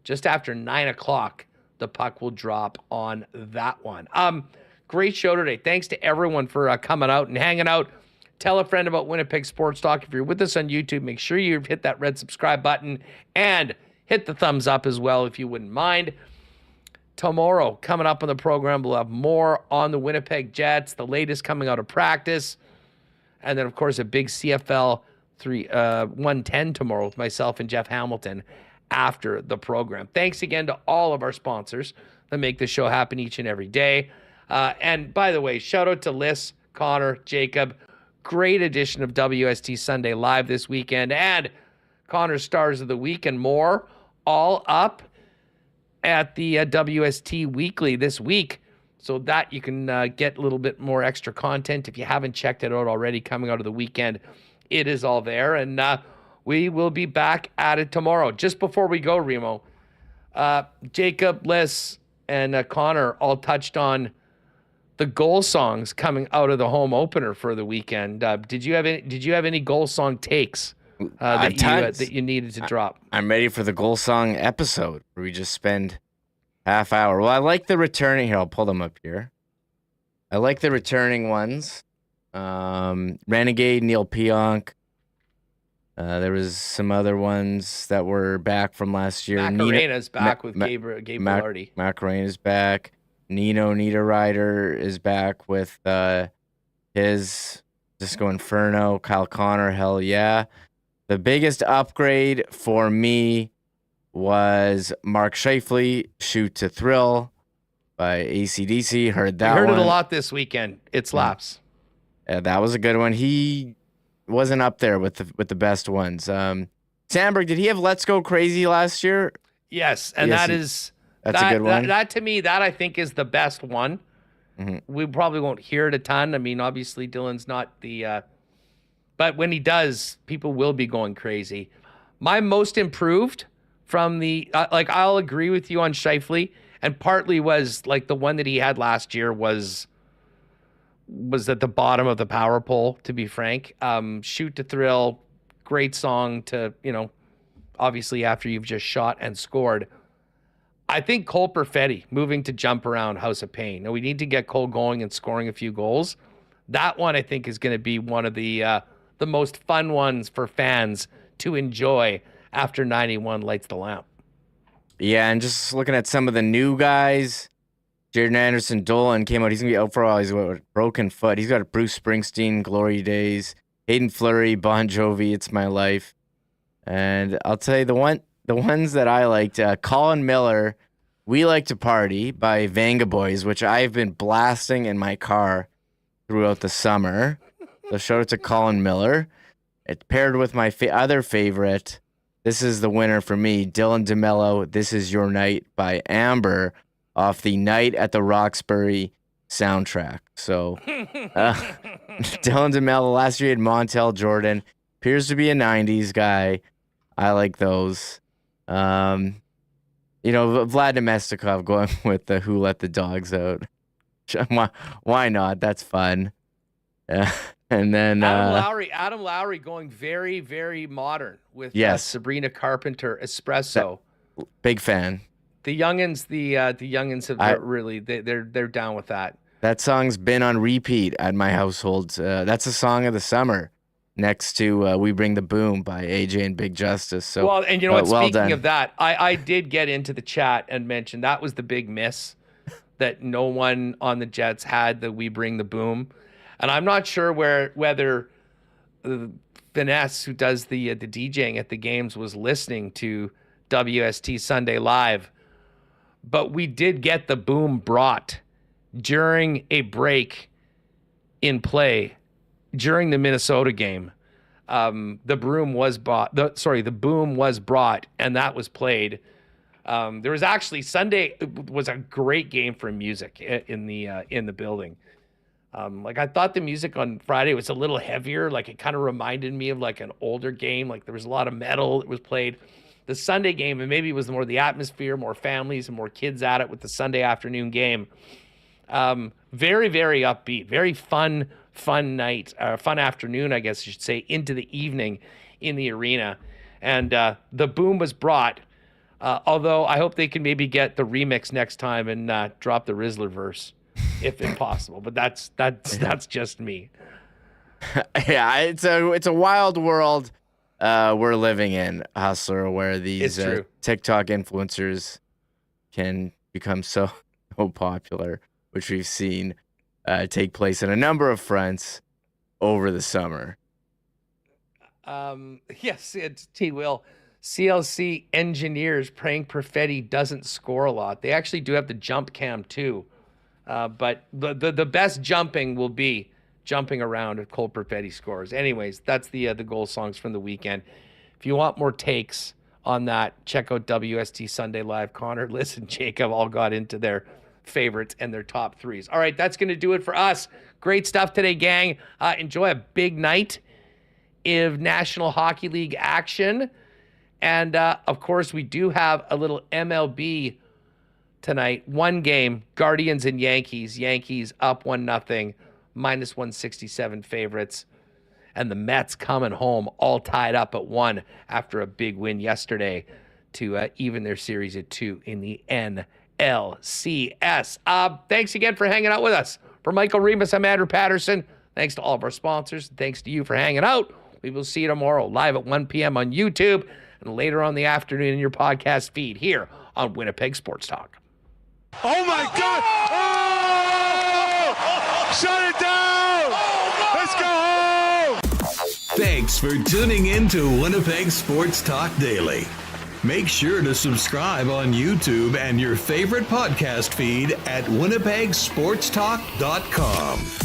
Just after 9 o'clock, the puck will drop on that one. Great show today. Thanks to everyone for coming out and hanging out. Tell a friend about Winnipeg Sports Talk. If you're with us on YouTube, make sure you hit that red subscribe button and hit the thumbs up as well if you wouldn't mind. Tomorrow, coming up on the program, we'll have more on the Winnipeg Jets, the latest coming out of practice, and then, of course, a big CFL 110 tomorrow with myself and Jeff Hamilton after the program. Thanks again to all of our sponsors that make the show happen each and every day. And by the way, shout out to Liz, Connor, Jacob. Great edition of WST Sunday Live this weekend, and Connor's Stars of the Week and more, all up at the WST Weekly this week, so that you can get a little bit more extra content. If you haven't checked it out already, coming out of the weekend, it is all there, and we will be back at it tomorrow. Just before we go, Remo, Jacob, Liz, and Connor all touched on the goal songs coming out of the home opener for the weekend. Did you have any goal song takes that you needed to drop? I'm ready for the goal song episode where we just spend half hour. Well, I like the returning here. I'll pull them up here. I like the returning ones. Renegade, Neil Pionk. There was some other ones that were back from last year. Macarena's back with Gabe Velarde. Macarena's back. Nino Niederreiter is back with his Disco Inferno. Kyle Connor, hell yeah. The biggest upgrade for me was Mark Scheifele, Shoot to Thrill by AC/DC. Heard that one. Heard it a lot this weekend. It slaps. Yeah, that was a good one. He wasn't up there with the best ones. Sandberg, did he have Let's Go Crazy last year? Yes, and that's a good one. That to me, that I think is the best one. Mm-hmm. We probably won't hear it a ton. I mean, obviously Dylan's not the, but when he does, people will be going crazy. My most improved from the, I'll agree with you on Scheifele, and partly was like the one that he had last year was at the bottom of the power poll, to be frank. Shoot to Thrill, great song to, obviously after you've just shot and scored. I think Cole Perfetti moving to jump around House of Pain. Now we need to get Cole going and scoring a few goals. That one I think is going to be one of the most fun ones for fans to enjoy after 91 lights the lamp. Yeah, and just looking at some of the new guys, Jaden Anderson-Dolan came out. He's going to be out for a while. He's got a broken foot. He's got a Bruce Springsteen, Glory Days, Hayden Fleury, Bon Jovi, It's My Life. And I'll tell you the ones that I liked, Colin Miller, We Like to Party by Vanga Boys, which I've been blasting in my car throughout the summer. So shout out to Colin Miller. It paired with my other favorite. This is the winner for me, Dylan DeMello, This Is Your Night by Amber off the Night at the Roxbury soundtrack. So Dylan DeMello, last year had Montel Jordan, appears to be a 90s guy. I like those. Vlad Nemestikov going with the Who Let the Dogs Out. Why not? That's fun. And then Adam Lowry going very, very modern with Sabrina Carpenter Espresso. Big fan. The youngins have really they're down with that. That song's been on repeat at my household. That's a song of the summer, next to "We Bring the Boom" by AJ and Big Justice. So well, and you know what? Well speaking done. of that, I did get into the chat and mention that was the big miss that no one on the Jets had the "We Bring the Boom," and I'm not sure whether Vanessa, who does the DJing at the games, was listening to WST Sunday Live, but we did get the boom brought during a break in play during the Minnesota game. The boom was brought, and that was played. There was actually Sunday was a great game for music in the building. Like I thought the music on Friday was a little heavier. Like it kind of reminded me of like an older game. Like there was a lot of metal that was played. The Sunday game, and maybe it was more the atmosphere, more families and more kids at it with the Sunday afternoon game. Very, very upbeat, very fun night, fun afternoon, I guess you should say, into the evening in the arena. And the boom was brought, although I hope they can maybe get the remix next time and drop the Rizzler verse, if possible. But that's just me. Yeah, it's a wild world we're living in, Hustler, where these TikTok influencers can become so popular, which we've seen take place in a number of fronts over the summer. Yes, it's T-Will. CLC engineers praying Perfetti doesn't score a lot. They actually do have the jump cam too. But the best jumping will be jumping around if Cole Perfetti scores. Anyways, that's the goal songs from the weekend. If you want more takes on that, check out WST Sunday Live. Connor, Liz, and Jacob all got into their favorites and their top threes. All right, that's going to do it for us. Great stuff today, gang. Enjoy a big night of National Hockey League action. And, of course, we do have a little MLB tonight. One game, Guardians and Yankees. Yankees up 1-0. minus 167 favorites. And the Mets coming home all tied up at 1 after a big win yesterday to even their series at 2 in the NLCS. Thanks again for hanging out with us. For Michael Remis, I'm Andrew Paterson. Thanks to all of our sponsors. Thanks to you for hanging out. We will see you tomorrow live at 1 p.m. on YouTube and later on the afternoon in your podcast feed here on Winnipeg Sports Talk. Oh, my God! Oh! Shut it down! Let's go home! Thanks for tuning in to Winnipeg Sports Talk Daily. Make sure to subscribe on YouTube and your favorite podcast feed at winnipegsportstalk.com.